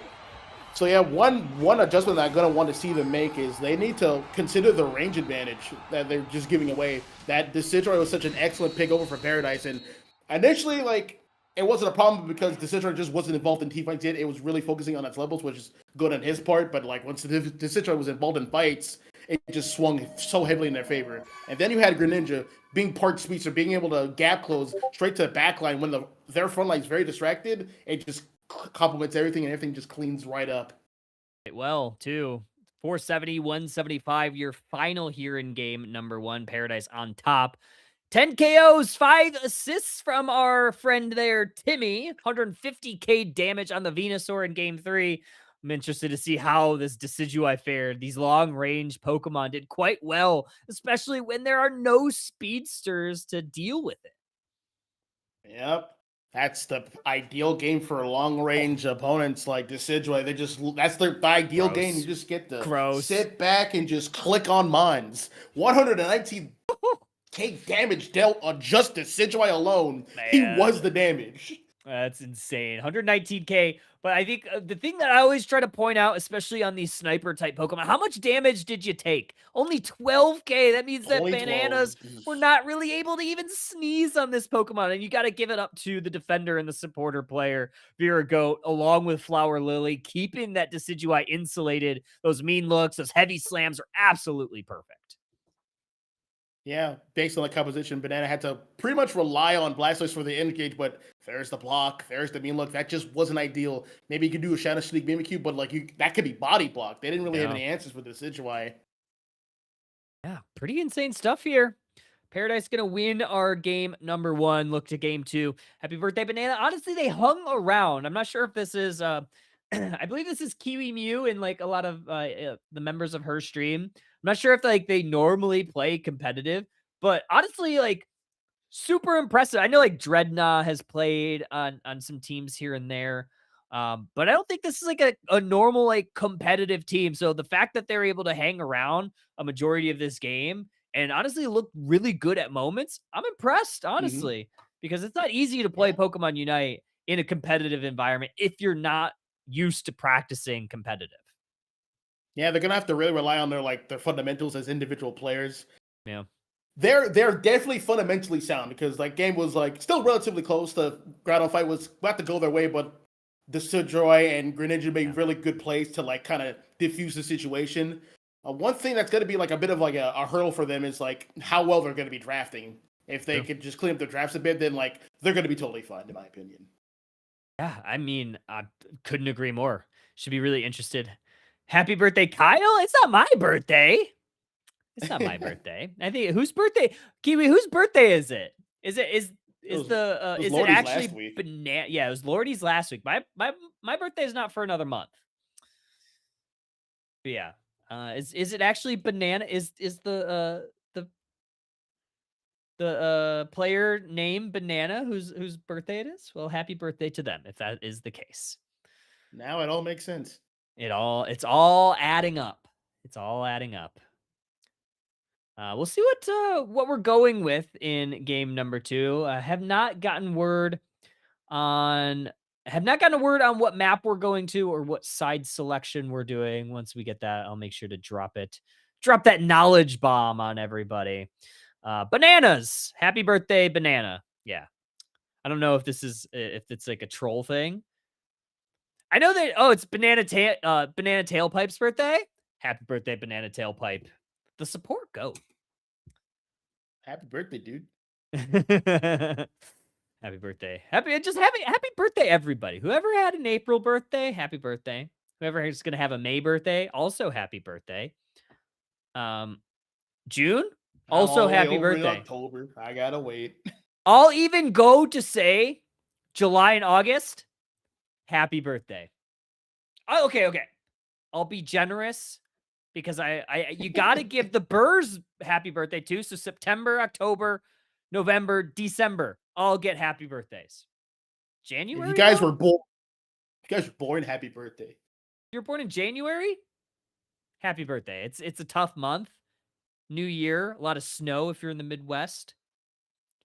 So yeah, one adjustment that I'm going to want to see them make is they need to consider the range advantage that they're just giving away. That Decidueye was such an excellent pick over for Paradise, and initially, like, it wasn't a problem because Decidueye just wasn't involved in team fights yet. It was really focusing on its levels, which is good on his part, but like once Decidueye was involved in fights, it just swung so heavily in their favor. And then you had Greninja being part speedster, being able to gap close straight to the back line when their front line is very distracted. It just complements everything, and everything just cleans right up. Well, too. 470, 175, your final here in game number 1. Paradise on top. 10 KOs, 5 assists from our friend there, Timmy. 150k damage on the Venusaur in game 3. I'm interested to see how this Decidueye fared. These long-range Pokemon did quite well, especially when there are no speedsters to deal with it. Yep. That's the ideal game for long-range opponents like Decidueye. That's their ideal game. Gross. You just get to Gross. sit back and just click on mines. 119k damage dealt on just Decidueye alone. He Man. was the damage. That's insane. 119k. But I think the thing that I always try to point out, especially on these sniper type Pokemon, how much damage did you take? Only 12k. That means that Only 12. Bananas were not really able to even sneeze on this Pokemon. And you got to give it up to the defender and the supporter player, Viragoat, along with Flower Lily, keeping that Decidueye insulated. Those mean looks, those heavy slams are absolutely perfect. Yeah, based on the composition, Banana had to pretty much rely on Blastoise for the engage, but there's the block, there's the mean look. That just wasn't ideal. Maybe you could do a Shadow Sneak Mimikyu, but that could be body block. They didn't really have any answers for the Decidueye. Yeah, pretty insane stuff here. Paradise going to win our game number 1. Look to game 2. Happy birthday, Banana. Honestly, they hung around. I'm not sure if this is, I believe this is Kiwi Mew and like a lot of the members of her stream. I'm not sure if like they normally play competitive, but honestly, like super impressive. I know like Dreadnought has played on some teams here and there. But I don't think this is like a normal like competitive team. So the fact that they're able to hang around a majority of this game and honestly look really good at moments, I'm impressed, honestly, because it's not easy to play Pokemon Unite in a competitive environment if you're not used to practicing competitive. Yeah, they're gonna have to really rely on their fundamentals as individual players. Yeah. They're definitely fundamentally sound because like game was like still relatively close. The Groudon fight was about to go their way, but the Decidueye and Greninja made really good plays to like kind of diffuse the situation. One thing that's going to be like a bit of like a hurdle for them is like how well they're going to be drafting. If they could just clean up their drafts a bit, then like they're going to be totally fine, in my opinion. Yeah, I mean, I couldn't agree more. Should be really interested. Happy birthday, Kyle. It's not my birthday. It's not my birthday. I think whose birthday? Kiwi, whose birthday is it? Is it actually Banana? Yeah, it was Lordy's last week. My birthday is not for another month. But yeah. Is it actually Banana? Is the player name Banana whose birthday it is? Well, happy birthday to them if that is the case. Now it all makes sense. It's all adding up. It's all adding up. We'll see what we're going with in game number 2. Have not gotten word on what map we're going to or what side selection we're doing. Once we get that, I'll make sure to drop it. Drop that knowledge bomb on everybody. Bananas. Happy birthday, Banana. Yeah. I don't know if it's like a troll thing. I know that it's Banana Tailpipe's birthday. Happy birthday, Banana Tailpipe. The support goat. Happy birthday, dude. Happy birthday. Happy birthday, everybody. Whoever had an April birthday, happy birthday. Whoever is going to have a May birthday, also happy birthday. June, also happy birthday. October. I gotta wait. I'll even go to say July and August, happy birthday. Oh, okay. I'll be generous because you got to give the Burrs happy birthday too. So September, October, November, December, all get happy birthdays. January. If you guys were born, happy birthday. You're born in January? Happy birthday. It's a tough month. New year, a lot of snow if you're in the Midwest.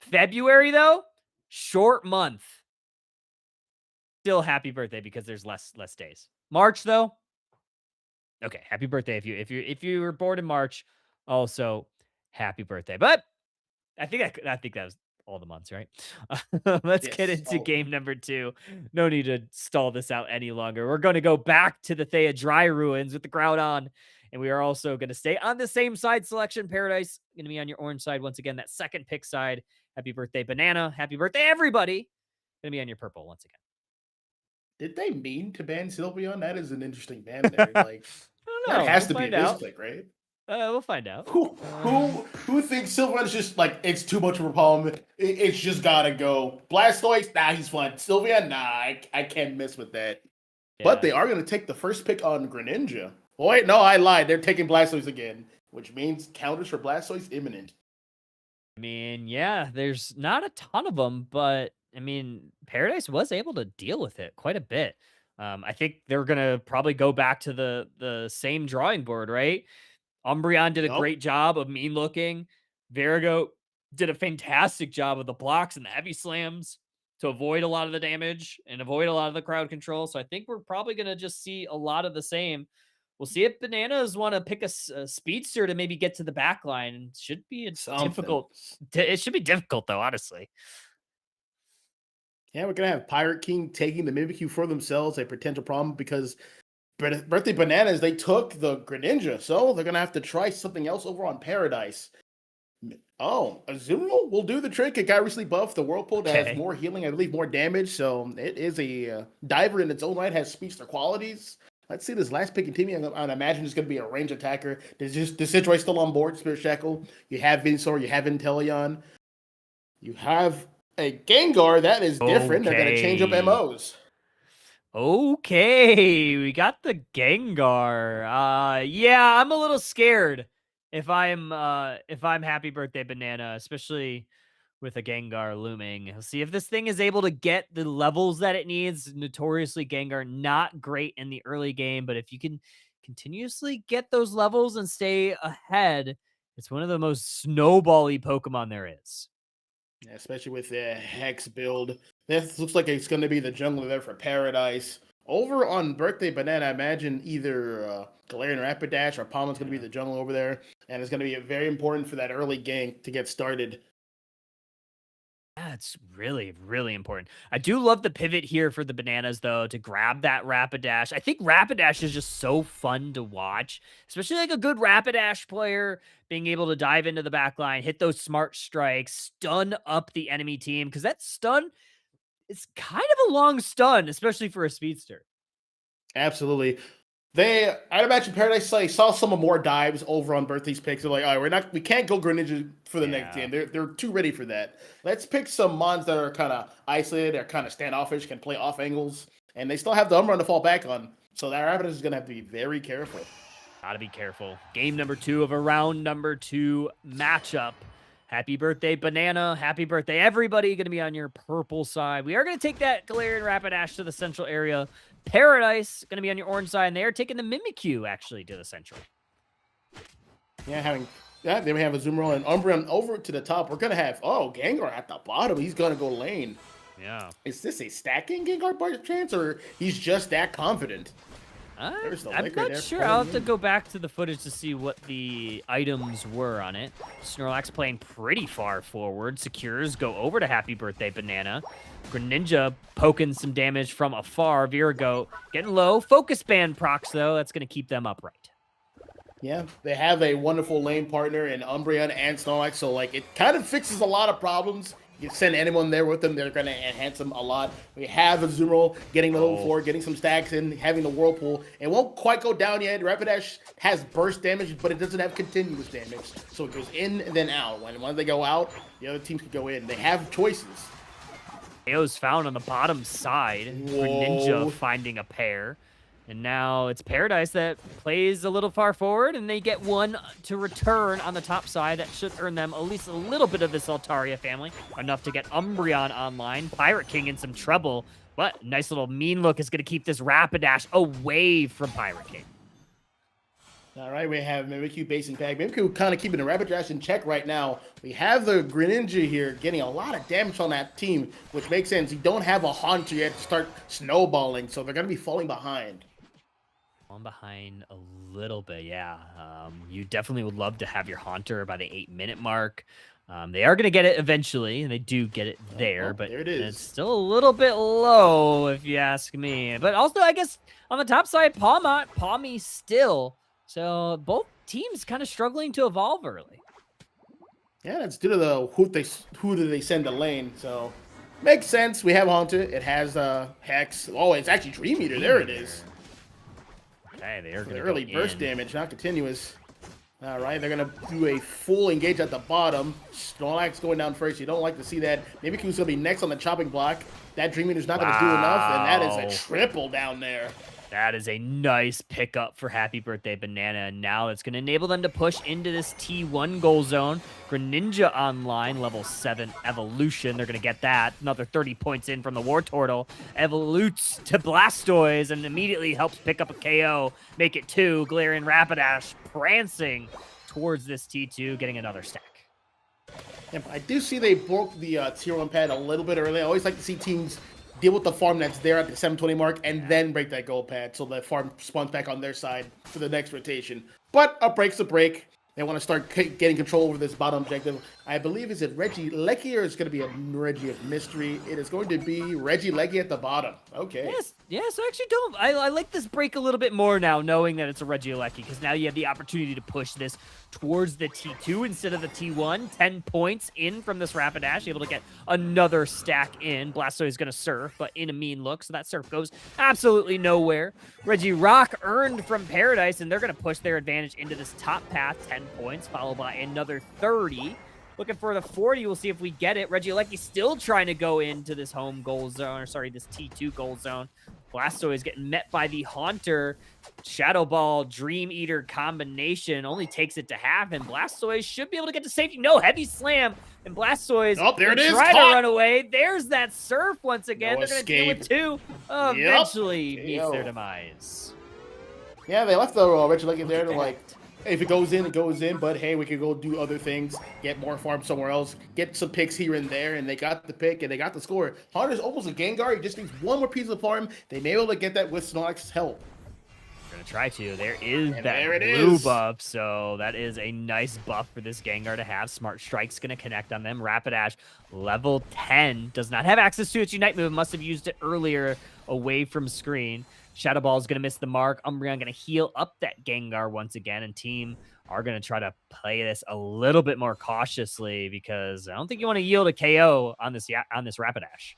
February though, short month. Still happy birthday because there's less days. March though, okay, happy birthday if you were born in March, also happy birthday. But I think that was all the months, right? Let's get into game number 2. No need to stall this out any longer. We're going to go back to the Thea Dry Ruins with the Groudon, and we are also going to stay on the same side selection. Paradise going to be on your orange side once again. That second pick side. Happy birthday, Banana. Happy birthday, everybody. Going to be on your purple once again. Did they mean to ban Sylveon? That is an interesting ban there. Like, I don't know. That has to be a misclick, right? We'll find out. Who thinks Sylveon's just like it's too much of a problem? It's just gotta go. Blastoise, nah, he's fine. Sylveon, nah, I can't mess with that. But they are going to take the first pick on Greninja. Oh, wait, no, I lied. They're taking Blastoise again, which means counters for Blastoise imminent. I mean, yeah, there's not a ton of them, but I mean, Paradise was able to deal with it quite a bit. I think they're gonna probably go back to the same drawing board, right? Umbreon did a Yup. great job of mean looking. Virago did a fantastic job of the blocks and the heavy slams to avoid a lot of the damage and avoid a lot of the crowd control. So I think we're probably gonna just see a lot of the same. We'll see if Bananas want to pick a speedster to maybe get to the back line. Should be a Something. it should be difficult though, honestly. Yeah, we're going to have Pirate King taking the Mimikyu for themselves, a potential problem because Birthday Bananas, they took the Greninja, so they're going to have to try something else over on Paradise. Oh, Azumarill will do the trick. It got recently buffed. The Whirlpool that Okay. has more healing, I believe more damage, so it is a diver in its own right, has speedster qualities. Let's see this last pick continue. I'd imagine it's going to be a range attacker. There's just the Sidroid still on board, Spirit Shackle. You have Venusaur, you have Inteleon. You have a Gengar that is different. They're going to change up Okay. MOs. Okay, we got the Gengar. Yeah, I'm a little scared if I'm Happy Birthday Banana, especially with a Gengar looming. We'll see if this thing is able to get the levels that it needs. Notoriously, Gengar not great in the early game, but if you can continuously get those levels and stay ahead, it's one of the most snowbally Pokemon there is. Yeah, especially with the Hex build. This looks like it's going to be the jungler there for Paradise. Over on Birthday Banana, I imagine either Galarian Rapidash or Palmon's going to be the jungler over there. And it's going to be very important for that early gank to get started. Yeah, it's really, really important. I do love the pivot here for the Bananas, though, to grab that Rapidash. I think Rapidash is just so fun to watch, especially like a good Rapidash player being able to dive into the back line, hit those smart strikes, stun up the enemy team, because that stun is kind of a long stun, especially for a speedster. Absolutely. I'd imagine Paradise saw some more dives over on Birthday's picks. They're like, all right, we can't go Greninja for the next game. They're too ready for that. Let's pick some mons that are kind of isolated, are kind of standoffish, can play off angles, and they still have the Umbreon to fall back on. So that Rapidash is going to have to be very careful. Gotta be careful. Game number 2 of a round number 2 matchup. Happy birthday, Banana. Happy birthday, everybody. Going to be on your purple side. We are going to take that Galarian Rapidash to the central area. Paradise going to be on your orange side, and they are taking the Mimikyu, actually, to the central. Yeah, then we have Azumarill and Umbreon over to the top. We're going to have, Gengar at the bottom. He's going to go lane. Yeah. Is this a stacking Gengar by chance, or he's just that confident? I'm not sure. I'll have to go back to the footage to see what the items were on it. Snorlax playing pretty far forward. Secures go over to Happy Birthday Banana. Greninja poking some damage from afar. Virago getting low. Focus Band procs, though. That's going to keep them upright. Yeah, they have a wonderful lane partner in Umbreon and Snorlax, so it kind of fixes a lot of problems. You send anyone there with them, they're going to enhance them a lot. We have Azumarill getting level 4, getting some stacks in, having the Whirlpool. It won't quite go down yet. Rapidash has burst damage, but it doesn't have continuous damage. So it goes in and then out. When they go out, the other teams can go in. They have choices. KO's found on the bottom side. Greninja finding a pair. And now it's Paradise that plays a little far forward, and they get one to return on the top side. That should earn them at least a little bit of this Altaria family, enough to get Umbreon online. Pirate King in some trouble, but nice little mean look is going to keep this Rapidash away from Pirate King. All right, we have Mimikyu basing tag. Mimikyu kind of keeping the Rapidash in check right now. We have the Greninja here getting a lot of damage on that team, which makes sense. You don't have a Haunter yet to start snowballing, so they're going to be falling behind. On behind a little bit, yeah. You definitely would love to have your Haunter by the 8-minute mark. They are going to get it eventually, and they do get it there, but there it is. It's still a little bit low, if you ask me. But also, I guess, on the top side, Palmy still. So both teams kind of struggling to evolve early. Yeah, that's due to the who do they send to lane, so makes sense. We have Haunter. It has Hex. Oh, it's actually Dream Eater. There it is. Okay, they are going to early burst damage, not continuous. All right, they're going to do a full engage at the bottom. Snorlax going down first. You don't like to see that. Maybe Q's going to be next on the chopping block. that Dream Eater's not going to do enough, and that is Wow. a triple down there. That is a nice pickup for Happy Birthday Banana, and now it's going to enable them to push into this T1 goal zone. Greninja online, level 7 evolution. They're going to get that. Another 30 points in from the Wartortle. Evolutes to Blastoise and immediately helps pick up a KO. Make it 2. Galarian Rapidash prancing towards this T2, getting another stack. Yeah, I do see they broke the tier 1 pad a little bit early. I always like to see teams deal with the farm that's there at the 720 mark and then break that gold pad so the farm spawns back on their side for the next rotation. But a break's a break. They want to start getting control over this bottom objective. I believe, is it Regieleki or is it going to be a Reggie of Mystery? It is going to be Regieleki at the bottom. Okay. Yes, I actually don't. I like this break a little bit more now, knowing that it's a Regieleki, because now you have the opportunity to push this towards the T2 instead of the T1. 10 points in from this Rapidash, able to get another stack in. Blastoise is going to surf, but in a mean look, so that surf goes absolutely nowhere. Regirock earned from Paradise, and they're going to push their advantage into this top path. 10 points, followed by another 30. Looking for the 40. We'll see if we get it. Regieleki still trying to go into this home goal zone, or sorry, this T2 goal zone. Blastoise getting met by the Haunter. Shadow Ball, Dream Eater combination only takes it to half, and Blastoise should be able to get to safety. No, heavy slam, and Blastoise there it is. try to run away. There's that surf once again. No They're going to deal with 2. Eventually meets their demise. Yeah, they left the Regieleki there to like, if it goes in, it goes in, but hey, we could go do other things, get more farm somewhere else, get some picks here and there, and they got the pick, and they got the score. Haunter's almost a Gengar. He just needs one more piece of farm. They may be able to get that with Snorlax's help. We're going to try to. There is And that there it blue is. buff, so that is a nice buff for this Gengar to have. Smart Strike's going to connect on them. Rapidash, level 10, does not have access to its Unite move. Must have used it earlier away from screen. Shadow Ball is going to miss the mark. Umbreon going to heal up that Gengar once again, and team are going to try to play this a little bit more cautiously, because I don't think you want to yield a KO on this Rapidash.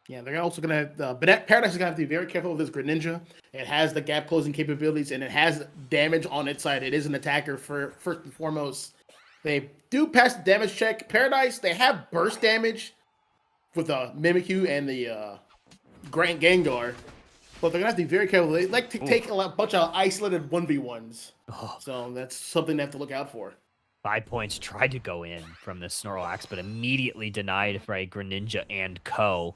Yeah, they're also going to Paradise is going to have to be very careful with this Greninja. It has the gap closing capabilities, and it has damage on its side. It is an attacker first and foremost. They do pass the damage check. Paradise, they have burst damage with the Mimikyu and the Grand Gengar. But they're going to have to be very careful. They like to take a bunch of isolated 1v1s. So that's something they have to look out for. 5 points tried to go in from the Snorlax, but immediately denied by Greninja and Co.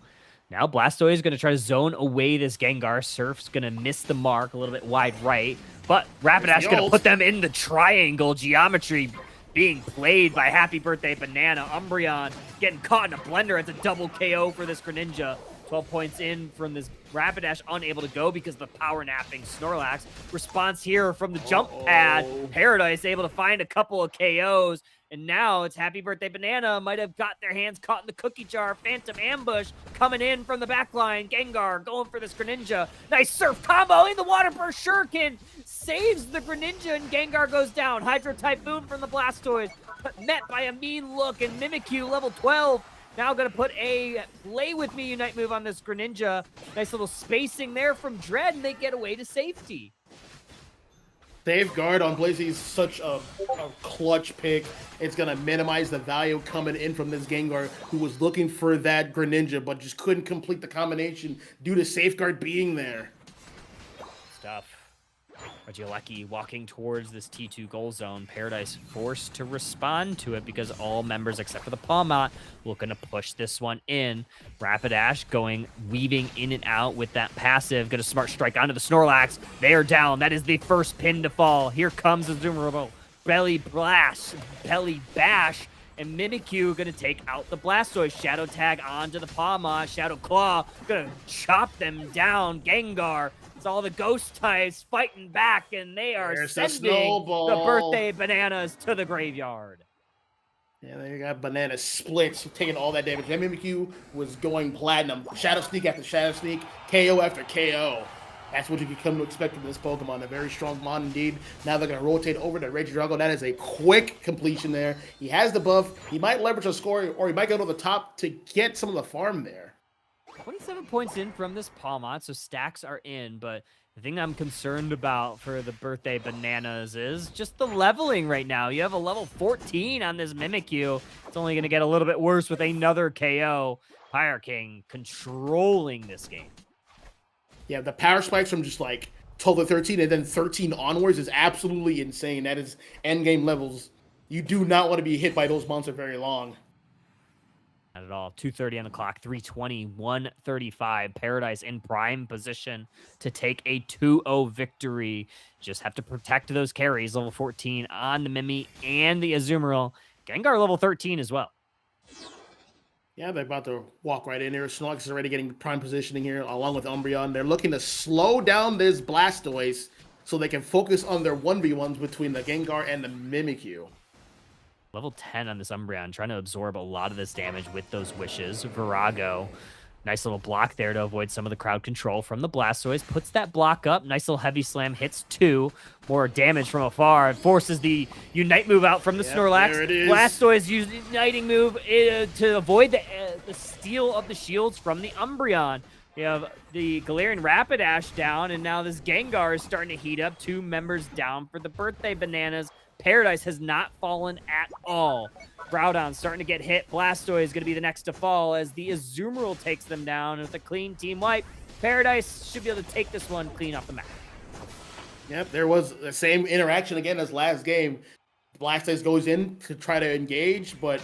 Now Blastoise is going to try to zone away this Gengar. Surf's going to miss the mark a little bit wide right, but Rapidash going to put them in the triangle geometry being played by Happy Birthday Banana. Umbreon getting caught in a blender. It's a double KO for this Greninja. 12 points in from this Rapidash, unable to go because of the power napping Snorlax. Response here from the jump pad. Paradise able to find a couple of KOs. And now it's Happy Birthday Banana. Might have got their hands caught in the cookie jar. Phantom Ambush coming in from the back line. Gengar going for this Greninja. Nice surf combo in the water burst. Shuriken saves the Greninja and Gengar goes down. Hydro Typhoon from the Blastoise. But met by a mean look, and Mimikyu level 12. Now going to put a Play With Me Unite move on this Greninja. Nice little spacing there from Dread, and they get away to safety. Safeguard on Blazy is such a clutch pick. It's going to minimize the value coming in from this Gengar, who was looking for that Greninja, but just couldn't complete the combination due to Safeguard being there. Stuff. Regieleki walking towards this T2 goal zone. Paradise forced to respond to it because all members except for the Palmot looking to push this one in. Rapidash weaving in and out with that passive. Gonna Smart Strike onto the Snorlax. They are down. That is the first pin to fall. Here comes the Zoomerable. Belly Bash, and Mimikyu gonna take out the Blastoise. Shadow Tag onto the Palmot. Shadow Claw gonna chop them down. Gengar. It's all the ghost types fighting back, and they are sending the Birthday Bananas to the graveyard. Yeah, there you got Banana splits, taking all that damage. That Mimikyu was going platinum. Shadow Sneak after Shadow Sneak, KO after KO. That's what you can come to expect from this Pokemon. A very strong mon indeed. Now they're going to rotate over to Regidrago. That is a quick completion there. He has the buff. He might leverage a score, or he might go to the top to get some of the farm there. 27 points in from this Palmot, so stacks are in, but the thing I'm concerned about for the Birthday Bananas is just the leveling right now. You have a level 14 on this Mimikyu. It's only going to get a little bit worse with another KO. Fire King controlling this game. Yeah, the power spikes from just like 12 to 13 and then 13 onwards is absolutely insane. That is end game levels. You do not want to be hit by those monsters very long. Not at all. 2:30 on the clock, 3:20, 1:35. Paradise in prime position to take a 2-0 victory. Just have to protect those carries. Level 14 on the Mimi and the Azumarill. Gengar level 13 as well. Yeah, they're about to walk right in here. Snorlax is already getting prime positioning here along with Umbreon. They're looking to slow down this Blastoise so they can focus on their 1v1s between the Gengar and the Mimikyu. Level 10 on this Umbreon, trying to absorb a lot of this damage with those wishes. Virago, nice little block there to avoid some of the crowd control from the Blastoise. Puts that block up. Nice little heavy slam, hits 2. More damage from afar. Forces the Unite move out from the Snorlax. There it is. Blastoise using Uniting move to avoid the steal of the shields from the Umbreon. You have the Galarian Rapidash down, and now this Gengar is starting to heat up. 2 members down for the birthday bananas. Paradise has not fallen at all. Groudon starting to get hit. Blastoise is going to be the next to fall as the Azumarill takes them down with a clean team wipe. Paradise should be able to take this one clean off the map. Yep, there was the same interaction again as last game. Blastoise goes in to try to engage, but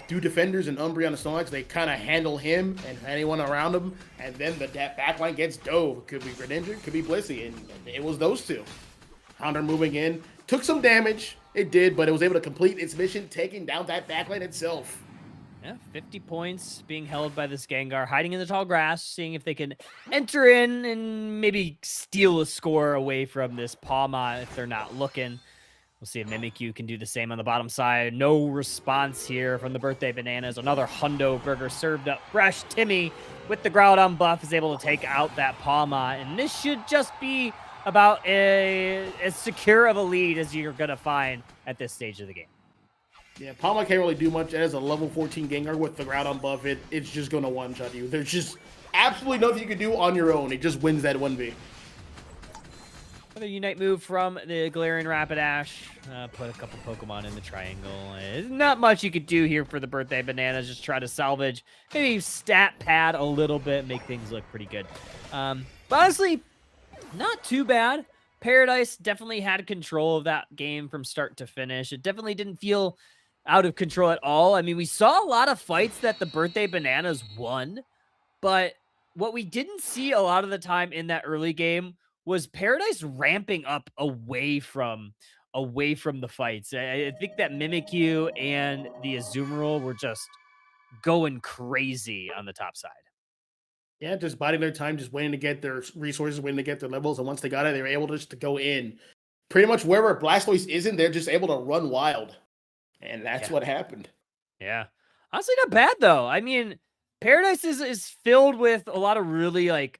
2 defenders and Umbreon and Snorlax, they kind of handle him and anyone around him, and then the backline gets dove. Could be Greninja, could be Blissey, and it was those 2. Houndour moving in. Took some damage, it did, but it was able to complete its mission, taking down that backline itself. Yeah, 50 points being held by this Gengar, hiding in the tall grass, seeing if they can enter in and maybe steal a score away from this Pawmot if they're not looking. We'll see if Mimikyu can do the same on the bottom side. No response here from the birthday bananas. Another Hundo burger served up fresh. Timmy with the Groudon buff is able to take out that Pawmot, and this should just be about as secure of a lead as you're going to find at this stage of the game. Yeah, Palma can't really do much as a level 14 Gengar with the Groudon buff. It's just going to one-shot you. There's just absolutely nothing you can do on your own. It just wins that 1v. Another Unite move from the Galarian Rapidash. Put a couple Pokemon in the triangle. Not much you could do here for the birthday bananas. Just try to salvage, maybe stat pad a little bit, make things look pretty good. But honestly, not too bad. Paradise definitely had control of that game from start to finish. It definitely didn't feel out of control at all. I mean, we saw a lot of fights that the birthday bananas won, but what we didn't see a lot of the time in that early game was Paradise ramping up away from the fights. I think that Mimikyu and the Azumarill were just going crazy on the top side. Yeah, just biding their time, just waiting to get their resources, waiting to get their levels, and once they got it, they were able just to go in. Pretty much wherever Blastoise isn't, they're just able to run wild. And that's what happened. Yeah. Honestly, not bad, though. I mean, Paradise is filled with a lot of really, like,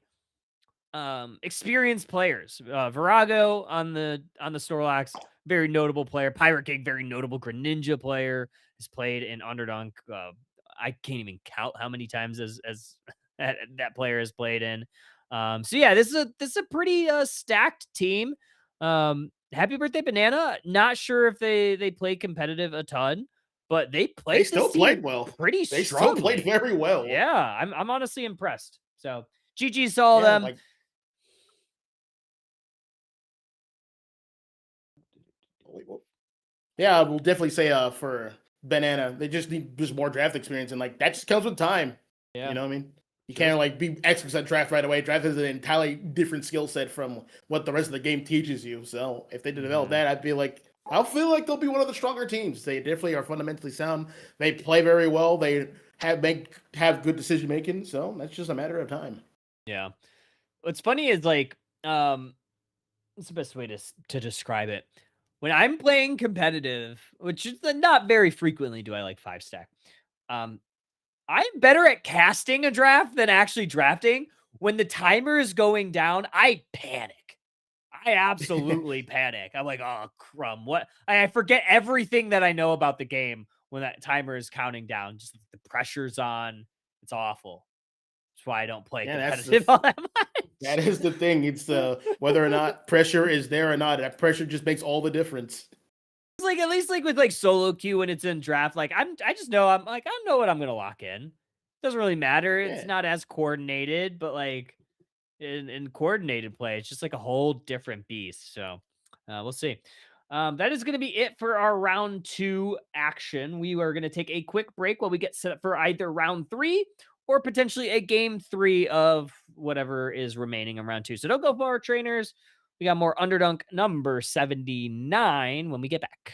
experienced players. Virago on the Snorlax, very notable player. Pirate King, very notable Greninja player. Has played in Underdunk. I can't even count how many times as that player has played in. So yeah, this is a pretty stacked team. Happy birthday, Banana. Not sure if they played competitive a ton, but they played. They still played well. Pretty They strongly. still played very well. Yeah, I'm honestly impressed. So GG to all them. Yeah, we'll definitely say for Banana, they just need just more draft experience, and like that just comes with time. Yeah. You know what I mean? You can't like be experts at draft right away. Draft is an entirely different skill set from what the rest of the game teaches you. So if they develop that, I'll feel like they'll be one of the stronger teams. They definitely are fundamentally sound. They play very well. They have good decision making. So that's just a matter of time. Yeah. What's funny is like, what's the best way to describe it? When I'm playing competitive, which is not very frequently do I like 5-stack. I'm better at casting a draft than actually drafting. When the timer is going down, I panic. I absolutely panic. I'm like, oh, crumb. What? I forget everything that I know about the game when that timer is counting down. Just the pressure's on. It's awful. That's why I don't play competitive all that much. That is the thing. It's whether or not pressure is there or not. That pressure just makes all the difference. It's like, at least like with like solo queue when it's in draft, like I just know I know what I'm gonna lock in. Doesn't really matter. It's Yeah. not as coordinated, but like in coordinated play, it's just like a whole different beast. So we'll see. That is going to be it for our round 2 action. We are going to take a quick break while we get set up for either round 3 or potentially a game 3 of whatever is remaining in round 2. So don't go far, trainers. We got more Underdunk number 79 when we get back.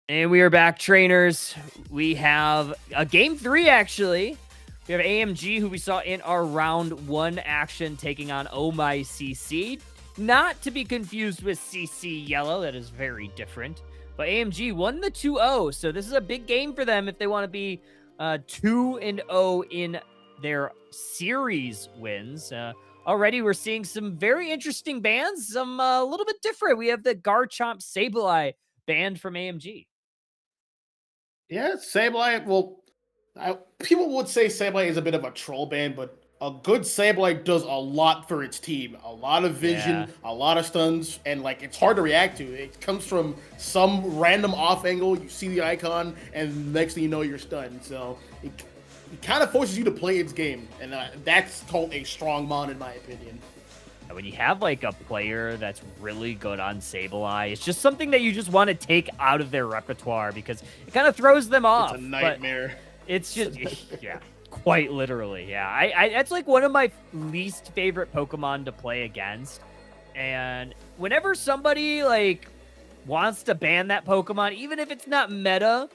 And we are back, trainers. We have a game 3, actually. We have AMG, who we saw in our round 1 action, taking on Oh My CC. Not to be confused with CC Yellow. That is very different. But AMG won the 2-0, so this is a big game for them if they want to be 2-0 in their series wins. Already, we're seeing some very interesting bans, some a little bit different. We have the Garchomp Sableye banned from AMG. Yeah, Sableye. Well, people would say Sableye is a bit of a troll band, but a good Sableye does a lot for its team. A lot of vision, a lot of stuns, and like it's hard to react to. It comes from some random off angle. You see the icon, and next thing you know, you're stunned. So it kind of forces you to play its game, and that's called a strong mon, in my opinion. When you have like a player that's really good on Sableye, it's just something that you just want to take out of their repertoire because it kind of throws them off. It's a nightmare. It's just, yeah, quite literally. Yeah, that's like one of my least favorite Pokemon to play against. And whenever somebody like wants to ban that Pokemon, even if it's not meta,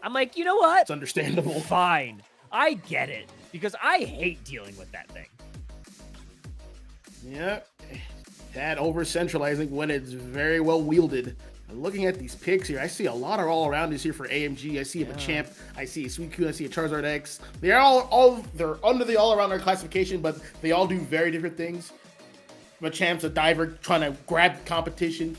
I'm like, you know what? It's understandable. Fine. I get it because I hate dealing with that thing. Yeah, that over-centralizing when it's very well wielded. And looking at these picks here, I see a lot of all-arounders here for AMG. I see a Machamp, I see a Suicune, I see a Charizard X. They're they're under the all-arounder classification, but they all do very different things. Machamp's a diver trying to grab competition,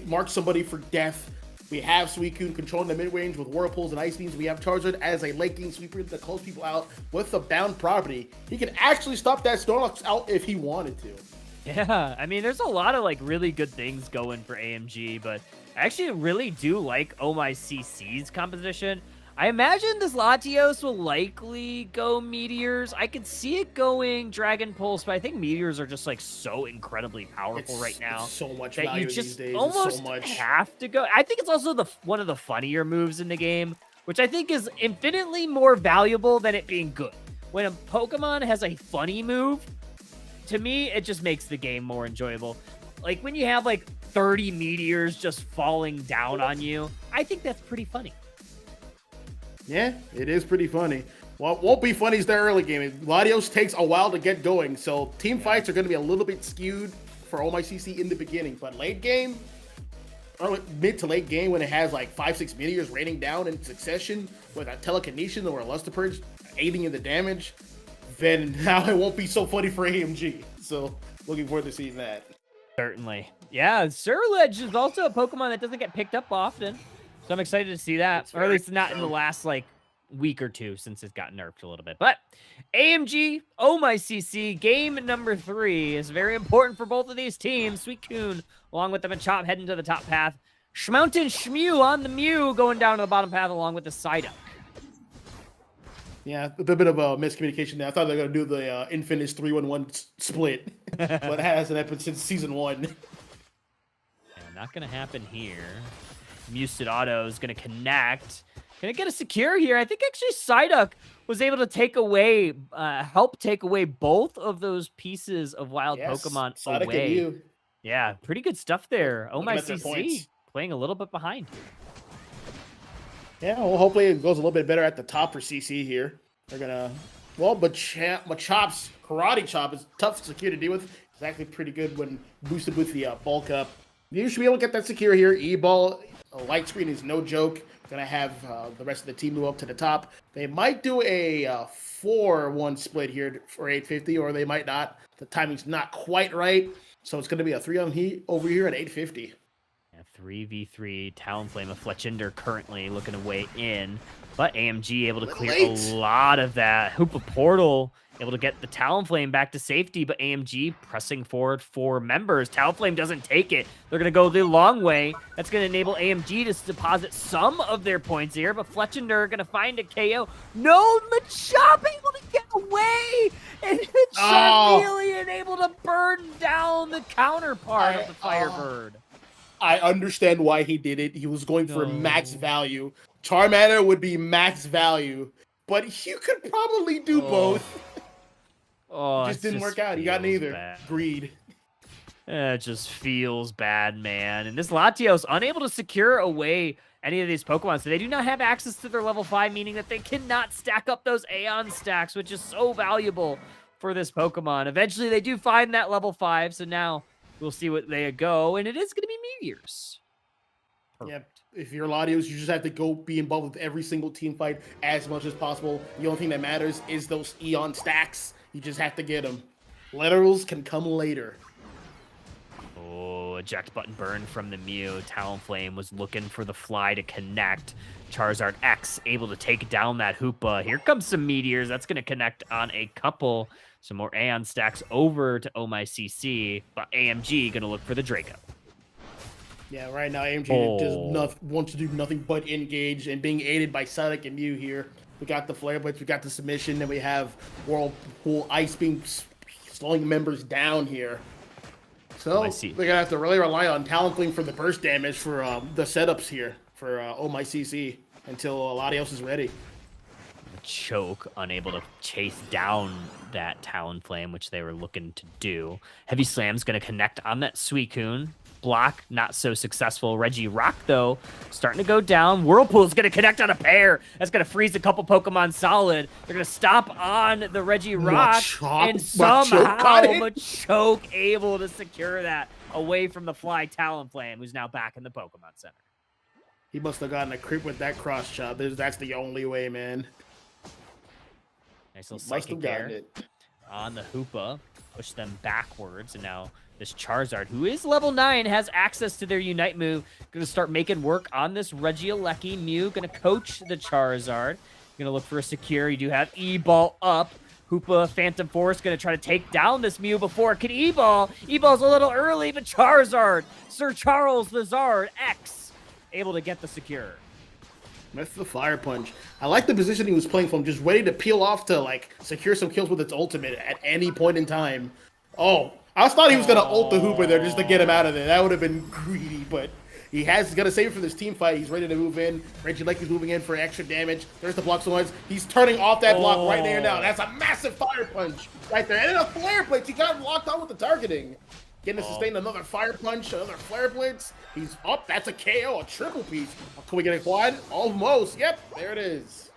mark somebody for death. We have Suicune controlling the mid-range with Whirlpools and Ice Beams. We have Charizard as a late-game sweeper that calls people out with the bound property. He can actually stop that Snorlax out if he wanted to. Yeah, I mean, there's a lot of like really good things going for AMG, but I actually really do like Oh My CC's composition. I imagine this Latios will likely go Meteors. I could see it going Dragon Pulse, but I think Meteors are just like so incredibly powerful right now. It's so much that value you just these days. almost so much. have to go. I think it's also one of the funnier moves in the game, which I think is infinitely more valuable than it being good. When a Pokemon has a funny move, to me, it just makes the game more enjoyable. Like when you have like 30 meteors just falling down on you, I think that's pretty funny. Yeah, it is pretty funny. What won't be funny is the early game. Latios takes a while to get going, so team fights are going to be a little bit skewed for Oh My CC in the beginning. But late game, or mid to late game, when it has like 5-6 meteors raining down in succession with a Telekinesis or a Luster Purge aiding in the damage, then now it won't be so funny for AMG. So looking forward to seeing that. Certainly. Yeah, Surledge is also a Pokemon that doesn't get picked up often. So I'm excited to see that. Or at least not in the last like week or two since it got nerfed a little bit. But AMG, Oh My CC, game number 3 is very important for both of these teams. Suicune, along with the Machop, heading to the top path. Schmountain Shmew on the Mew going down to the bottom path along with the Psyduck. Yeah, a bit of a miscommunication there. I thought they were going to do the Infinite 3-1-1 split, but it hasn't happened since Season 1. Yeah, not going to happen here. Muted Auto is going to connect. Going to get a secure here. I think actually Psyduck was able to take away, help take away both of those pieces of wild Pokemon Psyduck away. And you. Yeah, pretty good stuff there. Oh My Looking at their CC points. playing a little bit behind. Yeah, well, hopefully it goes a little bit better at the top for CC here. They're gonna, well, but Machop's Karate Chop is tough to secure to deal with. It's actually pretty good when boosted with the bulk up. You should be able to get that secure here. E-Ball, a light screen is no joke. Gonna have the rest of the team move up to the top. They might do a 4-1 split here for 850, or they might not. The timing's not quite right, so it's gonna be a 3-on-heat over here at 850. 3v3 Talonflame of Fletchinder currently looking to weigh in, but AMG able to clear a lot of that. Hoopa Portal able to get the Talonflame back to safety, but AMG pressing forward for members. Talonflame doesn't take it. They're going to go the long way. That's going to enable AMG to deposit some of their points here, but Fletchinder going to find a KO. No, Machop able to get away, and Charmeleon able to burn down the counterpart of the Firebird. I understand why he did it. He was going for max value. Charmander would be max value, but you could probably do both. Oh, Just didn't work out. You got neither. Bad. Greed. It just feels bad, man. And this Latios unable to secure away any of these Pokemon. So they do not have access to their level 5, meaning that they cannot stack up those Aeon stacks, which is so valuable for this Pokemon. Eventually, they do find that level 5. So now we'll see what they go. And it is going to be Meteors. Yep. If you're Latios, you just have to go be involved with every single team fight as much as possible. The only thing that matters is those Eon stacks. You just have to get them. Literals can come later. Oh, eject button burn from the Mew. Talonflame was looking for the fly to connect. Charizard X able to take down that Hoopa. Here comes some Meteors. That's going to connect on a couple. Some more Aeon stacks over to Oh My CC. But AMG going to look for the Draco. Yeah, right now AMG wants to do nothing but engage, and being aided by Psyduck and Mew here. We got the Flare Blitz, we got the submission, and we have Whirlpool Ice Beam slowing members down here. So they're going to have to really rely on Talonflame for the burst damage for the setups here for Oh My CC until Latios is ready. Choke, unable to chase down that Talonflame, which they were looking to do. Heavy Slam's going to connect on that Suicune. Block, not so successful. Regirock, though, starting to go down. Whirlpool's going to connect on a pair. That's going to freeze a couple Pokemon solid. They're going to stop on the Regirock, and somehow Machoke able to secure that away from the fly Talonflame, who's now back in the Pokemon Center. He must have gotten a creep with that cross chop. That's the only way, man. Nice little psychic there on the Hoopa. Push them backwards, and now this Charizard, who is level 9, has access to their Unite move. Going to start making work on this Regieleki. Mew going to coach the Charizard. Going to look for a secure. You do have E-Ball up. Hoopa, Phantom Force going to try to take down this Mew before it can E-Ball. E-Ball's a little early, but Charizard, Sir Charles Lazard X, able to get the secure. That's the Fire Punch. I like the position he was playing from, just ready to peel off to, like, secure some kills with its ultimate at any point in time. Oh, I thought he was going to ult the Hooper there just to get him out of there. That would have been greedy, but he's got to save it for this team fight. He's ready to move in. Regieleki's moving in for extra damage. There's the block someone's. He's turning off that block right there now. That's a massive Fire Punch right there. And then a Flare Blitz. He got locked on with the targeting. Getting to sustain another Fire Punch, another Flare Blitz. He's up. That's a KO, a triple piece. Can we get a quad? Almost. Yep, there it is.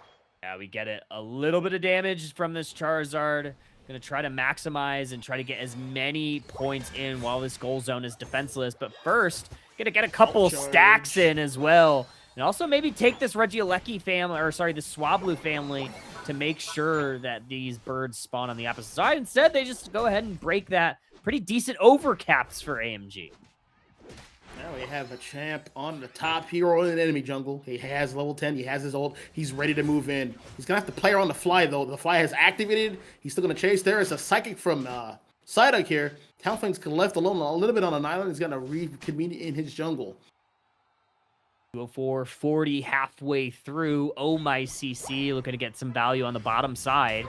Yeah, we get it. A little bit of damage from this Charizard. Going to try to maximize and try to get as many points in while this goal zone is defenseless. But first, going to get a couple stacks in as well. And also maybe take this Regieleki family, or sorry, the Swablu family, to make sure that these birds spawn on the opposite side. Instead, they just go ahead and break that. Pretty decent overcaps for AMG. Now we have a champ on the top hero in an enemy jungle. He has level 10. He has his ult. He's ready to move in. He's going to have to play her on the fly, though. The fly has activated. He's still going to chase. There is a psychic from Psyduck here. Talonflame's left alone a little bit on an island. He's going to reconvene in his jungle. 204-40 halfway through. Oh My CC looking to get some value on the bottom side.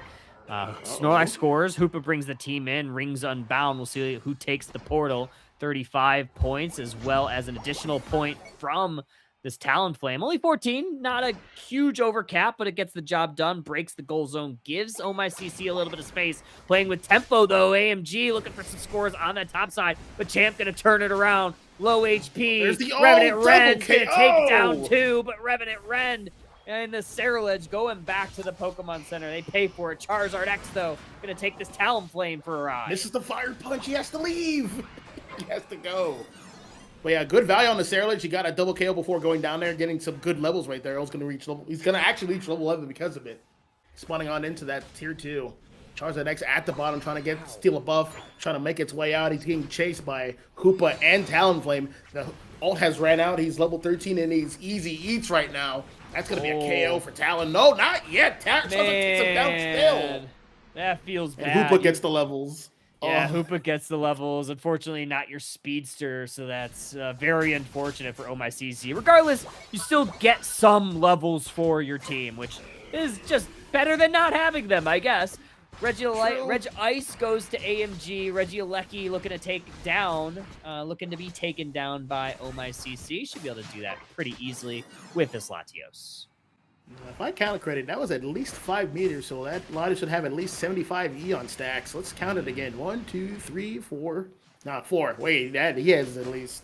Snorlax scores. Hoopa brings the team in. Rings Unbound. We'll see who takes the portal. 35 points, as well as an additional point from this Talonflame. Only 14. Not a huge overcap, but it gets the job done. Breaks the goal zone. Gives Oh My CC a little bit of space. Playing with tempo, though. AMG looking for some scores on that top side. But Champ going to turn it around. Low HP. There's the Revenant Ren going to take down 2, but Revenant Ren and the Cerulege going back to the Pokemon Center. They pay for it. Charizard X, though, going to take this Talonflame for a ride. This is the Fire Punch. He has to leave. He has to go. But yeah, good value on the Cerulege. He got a double KO before going down there, getting some good levels right there. He's going to actually reach level 11 because of it. Spawning on into that tier 2. Charizard X at the bottom, trying to steal a buff, trying to make its way out. He's getting chased by Hoopa and Talonflame. The ult has ran out. He's level 13 and he's easy eats right now. That's going to be a KO for Talon. No, not yet. Charizard takes him down still. That feels bad. And Hoopa gets the levels. Yeah, Hoopa gets the levels. Unfortunately, not your speedster, so that's very unfortunate for Oh My CC. Regardless, you still get some levels for your team, which is just better than not having them, I guess. Reg Ice goes to AMG. Regieleki looking to be taken down by Oh My CC. Should be able to do that pretty easily with this Latios. If I count correctly, that was at least 5 meters, so that Latios should have at least 75 Eon stacks. Let's count it again. 1, 2, 3, 4, Not 4. Wait, that he has at least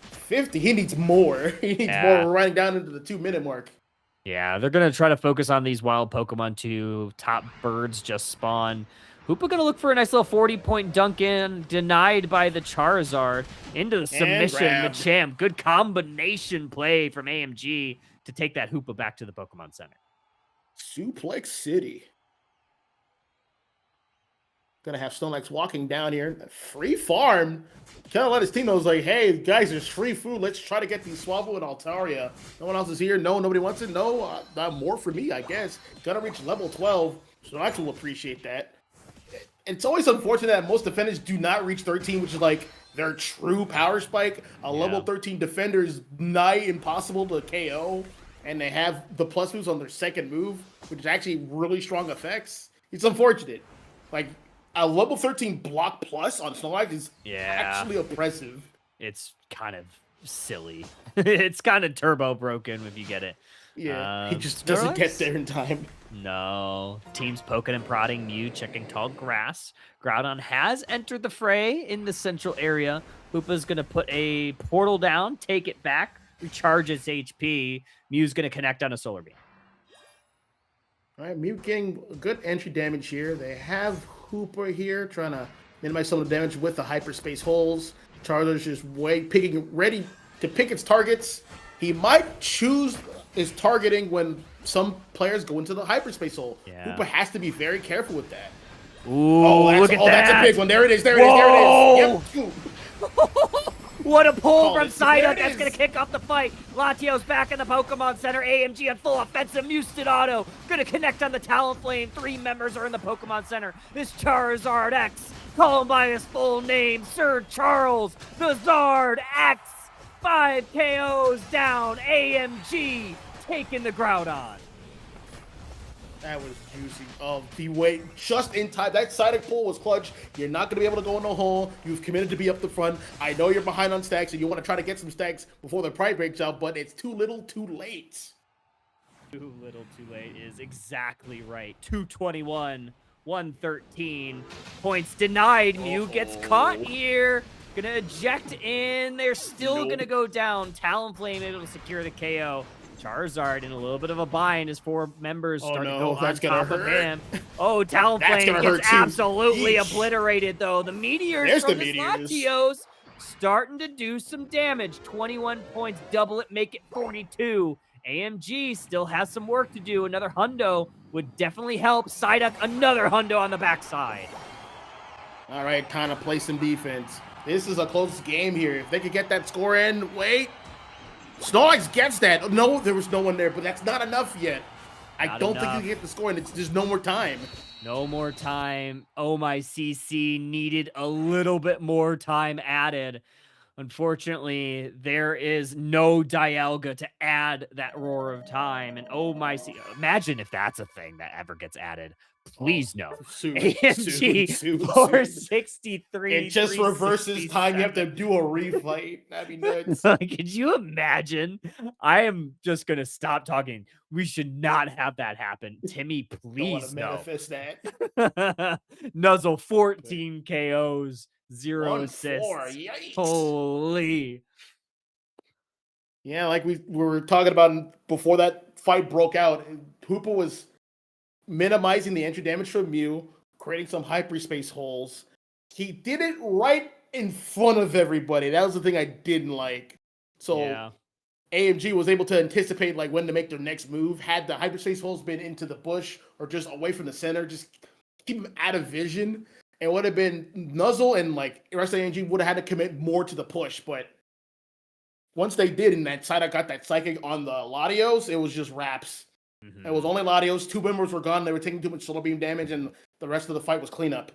50. He needs more. He needs more. Yeah. We're running down into the 2-minute mark. Yeah, they're going to try to focus on these wild Pokemon too. Top birds just spawn. Hoopa going to look for a nice little 40-point dunk in, denied by the Charizard. Into the submission, grabbed. Machamp. Good combination play from AMG to take that Hoopa back to the Pokemon Center. Suplex City. Gonna have Snorlax walking down here. Free farm. Kind of let his team know, like, hey, guys, there's free food. Let's try to get these Swablu and Altaria. No one else is here. No, nobody wants it. No, not more for me, I guess. Gotta reach level 12. Snorlax will appreciate that. It's always unfortunate that most defenders do not reach 13, which is like their true power spike. A level 13 defender is nigh impossible to KO, and they have the plus moves on their second move, which is actually really strong effects. It's unfortunate. Like, a level 13 block plus on Snorlax is actually oppressive. It's kind of silly. It's kind of turbo broken if you get it. Yeah, he just doesn't get there in time. No. Teams poking and prodding Mew, checking tall grass. Groudon has entered the fray in the central area. Hoopa's going to put a portal down, take it back, recharge its HP. Mew's going to connect on a Solar Beam. All right, Mew getting good entry damage here. They have Hooper here trying to minimize some of the damage with the hyperspace holes. Charizard's just ready to pick its targets. He might choose his targeting when some players go into the hyperspace hole. Yeah. Hooper has to be very careful with that. Ooh, look at that. That's a big one. There it is. There it is. Yep. What a pull from it. Psyduck. There it That's going to is. kick off the fight. Latios back in the Pokemon Center. AMG on full offensive. Musted Auto. Going to connect on the Talonflame. 3 members are in the Pokemon Center. This Charizard X. Call him by his full name. Sir Charles the Zard X. 5 KOs down. AMG taking the Groudon. That was juicy. The way just in time. That Psyduck pull was clutch. You're not going to be able to go in the hole. You've committed to be up the front. I know you're behind on stacks and you want to try to get some stacks before the pride breaks out, but it's too little, too late. Too little, too late is exactly right. 221, 113. Points denied. Mew gets caught here. Gonna eject in. They're still gonna go down. Talonflame able to secure the KO. Charizard in a little bit of a bind as 4 members start to go on top of him. Oh, Talonflame gets absolutely obliterated, though. The meteors from the Latios starting to do some damage. 21 points, double it, make it 42. AMG still has some work to do. Another hundo would definitely help. Psyduck, another hundo on the backside. All right, time to play some defense. This is a close game here. If they could get that score in, wait. Snorlax gets that. No, there was no one there, but that's not enough yet. I don't think you can get the score, and there's no more time. No more time. Oh, my CC needed a little bit more time added. Unfortunately, there is no Dialga to add that Roar of Time. And oh my, imagine if that's a thing that ever gets added. Please no. AMG 463. It just reverses time. You have to do a refight. That'd be nuts. Could you imagine? I am just going to stop talking. We should not have that happen. Timmy, please no. Manifest that. Nuzzle 14 KOs. 0 assists. Yikes. Holy. Yeah, like we were talking about before that fight broke out, Hoopa was minimizing the entry damage from Mew, creating some hyperspace holes. He did it right in front of everybody. That was the thing I didn't like. So AMG was able to anticipate like when to make their next move. Had the hyperspace holes been into the bush or just away from the center, just keep them out of vision. It would have been Nuzzle and like the rest of AMG would have had to commit more to the push, but once they did and that side I got that psychic on the Latios, it was just wraps. It was only Latios, 2 members were gone, they were taking too much solar beam damage, and the rest of the fight was cleanup.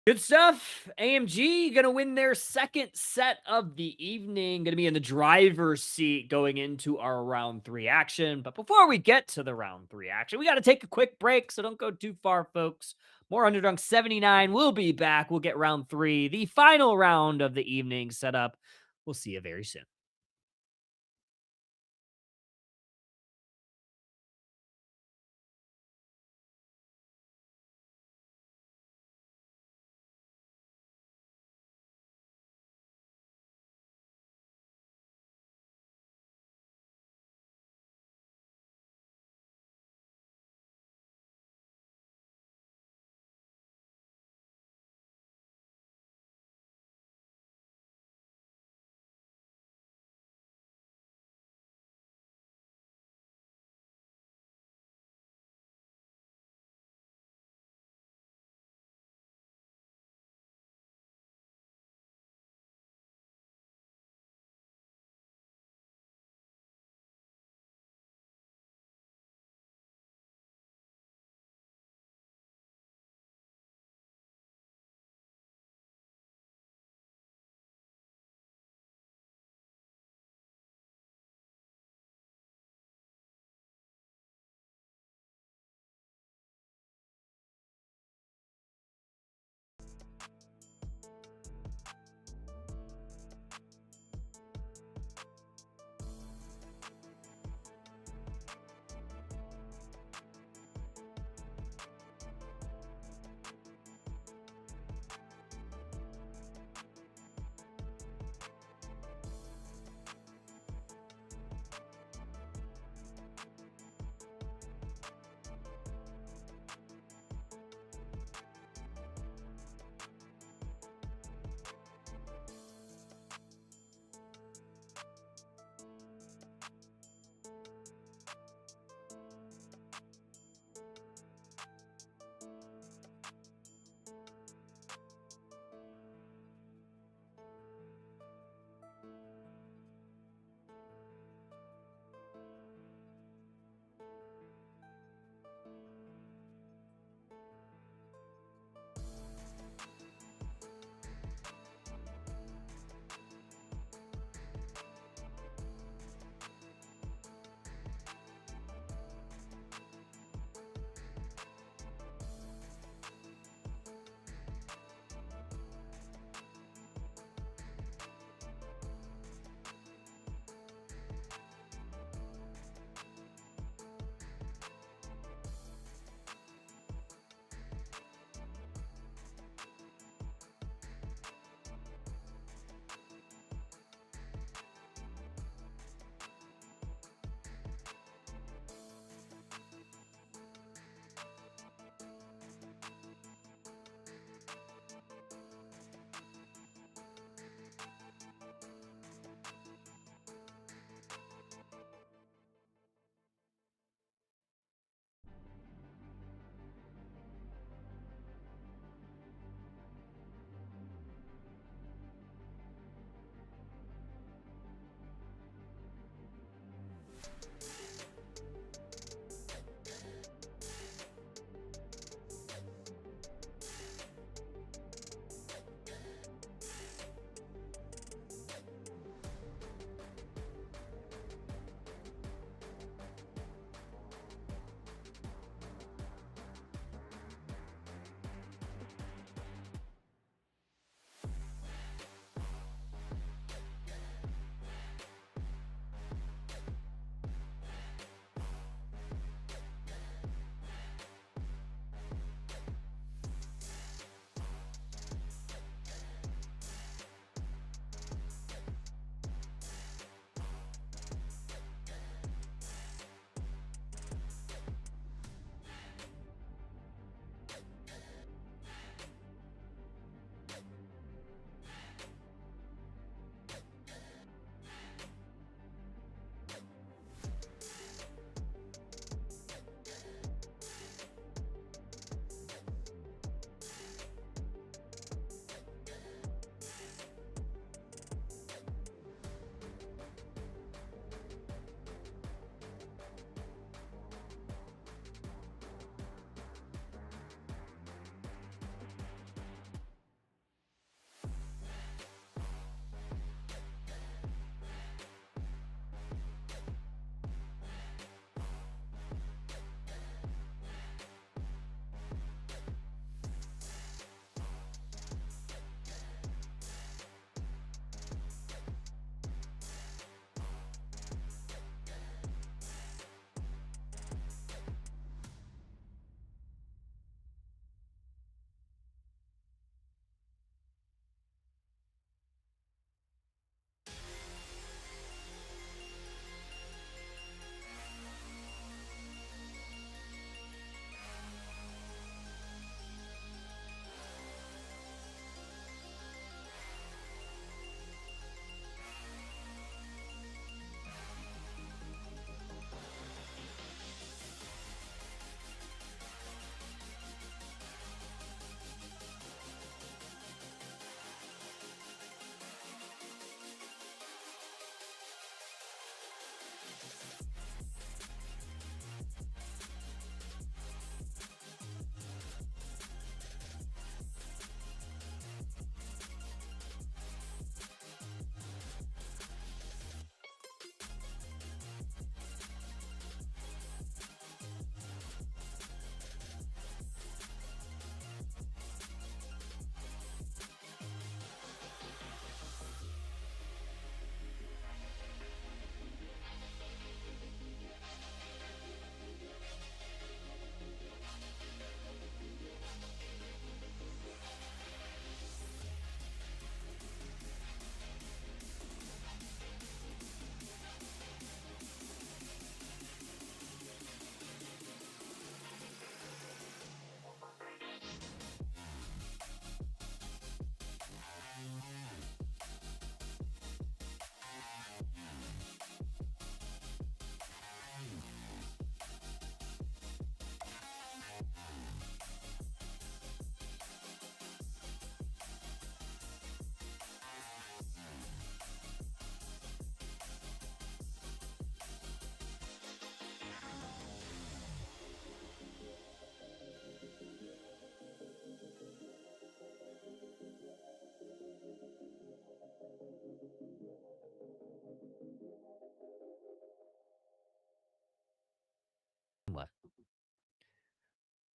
Good stuff. AMG gonna win their second set of the evening. Gonna be in the driver's seat going into our round 3 action. But before we get to the round 3 action, we gotta take a quick break, so don't go too far, folks. More Underdunk 79. We'll be back. We'll get round 3, the final round of the evening set up. We'll see you very soon.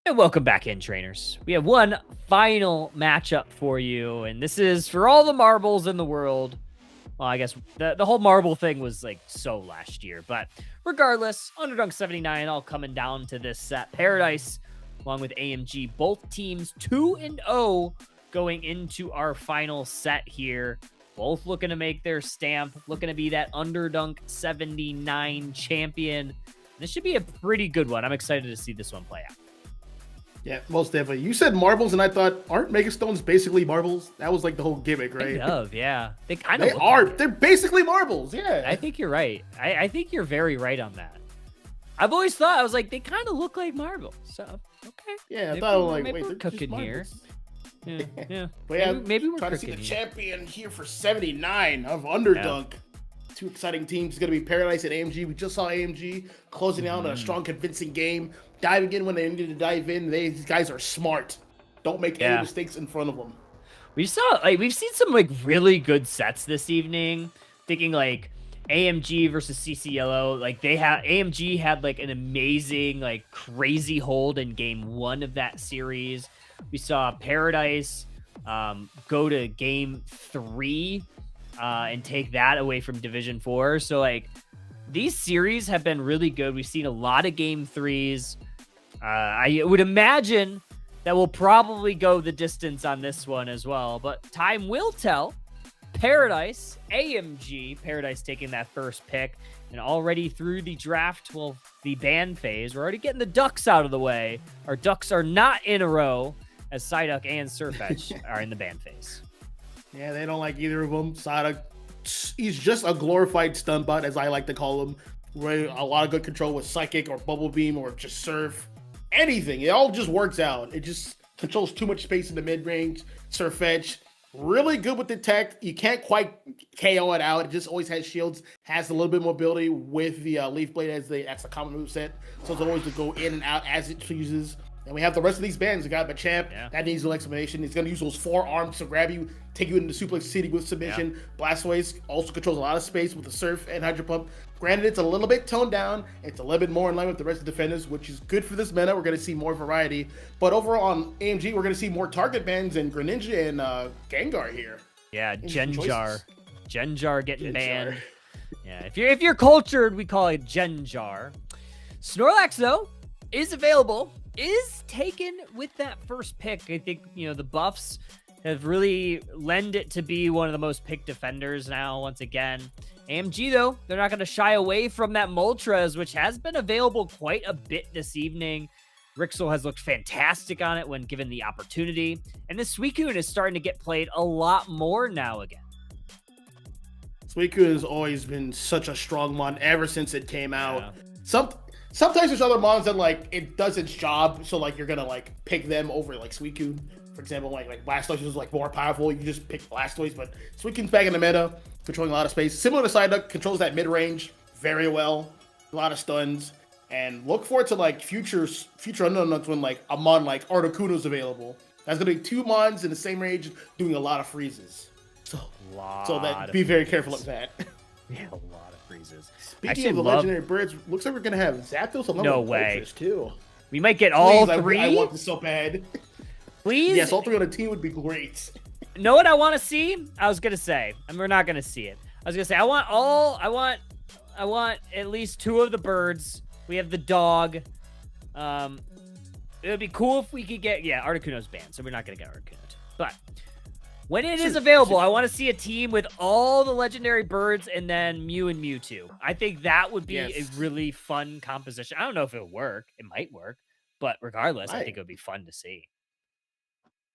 And welcome back in, trainers. We have one final matchup for you, and this is for all the marbles in the world. Well, I guess the whole marble thing was like so last year, but regardless, Underdunk 79 all coming down to this set. Paradise, along with AMG, both teams 2-0 going into our final set here. Both looking to make their stamp, looking to be that Underdunk 79 champion. This should be a pretty good one. I'm excited to see this one play out. Yeah, most definitely. You said marbles, and I thought, aren't Megastones basically marbles? That was like the whole gimmick, right? Kind of, yeah. They kind They of are. like They're basically marbles, yeah. I think you're right. I think you're very right on that. I've always thought, I was like, they kind of look like marbles. So, okay. Yeah, I maybe, thought, like, maybe wait, we're they're just cooking here. marbles. Yeah. But yeah, maybe we're trying to cooking see the here. champion here for 79 of Underdunk. Yeah. Two exciting teams. It's going to be Paradise and AMG. We just saw AMG closing out a strong, convincing game, diving in when they needed to dive in. These guys are smart. Don't make any mistakes in front of them. We've seen some like really good sets this evening. Thinking like AMG versus CC Yellow. Like AMG had like an amazing, like crazy hold in game 1 of that series. We saw Paradise go to game 3 and take that away from Division 4. So like these series have been really good. We've seen a lot of game 3s. I would imagine that we'll probably go the distance on this one as well, but time will tell. Paradise, AMG, Paradise taking that first pick, and already through the draft, well, the ban phase, we're already getting the ducks out of the way. Our ducks are not in a row, as Psyduck and Surfetch are in the ban phase. Yeah, they don't like either of them. Psyduck, he's just a glorified stun bot, as I like to call him. Where a lot of good control with Psychic or Bubble Beam or just Surf. Anything. It all just works out. It just controls too much space in the mid-range. Surfetch, really good with the tech. You can't quite KO it out. It just always has shields. Has a little bit more mobility with the Leaf Blade that's a common moveset. So it's always to go in and out as it chooses. And we have the rest of these bands. We got Machamp. Yeah. That needs no explanation. He's going to use those 4 arms to grab you, take you into Suplex City with submission. Yeah. Blastoise also controls a lot of space with the Surf and Hydro Pump. Granted, it's a little bit toned down. It's a little bit more in line with the rest of the defenders, which is good for this meta. We're going to see more variety. But overall on AMG, we're going to see more target bans and Greninja and Gengar here. Yeah, Genjar. Genjar getting banned. Yeah, if you're cultured, we call it Genjar. Snorlax, though, is available. Is taken with that first pick. I think, the buffs have really lend it to be one of the most picked defenders now, once again. AMG, though, they're not going to shy away from that Moltres, which has been available quite a bit this evening. Rixel has looked fantastic on it when given the opportunity. And the Suicune is starting to get played a lot more now again. Suicune has always been such a strong mon ever since it came out. Yeah. Sometimes there's other mons that, like, it does its job, so, like, you're gonna, like, pick them over, like, Suicune. For example, like Blastoise is, like, more powerful. You just pick Blastoise, but Suicune's back in the meta, controlling a lot of space. Similar to Psyduck, controls that mid-range very well. A lot of stuns. And look forward to, like, future Underdunks when, like, a mon like Articuno's available. That's gonna be 2 mons in the same range doing a lot of freezes. So be very careful of that. Yeah, a lot of freezes. Speaking of the legendary birds, looks like we're gonna have Zapdos along no with way. Moltres too. We might get all 3. I want this so bad. Please? Yes, all 3 on a team would be great. Know what I want to see? I was gonna say, and we're not gonna see it. I was gonna say I want at least 2 of the birds. We have the dog. It would be cool if we could get Articuno's banned, so we're not gonna get Articuno. But when it is available, I want to see a team with all the legendary birds and then Mew and Mewtwo. I think that would be a really fun composition. I don't know if it'll work. It might work, but regardless, I think it would be fun to see.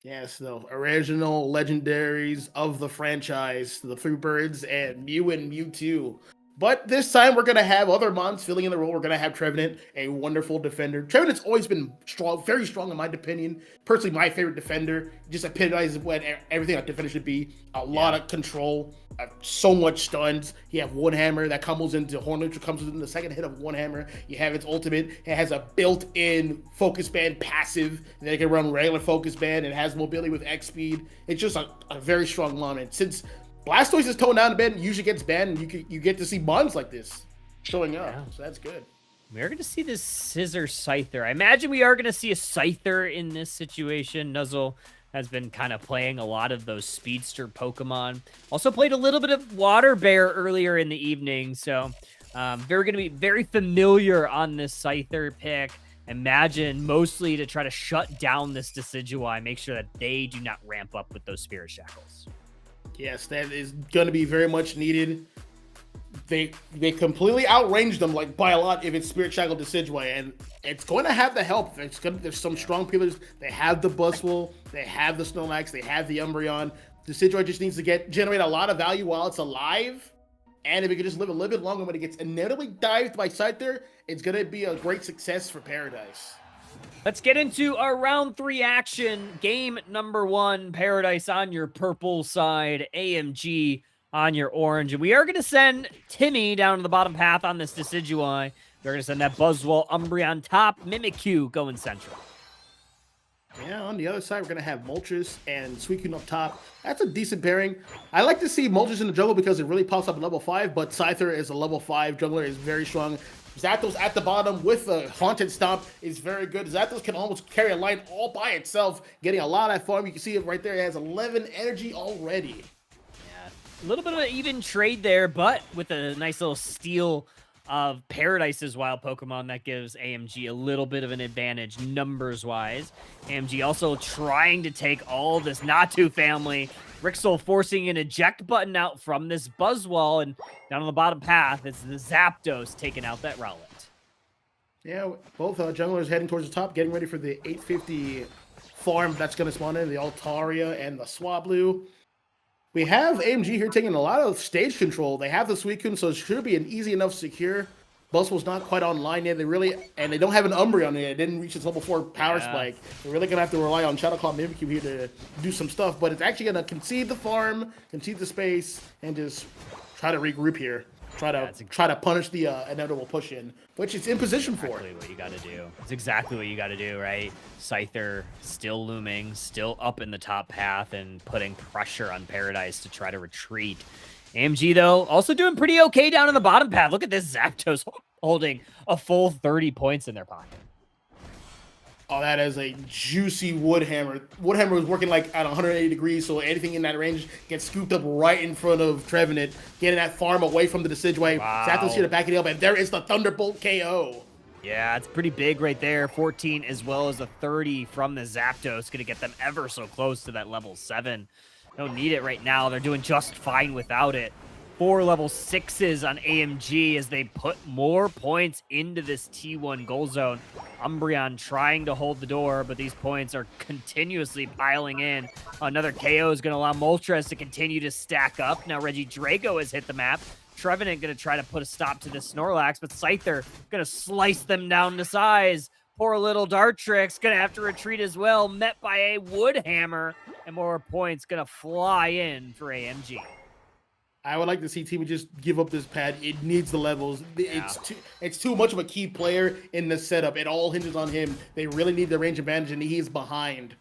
Yes, the original legendaries of the franchise, the 3 birds and Mew and Mewtwo. But this time we're going to have other mons filling in the role. We're going to have Trevenant, a wonderful defender. Trevenant's always been strong, very strong in my opinion. Personally, my favorite defender. Just epitomizes what everything a defender should be. A lot of control, so much stuns. You have One Hammer that combos into Horn Neutral, comes in the second hit of One Hammer. You have its ultimate. It has a built-in Focus Band passive. And then it can run regular Focus Band. It has mobility with X speed. It's just a very strong mon. And since Blastoise is toned down a bit and usually gets banned, and you get to see mons like this showing up. Yeah. So that's good. We are going to see this Scissor Scyther. I imagine we are going to see a Scyther in this situation. Nuzzle has been kind of playing a lot of those speedster Pokemon. Also played a little bit of Water Bear earlier in the evening, so they're going to be very familiar on this Scyther pick. Imagine mostly to try to shut down this Decidueye, make sure that they do not ramp up with those Spirit Shackles. Yes, that is going to be very much needed. They completely outranged them like by a lot if it's Spirit Shackle Decidueye, and it's going to have the help. There's some strong pillars. They have the Buzzwole, they have the Snorlax, they have the Umbreon. Decidueye just needs to generate a lot of value while it's alive, and if it can just live a little bit longer when it gets inevitably dived by Scyther, it's going to be a great success for Paradise. Let's get into our round 3 action. Game number 1, Paradise on your purple side, AMG on your orange. And we are going to send Timmy down to the bottom path on this Decidueye. We're going to send that Buzzwole, Umbreon top, Mimikyu going central. Yeah, on the other side, we're going to have Moltres and Suicune up top. That's a decent pairing. I like to see Moltres in the jungle because it really pops up at level 5, but Scyther is a level 5 jungler, is very strong. Zapdos at the bottom with a Haunted Stomp is very good. Zapdos can almost carry a line all by itself, getting a lot of farm. You can see it right there. It has 11 energy already. A little bit of an even trade there, but with a nice little steal of Paradise's wild Pokemon, that gives AMG a little bit of an advantage numbers-wise. AMG also trying to take all this Natu family. Rixel forcing an eject button out from this Buzzwole, and down on the bottom path, it's the Zapdos taking out that Rowlet. Yeah, both junglers heading towards the top, getting ready for the 850 farm that's going to spawn in, the Altaria and the Swablu. We have AMG here taking a lot of stage control. They have the Suicune, so it should be an easy enough secure. Buzzwole's not quite online yet. They don't have an Umbreon yet. It didn't reach its level 4 power spike. They're really gonna have to rely on Shadow Claw Mimikyu here to do some stuff, but it's actually gonna concede the farm, concede the space, and just try to regroup here. Try to punish the inevitable push in, which it's in position for. Exactly what you got to do. It's exactly what you got to do, right? Scyther still looming, still up in the top path, and putting pressure on Paradise to try to retreat. AMG, though, also doing pretty okay down in the bottom path. Look at this Zapdos holding a full 30 points in their pocket. Oh, that is a juicy Woodhammer. Woodhammer was working like at 180 degrees, so anything in that range gets scooped up right in front of Trevenant, getting that farm away from the Decidueye. Wow. Zapdos here to back it up, and there is the Thunderbolt KO. Yeah, it's pretty big right there. 14 as well as a 30 from the Zapdos. Going to get them ever so close to that level 7. Don't need it right now. They're doing just fine without it. 4 level 6s on AMG as they put more points into this T1 goal zone. Umbreon trying to hold the door, but these points are continuously piling in. Another KO is going to allow Moltres to continue to stack up. Now Regidrago has hit the map. Trevenant going to try to put a stop to the Snorlax, but Scyther going to slice them down to size. Poor little Dartrix going to have to retreat as well, met by a Woodhammer, and more points going to fly in for AMG. I would like to see Team just give up this pad. It needs the levels. Yeah. It's too much of a key player in the setup. It all hinges on him. They really need the range advantage, and he is behind.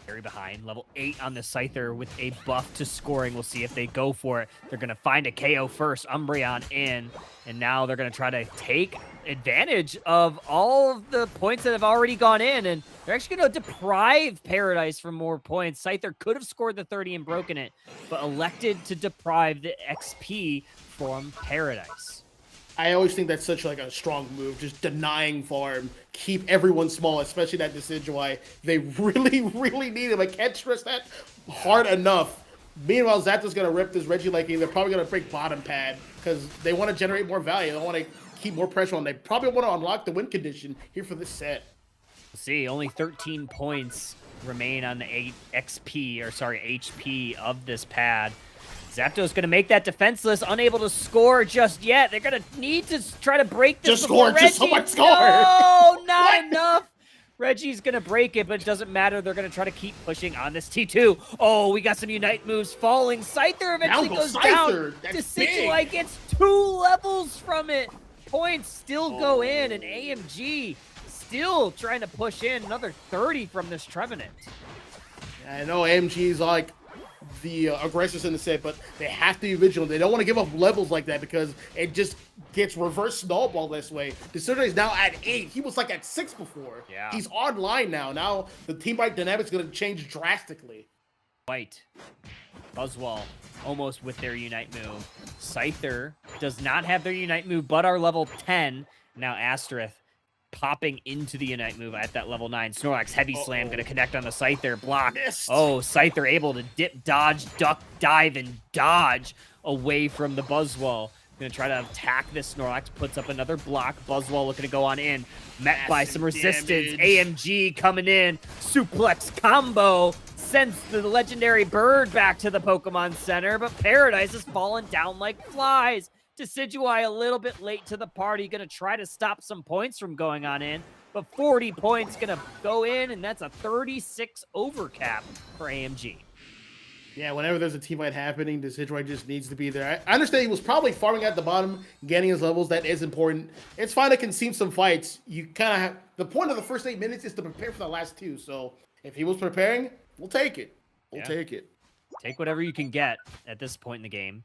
Very behind. Level 8 on the Scyther with a buff to scoring. We'll see if they go for it. They're going to find a KO first. Umbreon in. And now they're going to try to take advantage of all of the points that have already gone in. And they're actually going to deprive Paradise from more points. Scyther could have scored the 30 and broken it, but elected to deprive the XP from Paradise. I always think that's such like a strong move, just denying farm, keep everyone small, especially that Decidueye. They really, really need him. I can't stress that hard enough. Meanwhile, Zapdos going to rip this Regieleki. They're probably going to break bottom pad because they want to generate more value. They want to keep more pressure on. They probably want to unlock the win condition here for this set. We'll see, only 13 points remain on the HP of this pad. Zapdos going to make that defenseless, unable to score just yet. They're going to need to try to break this. Just score, just someone score. No, not enough. Reggie's going to break it, but it doesn't matter. They're going to try to keep pushing on this T2. Oh, we got some Unite moves falling. Scyther eventually goes down. Decidueye gets 2 levels from it. Points still go in, and AMG still trying to push in another 30 from this Trevenant. I know AMG's like, the aggressors in the set, but they have to be vigilant. They don't want to give up levels like that because it just gets reverse snowball this way. Decidueye is now at 8. He was like at 6 before. Yeah. He's online now. Now the team fight dynamics going to change drastically. White. Buzzwole almost with their Unite move. Scyther does not have their Unite move, but are level 10. Now Asterith popping into the Unite move at that level 9. Snorlax Heavy Slam going to connect on the Scyther. Block. Missed. Oh, Scyther able to dip, dodge, duck, dive, and dodge away from the Buzzwole. Going to try to attack this Snorlax. Puts up another block. Buzzwole looking to go on in. Met by some resistance. Damage. AMG coming in. Suplex combo. Sends the legendary bird back to the Pokemon Center, but Paradise is falling down like flies. Decidueye a little bit late to the party, gonna try to stop some points from going on in, but 40 points gonna go in, and that's a 36 overcap for AMG. Yeah, whenever there's a team fight happening, Decidueye just needs to be there. I understand he was probably farming at the bottom, getting his levels. That is important. It's fine to concede some fights. You kind of have the point of the first 8 minutes is to prepare for the last 2. So if he was preparing, we'll take it. We'll take it. Take whatever you can get at this point in the game.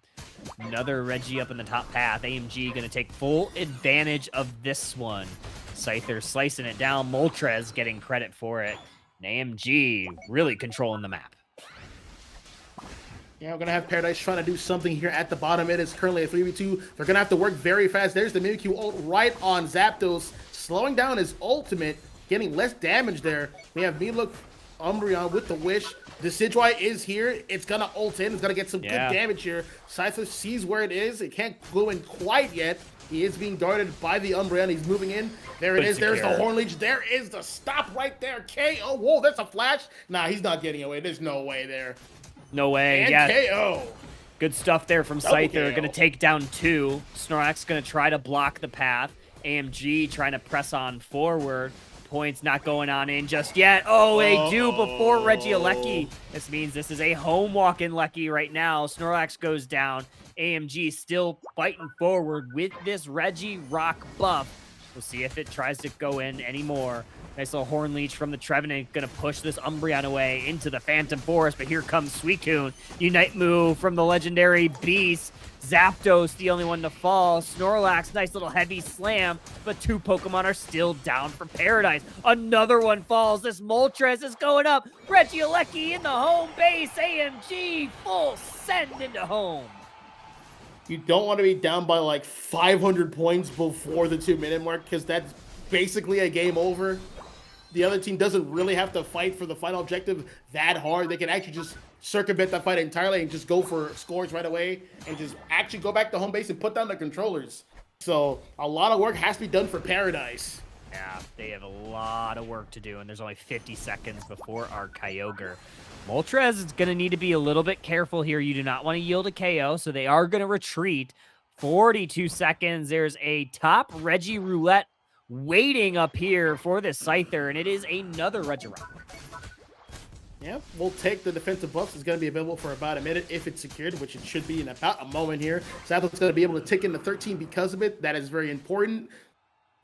Another Reggie up in the top path. AMG going to take full advantage of this one. Scyther slicing it down. Moltres getting credit for it. And AMG really controlling the map. Yeah, we're going to have Paradise trying to do something here at the bottom. It is currently a 3v2. They're going to have to work very fast. There's the Mimikyu ult right on Zapdos, slowing down his ultimate, getting less damage there. We have Milook Umbreon with the Wish. Decidueye is here. It's going to ult in. It's going to get some good damage here. Scyther sees where it is. It can't go in quite yet. He is being guarded by the Umbreon. He's moving in. There it is. There's the Horn Leech. There is the stop right there. KO. Whoa, that's a flash. Nah, he's not getting away. There's no way there. No way. And yeah. KO. Good stuff there from Scyther. Going to take down 2. Snorlax going to try to block the path. AMG trying to press on forward. Points not going on in just yet. Oh, they do before Regieleki. This means this is a home walk in Lecky right now. Snorlax goes down. AMG still fighting forward with this Reggie Rock buff. We'll see if it tries to go in anymore. Nice little Horn Leech from the Trevenant. Gonna push this Umbreon away into the Phantom Forest, but here comes Suicune. Unite move from the legendary Beast. Zapdos, the only one to fall. Snorlax, nice little heavy slam, but 2 Pokemon are still down for Paradise. Another one falls. This Moltres is going up. Regieleki in the home base. AMG full send into home. You don't want to be down by like 500 points before the 2-minute mark because that's basically a game over. The other team doesn't really have to fight for the final objective that hard. They can actually just circumvent that fight entirely and just go for scores right away and just actually go back to home base and put down the controllers. So a lot of work has to be done for Paradise. Yeah, they have a lot of work to do, and there's only 50 seconds before our Kyogre. Moltres is going to need to be a little bit careful here. You do not want to yield a KO, so they are going to retreat. 42 seconds. There's a top Reggie Roulette waiting up here for this Scyther, and it is another Regirock. Yeah, we'll take the defensive buffs. It's going to be available for about a minute if it's secured, which it should be in about a moment here. Zapdos going to be able to tick into 13 because of it. That is very important.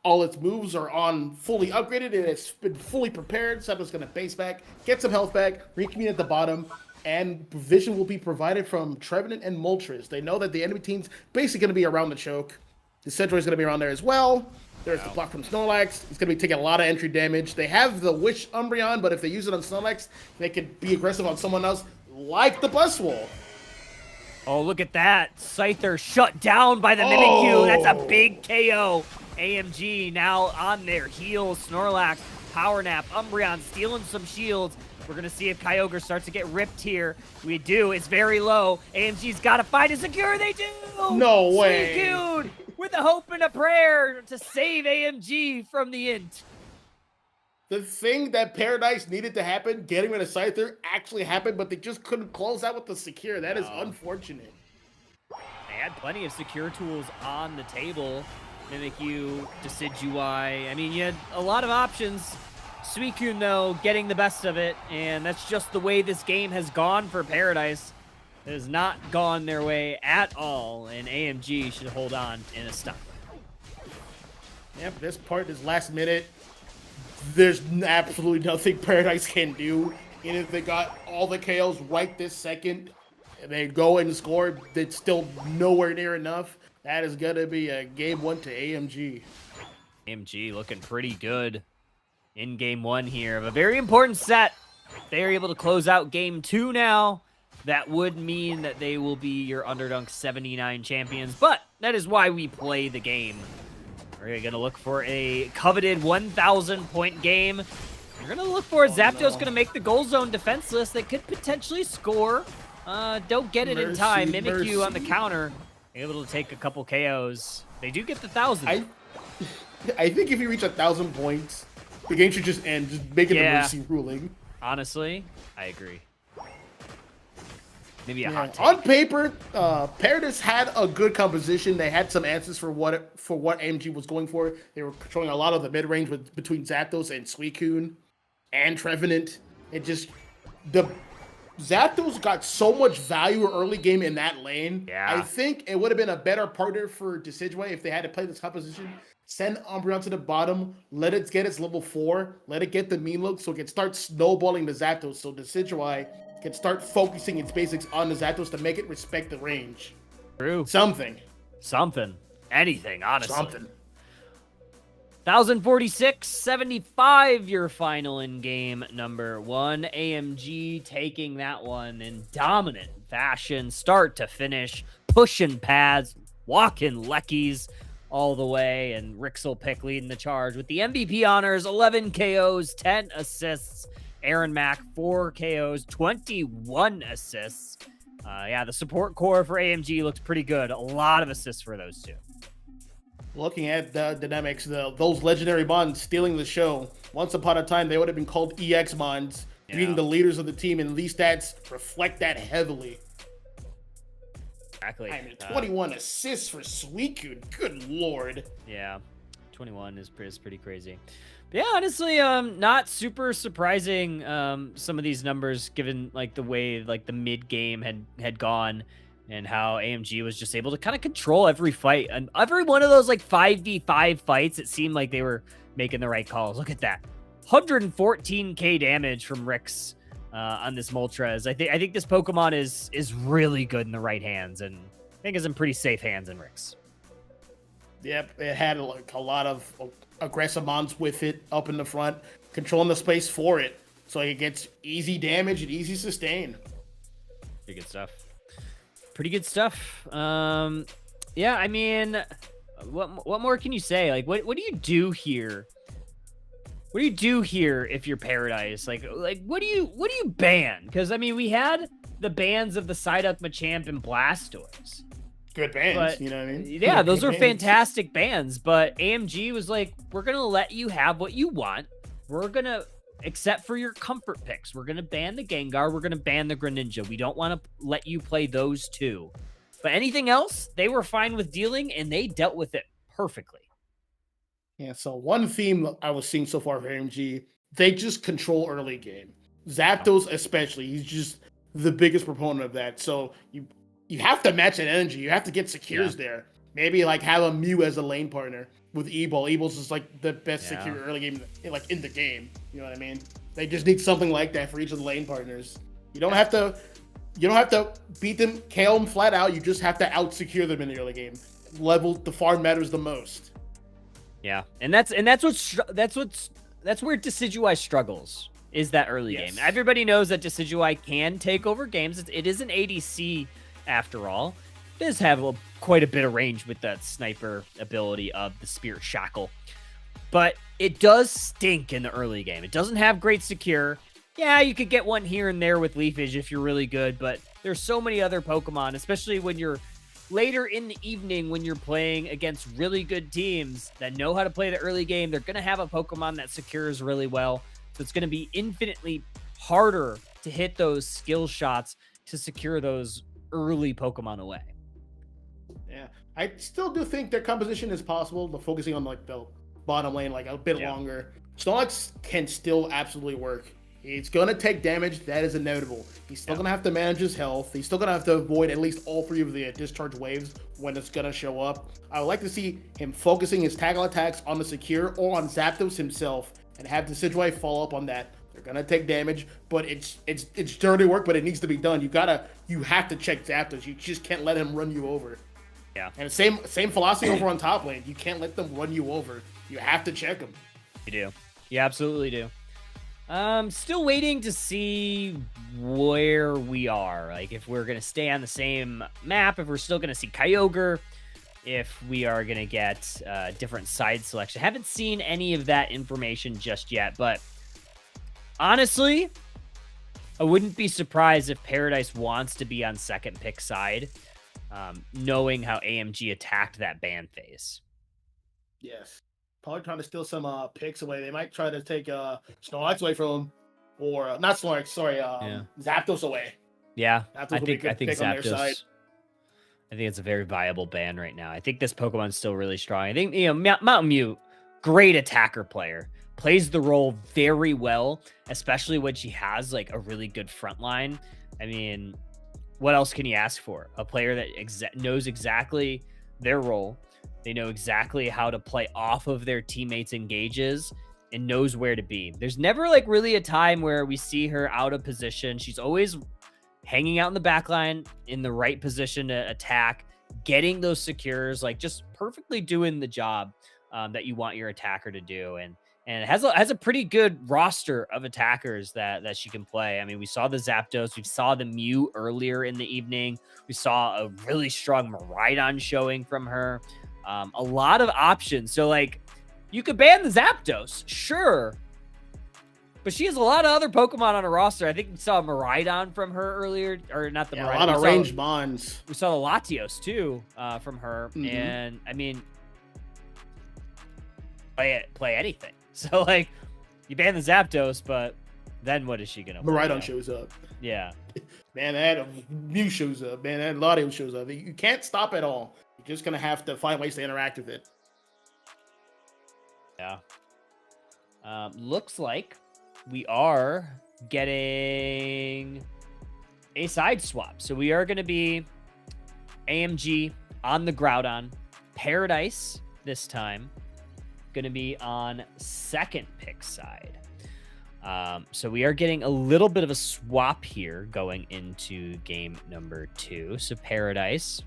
All its moves are on fully upgraded, and it's been fully prepared. Zapdos going to base back, get some health back, recommune at the bottom, and vision will be provided from Trevenant and Moltres. They know that the enemy team's basically going to be around the choke. The Centaur is going to be around there as well. There's the block from Snorlax. It's going to be taking a lot of entry damage. They have the Wish Umbreon, but if they use it on Snorlax, they could be aggressive on someone else, like the Buzzwole. Oh, look at that. Scyther shut down by the Mimikyu. That's a big KO. AMG now on their heels. Snorlax, Power Nap, Umbreon stealing some shields. We're going to see if Kyogre starts to get ripped here. We do. It's very low. AMG's got to fight to secure. They do. No way. Suicune with a hope and a prayer to save AMG from the int. The thing that Paradise needed to happen, getting rid of Scyther, actually happened, but they just couldn't close out with the secure. That is unfortunate. They had plenty of secure tools on the table. Mimikyu, Decidueye. I mean, you had a lot of options. Suicune, though, getting the best of it, and that's just the way this game has gone for Paradise. It has not gone their way at all, and AMG should hold on in a stop. Yep, this part is last minute. There's absolutely nothing Paradise can do. And if they got all the KOs right this second, and they go and score, it's still nowhere near enough. That is going to be a game 1 to AMG. AMG looking pretty good in game 1 here of a very important set. They are able to close out game 2 now. That would mean that they will be your Underdunk 79 champions, but that is why we play the game. We're going to look for a coveted 1,000-point game. We're going to look for Zapdos going to make the goal zone defenseless. They could potentially score. Don't get it in time. Mimic you on the counter. Able to take a couple KOs. They do get the 1,000. I think if you reach 1,000 points, the game should just end. Just make it a mercy ruling. Honestly, I agree. Maybe a hot take. On paper, Paradise had a good composition. They had some answers for what AMG was going for. They were controlling a lot of the mid range between Zapdos and Suicune and Trevenant. Zapdos got so much value early game in that lane. Yeah. I think it would have been a better partner for Decidueye if they had to play this composition. Send Umbreon to the bottom, let it get its level 4, let it get the mean look so it can start snowballing the Zapdos so Decidueye can start focusing its basics on the Zapdos to make it respect the range. True. Something. Anything, honestly. Something. 1,046-75, your final in game number 1. AMG taking that one in dominant fashion, start to finish, pushing pads, walking Leckies all the way, and Rixel Pick leading the charge with the MVP honors, 11 KOs, 10 assists. Aaron Mack, 4 KOs, 21 assists. The support core for AMG looks pretty good. A lot of assists for those two. Looking at the dynamics, those legendary bonds stealing the show. Once upon a time, they would have been called EX bonds, being the leaders of the team, and these stats reflect that heavily. Exactly. I mean, 21 assists for Suicune. Good lord. Yeah, 21 is pretty crazy. But yeah, honestly, not super surprising. Some of these numbers, given like the way like the mid game had gone, and how AMG was just able to kind of control every fight. And every one of those like 5v5 fights, it seemed like they were making the right calls. Look at that. 114k damage from Rix on this Moltres. I think this Pokemon is really good in the right hands, and I think is in pretty safe hands in Rix. Yep, it had like a lot of aggressive mons with it up in the front, controlling the space for it. So it gets easy damage and easy sustain. Pretty good stuff. Pretty good stuff. Yeah, I mean, what more can you say? Like, what do you do here? What do you do here if you're Paradise? Like what do you ban? Because I mean, we had the bans of the Psyduck, Machamp, and Blastoise. Good bans, but, you know what I mean? Yeah, those are fantastic bans. But AMG was like, we're gonna let you have what you want. We're gonna, except for your comfort picks, we're gonna ban the Gengar. We're gonna ban the Greninja. We don't want to let you play those two. But anything else, they were fine with dealing, and they dealt with it perfectly. Yeah, so one theme I was seeing so far for AMG, they just control early game. Zapdos especially, he's just the biggest proponent of that. So you have to match that energy. You have to get secures there. Maybe like have a Mew as a lane partner with E-Ball. E-Ball's just like the best secure early game, like in the game. You know what I mean? They just need something like that for each of the lane partners. You don't have to beat them, KO them flat out. You just have to out secure them in the early game. The farm matters the most. Yeah, and that's where Decidueye struggles, is that early game. Everybody knows that Decidueye can take over games. It is an ADC after all. It does have quite a bit of range with that sniper ability of the Spirit Shackle, but it does stink in the early game. It doesn't have great secure. Yeah, you could get one here and there with Leafage if you're really good, but there's so many other Pokemon, especially when you're later in the evening when you're playing against really good teams that know how to play the early game. They're going to have a Pokemon that secures really well. So it's going to be infinitely harder to hit those skill shots to secure those early Pokemon away. Yeah, I still do think their composition is possible, but focusing on like the bottom lane like a bit longer. Snorlax can still absolutely work. He's going to take damage. That is inevitable. He's still going to have to manage his health. He's still going to have to avoid at least all 3 of the discharge waves when it's going to show up. I would like to see him focusing his tackle attacks on the secure or on Zapdos himself and have Decidueye follow up on that They're gonna take damage, but it's dirty work, but it needs to be done. You have to check Zapdos. You just can't let him run you over. Yeah. And same philosophy over on top lane. You can't let them run you over. You have to check them. You do. You absolutely do. Still waiting to see where we are. Like, if we're going to stay on the same map, if we're still going to see Kyogre, if we are going to get different side selection. Haven't seen any of that information just yet, but honestly, I wouldn't be surprised if Paradise wants to be on second pick side, knowing how AMG attacked that ban phase. Yes. Probably trying to steal some picks away. They might try to take Snorlax away from him. Or, not Snorlax, sorry, Zapdos away. Yeah, Zapdos I will be a think good pick on their side. I think it's a very viable ban right now. I think this Pokemon's still really strong. I think, Mountain Mew, great attacker player. Plays the role very well, especially when she has, like, a really good front line. I mean, what else can you ask for? A player that knows exactly their role. They know exactly how to play off of their teammates' engages and knows where to be. There's never, like, really a time where we see her out of position. She's always hanging out in the back line in the right position to attack, getting those secures, like, just perfectly doing the job that you want your attacker to do. And it has a pretty good roster of attackers that she can play. I mean, we saw the Zapdos, we saw the Mew earlier in the evening. We saw a really strong Miraidon showing from her. A lot of options. So, like, you could ban the Zapdos, sure, but she has a lot of other Pokemon on her roster. I think we saw Miraidon from her earlier, or not the Miraidon. A lot of ranged bonds. We saw the Latios too from her, Mhm. and I mean, play anything. So, like, you ban the Zapdos, but then what is she gonna? Miraidon shows up. Yeah, man, that Mew shows up. Man, that Latios shows up. You can't stop it all. You're just gonna have to find ways to interact with it. Yeah. Looks like we are getting a side swap. So we are going to be AMG on the Groudon. Paradise this time going to be on second pick side. So we are getting a little bit of a swap here going into game number 2. So Paradise,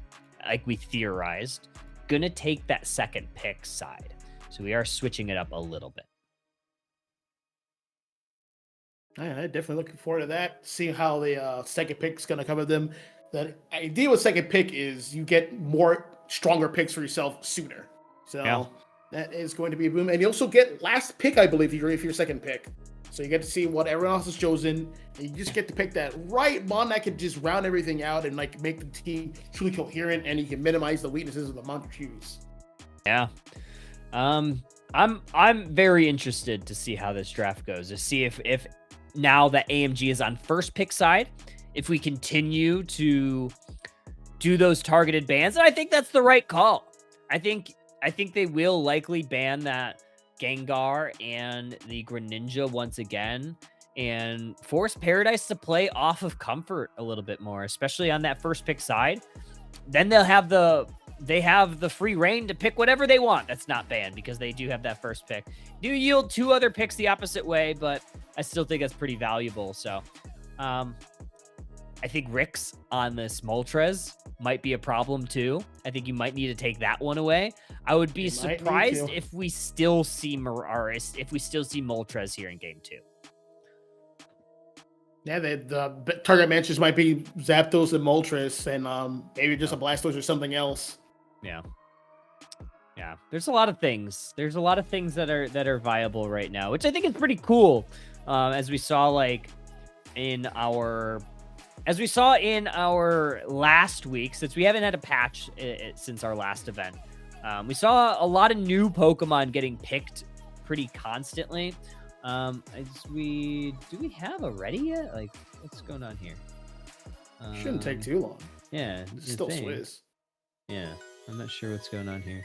like we theorized, going to take that second pick side. So we are switching it up a little bit. I'm definitely looking forward to that. Seeing how the second pick is going to come with them. The idea with second pick is you get more stronger picks for yourself sooner. So that is going to be a boom. And you also get last pick, I believe, if you're second pick. So you get to see what everyone else has chosen. And you just get to pick that right one that can just round everything out and, like, make the team truly coherent, and you can minimize the weaknesses of the monster choose. Yeah. I'm very interested to see how this draft goes, to see if now that AMG is on first pick side, if we continue to do those targeted bans. And I think that's the right call. I think they will likely ban that Gengar and the Greninja once again and force Paradise to play off of comfort a little bit more, especially on that first pick side. Then they have the free reign to pick whatever they want that's not banned, because they do have that first pick. Do yield 2 other picks the opposite way, but I still think that's pretty valuable. So I think Rix on this Moltres might be a problem too. I think you might need to take that one away. I would be surprised if we still see Moltres here in game 2. Yeah, the target matches might be Zapdos and Moltres, and maybe just a Blastoise or something else. Yeah. There's a lot of things. There's a lot of things that are viable right now, which I think is pretty cool. As we saw, like, in our last week, since we haven't had a patch since our last event, we saw a lot of new Pokemon getting picked pretty constantly. Do we have a ready yet? Like, what's going on here? Shouldn't take too long. Yeah, it's still Swizz. Yeah, I'm not sure what's going on here.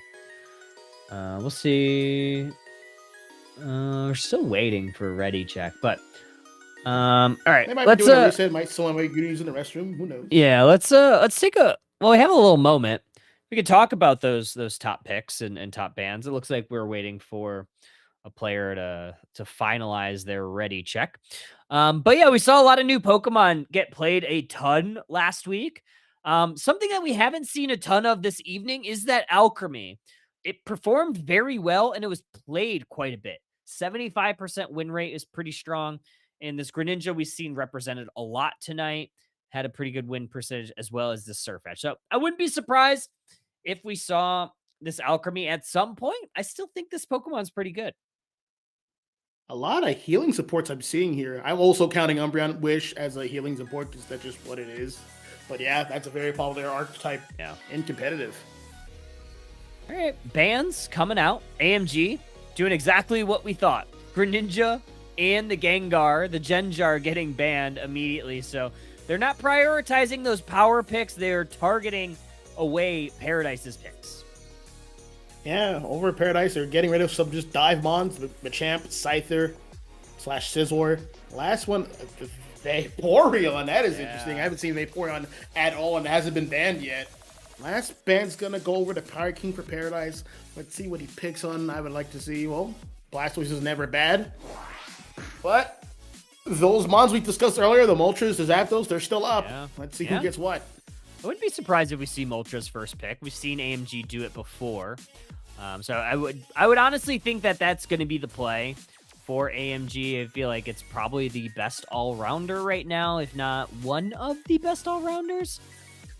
We'll see. We're still waiting for a ready check, but all right. They might be doing a reset. Might someone might be using the restroom. Who knows? Yeah, let's take a. Well, we have a little moment. We could talk about those top picks and top bans. It looks like we're waiting for a player to finalize their ready check. But yeah, we saw a lot of new Pokemon get played a ton last week. Something that we haven't seen a ton of this evening is that Alchemy. It performed very well and it was played quite a bit. 75% win rate is pretty strong. And this Greninja we've seen represented a lot tonight. Had a pretty good win percentage as well as the Surf Edge. So I wouldn't be surprised if we saw this Alchemy at some point. I still think this Pokemon's pretty good. A lot of healing supports I'm seeing here. I'm also counting Umbreon Wish as a healing support because that's just what it is. But yeah, that's a very popular archetype in competitive. All right, bans coming out. AMG doing exactly what we thought. Greninja and the Gengar, the Genjar getting banned immediately. So they're not prioritizing those power picks. They're targeting away Paradise's picks. Yeah, over at Paradise, they're getting rid of some just dive mons, Machamp, Scyther, / Sizzler. Last one, Vaporeon. That is interesting. I haven't seen Vaporeon at all and it hasn't been banned yet. Last band's gonna go over to Pirate King for Paradise. Let's see what he picks on. I would like to see, well, Blastoise is never bad. But those mons we discussed earlier, the Moltres, the Zapdos, they're still up. Let's see who gets what. I wouldn't be surprised if we see Moltres first pick. We've seen AMG do it before. So I would honestly think that that's going to be the play for AMG. I feel like it's probably the best all-rounder right now, if not one of the best all-rounders.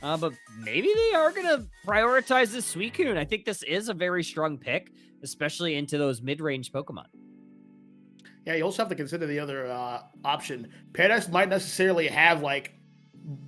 But maybe they are going to prioritize this Suicune. I think this is a very strong pick, especially into those mid-range Pokemon. Yeah, you also have to consider the other option. Paradise might necessarily have, like,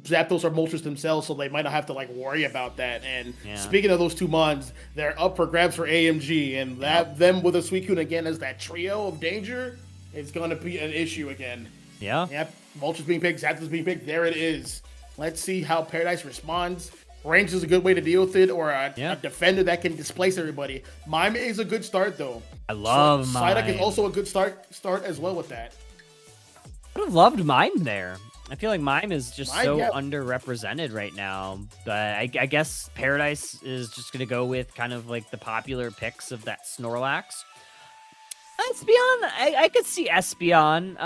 Zapdos or Moltres themselves, so they might not have to, like, worry about that. And speaking of those two mons, they're up for grabs for AMG, and them with a Suicune again as that trio of danger is going to be an issue again. Yep, Moltres being picked, Zapdos being picked, there it is. Let's see how Paradise responds. Range is a good way to deal with it, or a defender that can displace everybody. Mime is a good start, though. I love Mime. Psyduck is also a good start as well with that. I would have loved Mime there. I feel like Mime is just so underrepresented right now. But I guess Paradise is just going to go with kind of like the popular picks of that Snorlax. Espeon, I could see Espeon.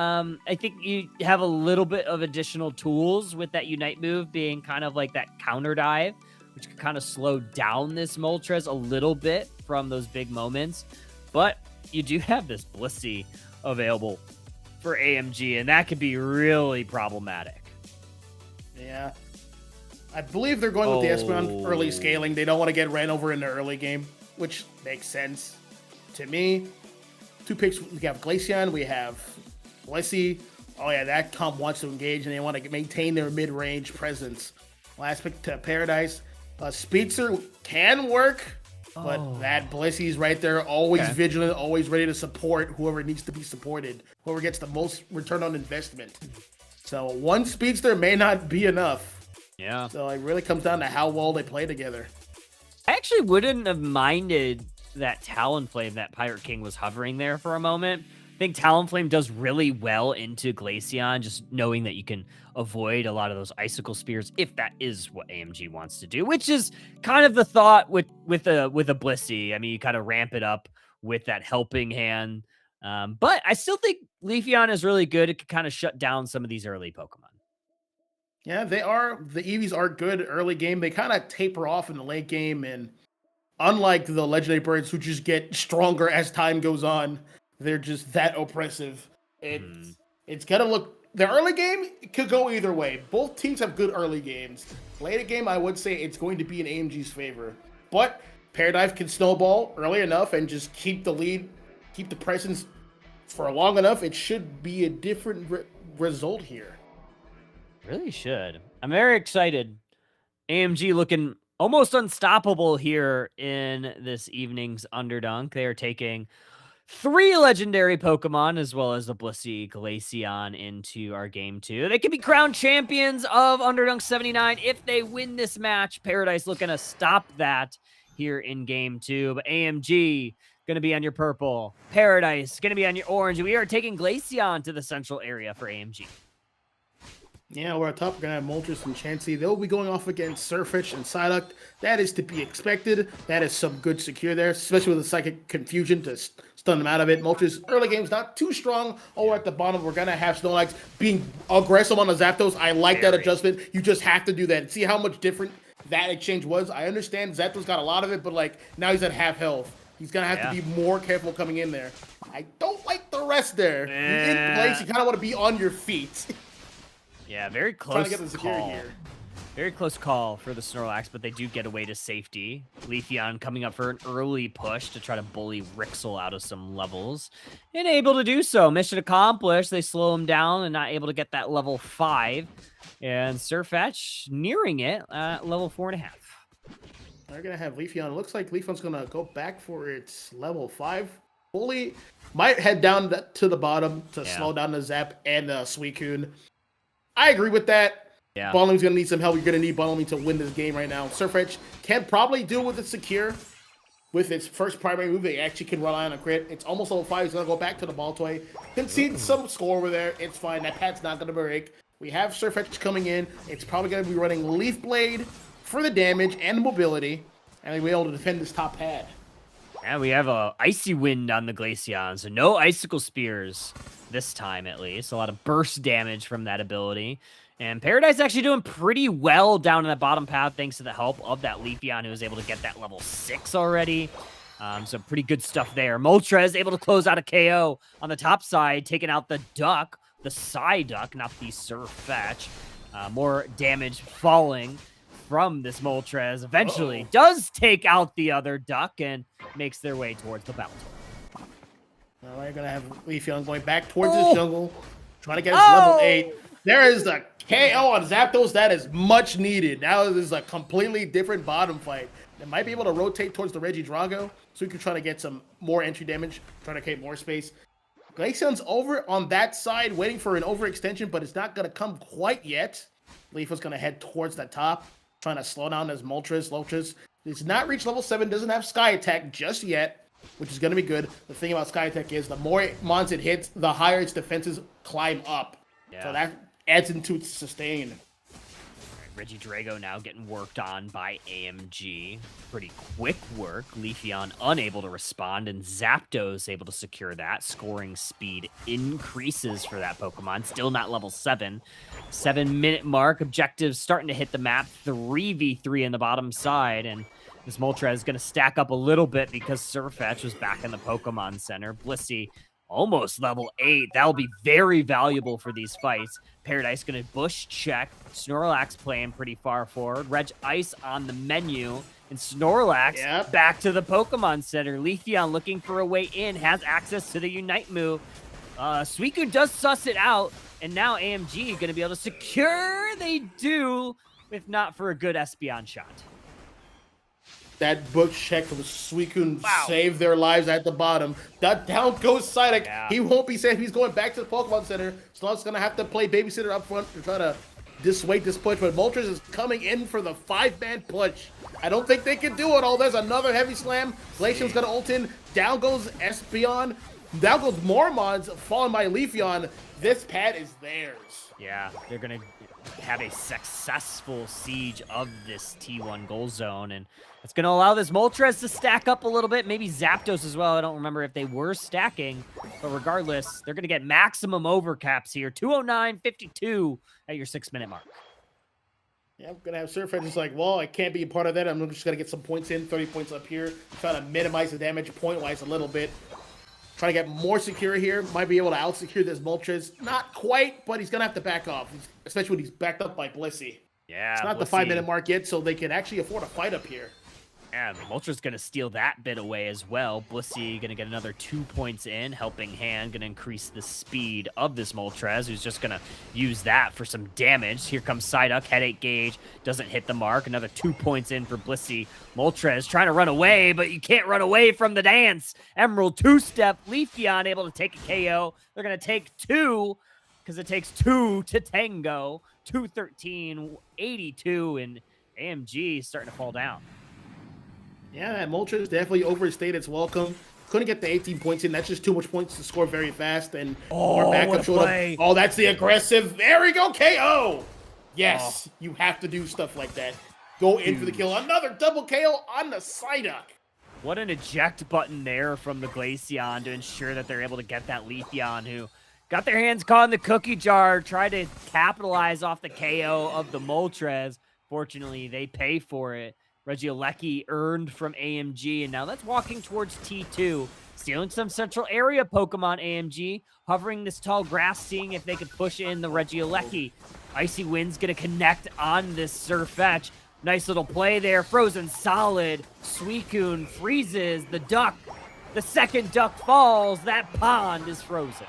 I think you have a little bit of additional tools with that Unite move being kind of like that counter dive, which could kind of slow down this Moltres a little bit from those big moments. But you do have this Blissey available for AMG, and that could be really problematic. Yeah. I believe they're going with the Espeon early scaling. They don't want to get ran over in the early game, which makes sense to me. Two picks, we have Glaceon, we have Blissey. Oh yeah, that comp wants to engage and they want to maintain their mid-range presence. Last pick to Paradise. Speedster can work, but that Blissey's right there, always vigilant, always ready to support whoever needs to be supported, whoever gets the most return on investment. So one Speedster may not be enough. Yeah. So it really comes down to how well they play together. I actually wouldn't have minded that Talonflame that Pirate King was hovering there for a moment. I think Talonflame does really well into Glaceon, just knowing that you can avoid a lot of those Icicle Spears if that is what AMG wants to do, which is kind of the thought with a Blissey. I mean, you kind of ramp it up with that helping hand. But I still think Leafeon is really good. It can kind of shut down some of these early Pokemon. Yeah, they are. The Eevees are good early game. They kind of taper off in the late game, and unlike the legendary birds who just get stronger as time goes on, they're just that oppressive. It's gonna look, the early game could go either way. Both teams have good early games. Later game, I would say it's going to be in AMG's favor. But Paradise can snowball early enough and just keep the lead, keep the presence for long enough. It should be a different result here. Really should. I'm very excited. AMG looking almost unstoppable here in this evening's Underdunk. They are taking 3 legendary Pokemon as well as the Blissey Glaceon into our game 2. They can be crowned champions of Underdunk 79 if they win this match. Paradise looking to stop that here in game 2. But AMG going to be on your purple. Paradise going to be on your orange. We are taking Glaceon to the central area for AMG. Yeah, we're at top. We're going to have Moltres and Chansey. They'll be going off against Surfetch and Psyduck. That is to be expected. That is some good secure there, especially with the Psychic Confusion to stun them out of it. Moltres, early game's not too strong. Over at the bottom, we're going to have Snorlax being aggressive on the Zapdos. I like that adjustment. You just have to do that. See how much different that exchange was? I understand Zapdos got a lot of it, but like now he's at half health. He's going to have to be more careful coming in there. I don't like the rest there. You're in place. You kind of want to be on your feet. Yeah, very close Trying to get the security call. here. Very close call for the Snorlax, but they do get away to safety. Leafeon coming up for an early push to try to bully Rixel out of some levels. And able to do so. Mission accomplished. They slow him down and not able to get that level 5. And Surfetch nearing it at level 4.5. They're going to have Leafeon. It looks like Leafeon's going to go back for its level 5. Fully might head down to the bottom to slow down the Zap and the Suicune. I agree with that. Yeah. Bonling's going to need some help. You're going to need Bonling to win this game right now. Surfetch can probably deal with it secure. With its first primary move, they actually can rely on a crit. It's almost level 5. He's going to go back to the ball toy. Concede some score over there. It's fine. That pad's not going to break. We have Surfetch coming in. It's probably going to be running Leaf Blade for the damage and the mobility. And they'll be able to defend this top pad. And we have a Icy Wind on the Glaceon, so no Icicle Spears this time at least. A lot of burst damage from that ability. And Paradise actually doing pretty well down in the bottom path thanks to the help of that Leafeon who was able to get that level 6 already. So pretty good stuff there. Moltres able to close out a KO on the top side, taking out the Duck, the Psyduck, not the Surfetch. More damage falling from this Moltres. Eventually does take out the other Duck and makes their way towards the battle. All right, going to have Leafeon going back towards his jungle, trying to get his level 8. There is the KO on Zapdos. That is much needed. Now this is a completely different bottom fight. They might be able to rotate towards the Regidrago, so we can try to get some more entry damage, try to create more space. Glaceon's over on that side, waiting for an overextension, but it's not going to come quite yet. Leafeon's going to head towards the top, trying to slow down his Moltres. Moltres does not reach level 7, doesn't have Sky Attack just yet, which is going to be good. The thing about Sky Attack is the more mons it hits, the higher its defenses climb up. Yeah. So that adds into its sustain. Regidrago now getting worked on by AMG. Pretty quick work. Leafeon unable to respond, and Zapdos able to secure that. Scoring speed increases for that Pokemon. Still not level 7. 7-minute mark. Objectives starting to hit the map. 3v3 in the bottom side, and this Moltres is going to stack up a little bit because Surfetch was back in the Pokemon Center. Blissey almost level 8. That'll be very valuable for these fights. Paradise going to bush check. Snorlax playing pretty far forward. Regice on the menu. And Snorlax back to the Pokemon Center. Leafeon looking for a way in. Has access to the Unite move. Suicune does suss it out. And now AMG going to be able to secure. They do, if not for a good Espeon shot. That book check from Suicune saved their lives at the bottom. Down goes Psyduck. Yeah. He won't be safe. He's going back to the Pokemon Center. Snorlax going to have to play babysitter up front to try to dissuade this push. But Moltres is coming in for the 5-man push. I don't think they can do it all. There's another heavy slam. Glaceon's going to ult in. Down goes Espeon. Down goes Mormons, followed by Leafeon. This pad is theirs. Yeah, they're going to have a successful siege of this T1 goal zone, and it's going to allow this Moltres to stack up a little bit, maybe Zapdos as well. I don't remember if they were stacking, but regardless, they're going to get maximum overcaps here. 209.52 at your 6-minute mark. Yeah, I'm going to have Surfetch just like, well, I can't be a part of that. I'm just going to get some points in, 30 points up here, trying to minimize the damage point-wise a little bit. Trying to get more secure here. Might be able to out-secure this Moltres. Not quite, but he's going to have to back off, especially when he's backed up by Blissey. Yeah, it's not the 5-minute mark yet, so they can actually afford a fight up here. Yeah, Moltres going to steal that bit away as well. Blissey going to get another 2 points in. Helping Hand going to increase the speed of this Moltres, who's just going to use that for some damage. Here comes Psyduck, headache gauge, doesn't hit the mark. Another 2 points in for Blissey. Moltres trying to run away, but you can't run away from the dance. Emerald 2-step. Leafeon able to take a KO. They're going to take 2, because it takes 2 to tango. 213.82, and AMG starting to fall down. Yeah, that Moltres definitely overstayed its welcome. Couldn't get the 18 points in. That's just too much points to score very fast. And Oh, our what a backup showed play. up. Oh, that's the aggressive. There we go, KO. Yes, you have to do stuff like that. Go in for the kill. Another double KO on the Psyduck. What an eject button there from the Glaceon to ensure that they're able to get that Leafeon, who got their hands caught in the cookie jar, tried to capitalize off the KO of the Moltres. Fortunately, they pay for it. Regieleki earned from AMG, and now that's walking towards T2, stealing some central area Pokemon AMG, hovering this tall grass, seeing if they could push in the Regieleki. Icy Wind's going to connect on this Surfetch. Nice little play there. Frozen Solid. Suicune freezes. The duck. The second duck falls. That pond is frozen.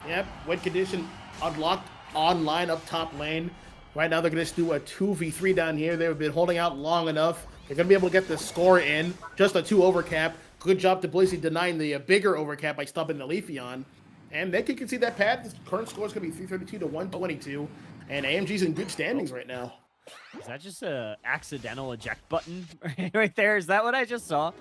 Yep, wind condition unlocked online up top lane. Right now they're going to do a 2v3 down here. They've been holding out long enough. They're going to be able to get the score in. Just a 2 overcap. Good job to Blissey denying the bigger overcap by stopping the Leafeon. And they can see that path. The current score is going to be 332 to 122. And AMG's in good standings right now. Is that just a accidental eject button right there? Is that what I just saw?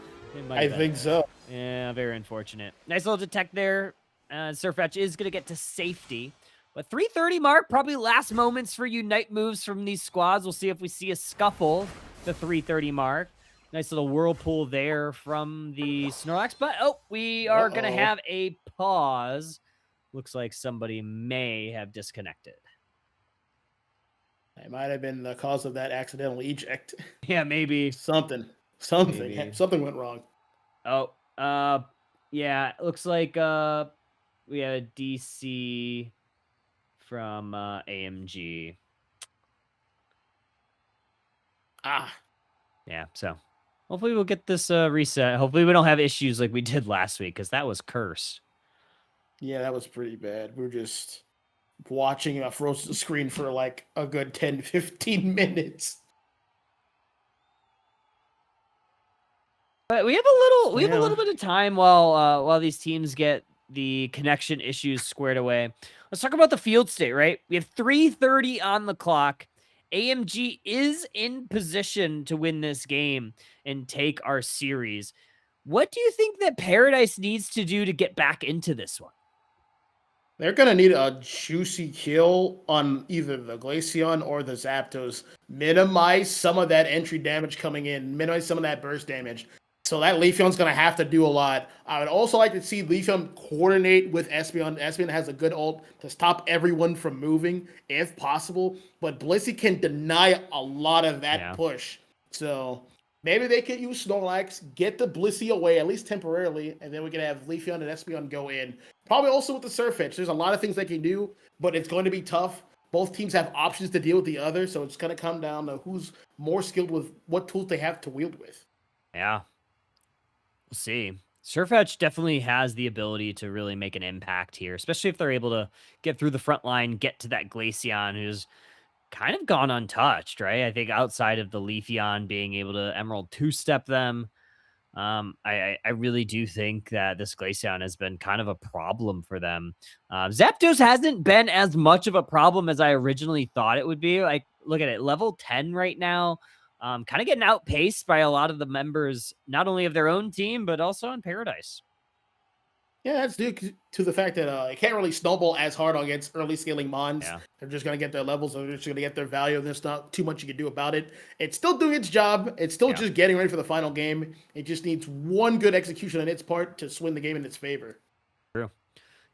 I think so. Yeah, very unfortunate. Nice little detect there. Surfetch is going to get to safety. But 330 mark, probably last moments for Unite moves from these squads. We'll see if we see a scuffle, the 330 mark. Nice little whirlpool there from the Snorlax. But, oh, we are going to have a pause. Looks like somebody may have disconnected. It might have been the cause of that accidental eject. Yeah, maybe. Something went wrong. Oh, yeah, it looks like we have a DC from AMG. Yeah, so hopefully we'll get this reset. Hopefully we don't have issues like we did last week, because that was cursed. Yeah, that was pretty bad. We were just watching a frozen screen for like a good 10-15 minutes. But we have a little bit of time while these teams get the connection issues squared away. Let's talk about the field state, right? We have 3:30 on the clock. AMG is in position to win this game and take our series. What do you think that Paradise needs to do to get back into this one? They're going to need a juicy kill on either the Glaceon or the Zapdos. Minimize some of that entry damage coming in. Minimize some of that burst damage. So that Leafeon's going to have to do a lot. I would also like to see Leafeon coordinate with Espeon. Espeon has a good ult to stop everyone from moving, if possible. But Blissey can deny a lot of that push. So maybe they can use Snorlax, get the Blissey away, at least temporarily, and then we can have Leafeon and Espeon go in. Probably also with the Surfetch. There's a lot of things they can do, but it's going to be tough. Both teams have options to deal with the other, so it's going to come down to who's more skilled with what tools they have to wield with. Yeah. We'll see. Surfetch definitely has the ability to really make an impact here, especially if they're able to get through the front line, get to that Glaceon, who's kind of gone untouched, right? I think outside of the Leafeon being able to Emerald two-step them, I really do think that this Glaceon has been kind of a problem for them. Zapdos hasn't been as much of a problem as I originally thought it would be. Like, look at it, level 10 right now. Kind of getting outpaced by a lot of the members, not only of their own team, but also in Paradise. Yeah, that's due to the fact that it can't really snowball as hard against early scaling Mons. Yeah. They're just going to get their levels, and they're just going to get their value. There's not too much you can do about it. It's still doing its job. It's still just getting ready for the final game. It just needs one good execution on its part to swing the game in its favor. True.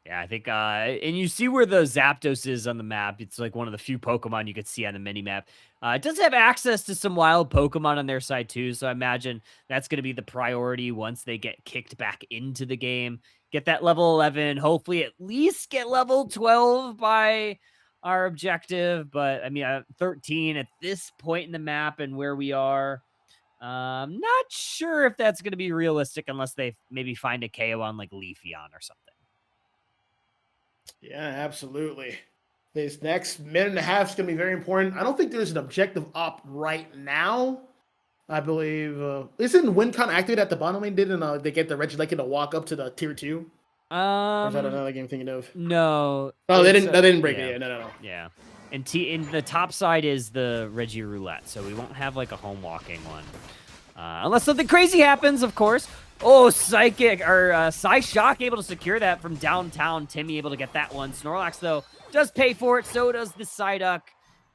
Yeah, I think, and you see where the Zapdos is on the map. It's like one of the few Pokemon you could see on the mini-map. It does have access to some wild Pokemon on their side too, so I imagine that's going to be the priority once they get kicked back into the game. Get that level 11, hopefully at least get level 12 by our objective, but I mean, 13 at this point in the map and where we are. Not sure if that's going to be realistic unless they maybe find a KO on like Leafeon or something. Yeah, absolutely. This next minute and a half is going to be very important. I don't think there's an objective up right now. I believe isn't WinCon activated at the bottom lane? Didn't they get the Regieleki to walk up to the tier 2? Or is that another game I'm thinking of? No. Oh, they didn't break it yet. No. Yeah. And in the top side is the Regiroulette, so we won't have like a home walking one. Unless something crazy happens, of course. Oh, Psychic or Psyshock able to secure that from downtown. Timmy able to get that one. Snorlax, though, does pay for it. So does the Psyduck.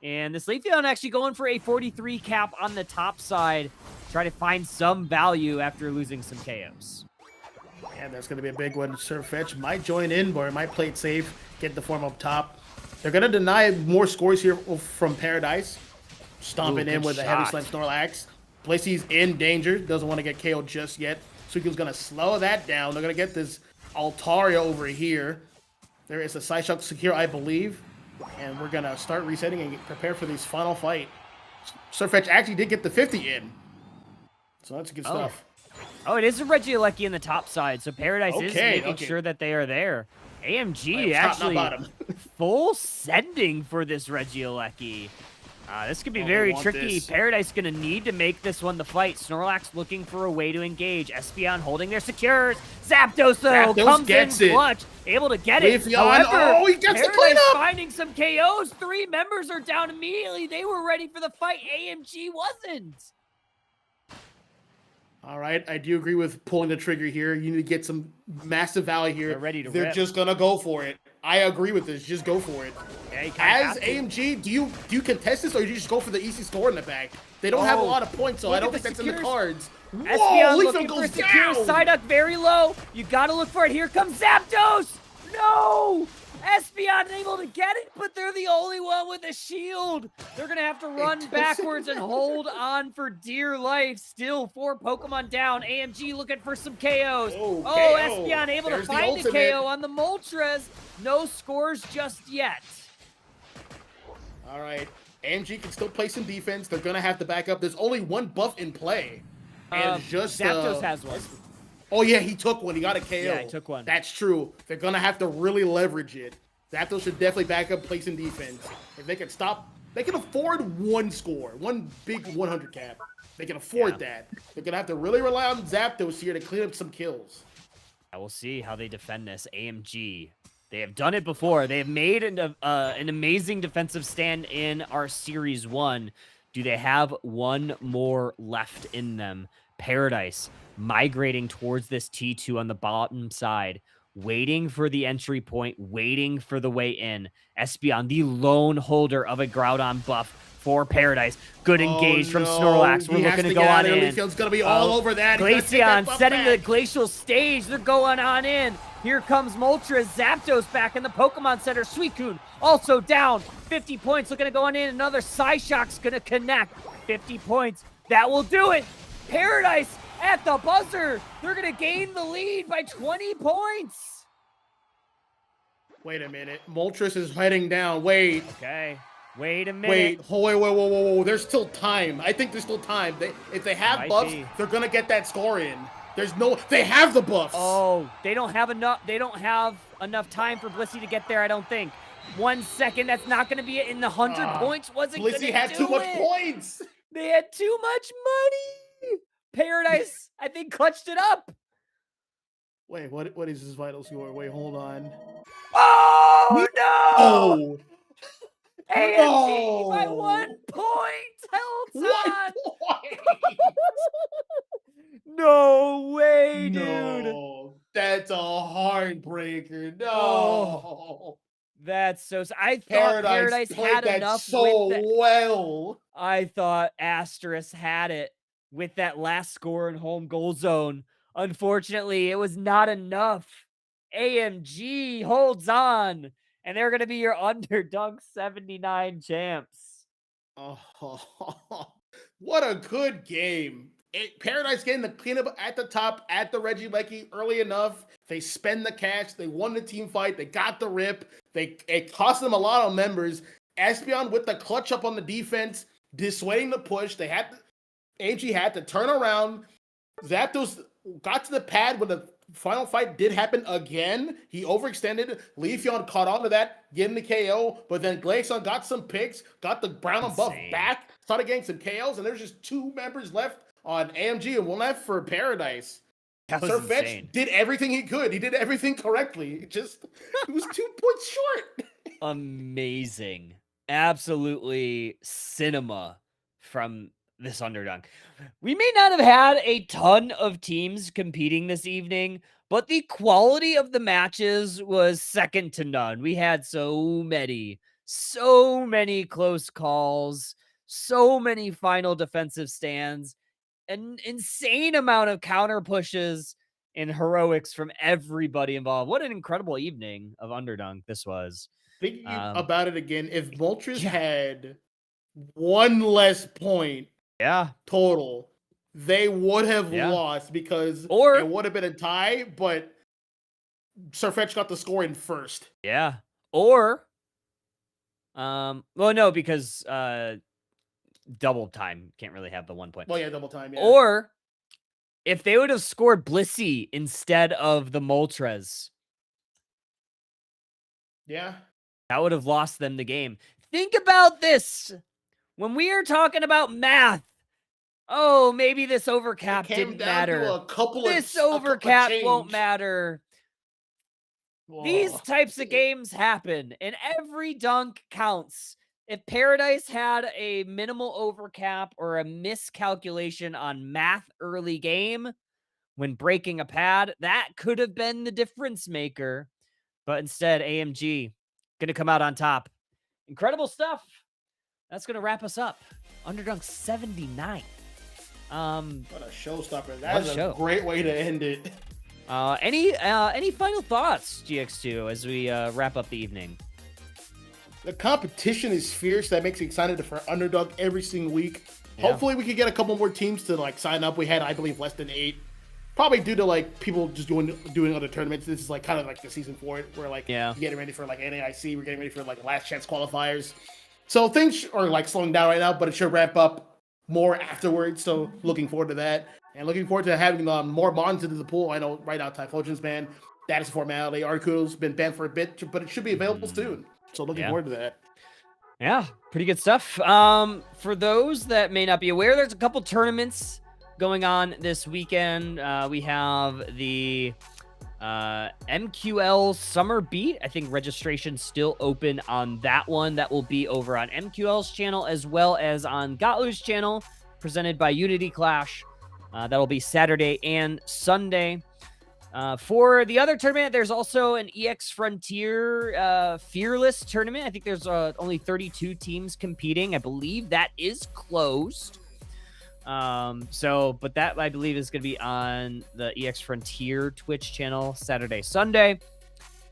And this Leafeon actually going for a 43 cap on the top side. Try to find some value after losing some KOs. And that's going to be a big one. Surfetch might join in, or might play it safe, get the form up top. They're going to deny more scores here from Paradise. Stomping in with a Heavy Slam Snorlax. Blissey's in danger. Doesn't want to get KO'd just yet. Suiku's going to slow that down. They're going to get this Altaria over here. There is a Psyshock secure, I believe. And we're going to start resetting and prepare for this final fight. Surfetch actually did get the 50 in. So that's good stuff. Oh, it is a Regieleki in the top side. So Paradise is making sure that they are there. AMG actually full sending for this Regieleki. This could be very tricky. Paradise going to need to make this one the fight. Snorlax looking for a way to engage. Espeon holding their secures. Zapdos, though, comes in clutch. Able to get it. However, he gets Paradise the cleanup. finding some KOs. 3 members are down immediately. They were ready for the fight. AMG wasn't. All right, I do agree with pulling the trigger here. You need to get some massive value here. They're ready to They're just going to go for it. I agree with this. Just go for it. Yeah, as AMG, do you contest this, or do you just go for the easy score in the back? They don't have a lot of points, so I don't think that's in the cards. Espeon looking for secure. Psyduck very low. You got to look for it. Here comes Zapdos. No! Espeon able to get it, but they're the only one with a shield. They're going to have to run backwards and hold on for dear life. Still 4 Pokemon down. AMG looking for some KOs. Espeon able to find a KO on the Moltres. No scores just yet. All right. AMG can still play some defense. They're going to have to back up. There's only one buff in play. And Zapdos has one. Oh, yeah, he took one. He got a KO. Yeah, he took one. That's true. They're going to have to really leverage it. Zapdos should definitely back up, play some defense. If they can stop, they can afford one score, one big 100 cap. They can afford that. They're going to have to really rely on Zapdos here to clean up some kills. We'll see how they defend this. AMG. They have done it before. They have made an amazing defensive stand in our Series 1. Do they have one more left in them? Paradise migrating towards this T2 on the bottom side, waiting for the entry point, waiting for the way in. Espeon, the lone holder of a Groudon buff for Paradise. Good engage from Snorlax. We're looking to go on in. Leafeon's going to be all over that. Glaceon setting the glacial stage. They're going on in. Here comes Moltres. Zapdos back in the Pokemon Center. Suicune also down. 50 points. Looking to go on in. Another Psyshock's going to connect. 50 points. That will do it. Paradise at the buzzer. They're going to gain the lead by 20 points. Wait a minute. Moltres is heading down. Wait. Okay. Wait a minute. Whoa. There's still time. I think there's still time. If they have buffs, they're going to get that score in. They have the buffs. Oh, they don't have enough. They don't have enough time for Blissey to get there, I don't think. 1 second, that's not going to be it. In the 100 points wasn't going to do it. Blissey had too much points. They had too much money. Paradise, I think, clutched it up. Wait, what is his vital score? Wait, hold on. Oh, no! Oh! AMG by 1 point. Held on. 1 point. No way, dude. No, that's a heartbreaker. No. Oh, that's so. I thought Paradise had enough so well. I thought Asterisk had it with that last score in home goal zone. Unfortunately, it was not enough. AMG holds on, and they're going to be your Underdunk 79 champs. Oh, what a good game. Paradise getting the cleanup at the top, at the Regieleki early enough. They spend the cash. They won the team fight. They got the rip. It cost them a lot of members. Espeon with the clutch up on the defense, dissuading the push. AG had to turn around. Zapdos got to the pad when the final fight did happen again. He overextended. Leafeon caught on to that, getting the KO. But then Glaceon got some picks, got the Brown and buff back, started getting some KOs, and there's just 2 members left on AMG and 1 left for Paradise. Surfetch did everything he could. He did everything correctly. It was 2 points short. Amazing. Absolutely cinema from this Underdunk. We may not have had a ton of teams competing this evening, but the quality of the matches was second to none. We had so many close calls, so many final defensive stands, an insane amount of counter pushes and heroics from everybody involved. What an incredible evening of Underdunk this was. Thinking about it again, if Moltres had one less point total, they would have lost because it would have been a tie, but Sirfetch'd got the score in first. Yeah. Or, well, no, because double time can't really have the 1 point. Well, yeah, double time, yeah. Or if they would have scored Blissey instead of the Moltres. Yeah. That would have lost them the game. Think about this. When we are talking about math, oh, maybe this overcap didn't matter. This overcap won't matter. Whoa. These types of games happen, and every dunk counts. If Paradise had a minimal overcap or a miscalculation on math early game when breaking a pad, that could have been the difference maker. But instead, AMG going to come out on top. Incredible stuff. That's going to wrap us up. Underdunk 79. What a showstopper. That is a great way to end it. Any final thoughts, GX2, as we wrap up the evening? The competition is fierce. That makes me excited for Underdog every single week. Yeah. Hopefully we can get a couple more teams to like sign up. We had, I believe, less than 8. Probably due to like people just doing other tournaments. This is like kind of like the season for it. We're like getting ready for like NAIC. We're getting ready for like last chance qualifiers. So things are like slowing down right now, but it should ramp up more afterwards. So looking forward to that. And looking forward to having more bonds into the pool. I know right now Typhlosion's banned. That is a formality. Arcudo's been banned for a bit, but it should be available soon. So looking forward to that. Yeah, pretty good stuff. For those that may not be aware, there's a couple tournaments going on this weekend. We have the MQL Summer Beat. I think registration's still open on that one. That will be over on MQL's channel as well as on Gotlu's channel, presented by Unity Clash. That'll be Saturday and Sunday. For the other tournament, there's also an EX Frontier Fearless tournament. I think there's only 32 teams competing. I believe that is closed. But that I believe is going to be on the EX Frontier Twitch channel Saturday, Sunday.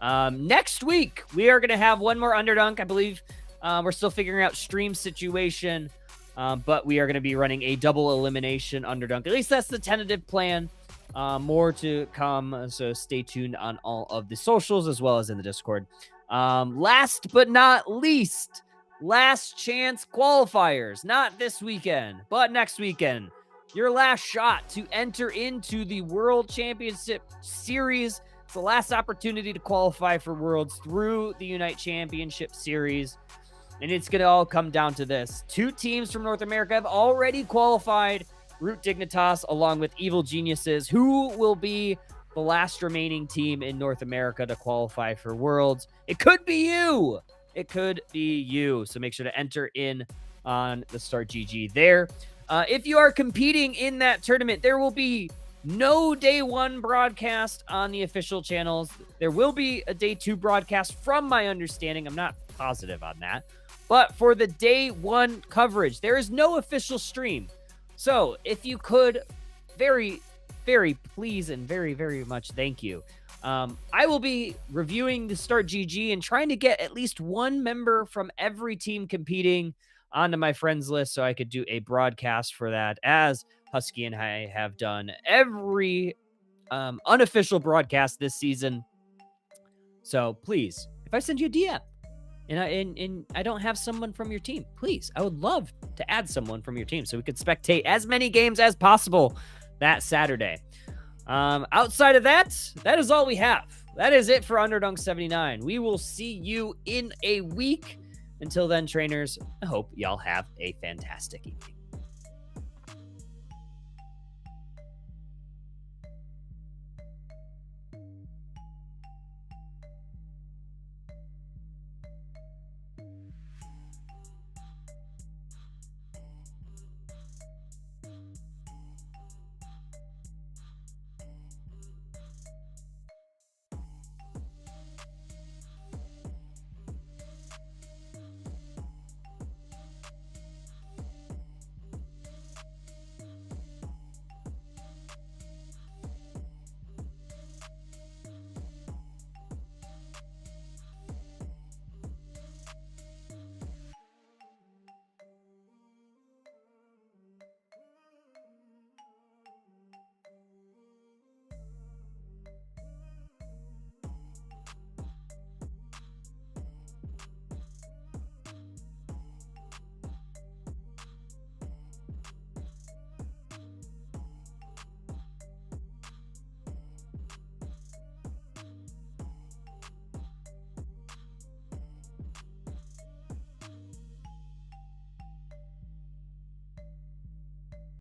Next week, we are going to have one more Underdunk. I believe we're still figuring out stream situation, but we are going to be running a double elimination Underdunk. At least that's the tentative plan. More to come, so stay tuned on all of the socials as well as in the Discord. Last but not least, last chance qualifiers. Not this weekend, but next weekend. Your last shot to enter into the World Championship Series. It's the last opportunity to qualify for Worlds through the Unite Championship Series. And it's going to all come down to this. 2 teams from North America have already qualified. Root Dignitas, along with Evil Geniuses, who will be the last remaining team in North America to qualify for Worlds. It could be you. It could be you. So make sure to enter in on the Start GG there. If you are competing in that tournament, there will be no day 1 broadcast on the official channels. There will be a day 2 broadcast from my understanding. I'm not positive on that. But for the day 1 coverage, there is no official stream. So if you could, very, very please and very, very much thank you. I will be reviewing the Start GG and trying to get at least one member from every team competing onto my friends list so I could do a broadcast for that, as Husky and I have done every unofficial broadcast this season. So please, if I send you a DM, and I don't have someone from your team, please, I would love to add someone from your team so we could spectate as many games as possible that Saturday. Outside of that, that is all we have. That is it for Underdunk 79. We will see you in a week. Until then, trainers, I hope y'all have a fantastic evening.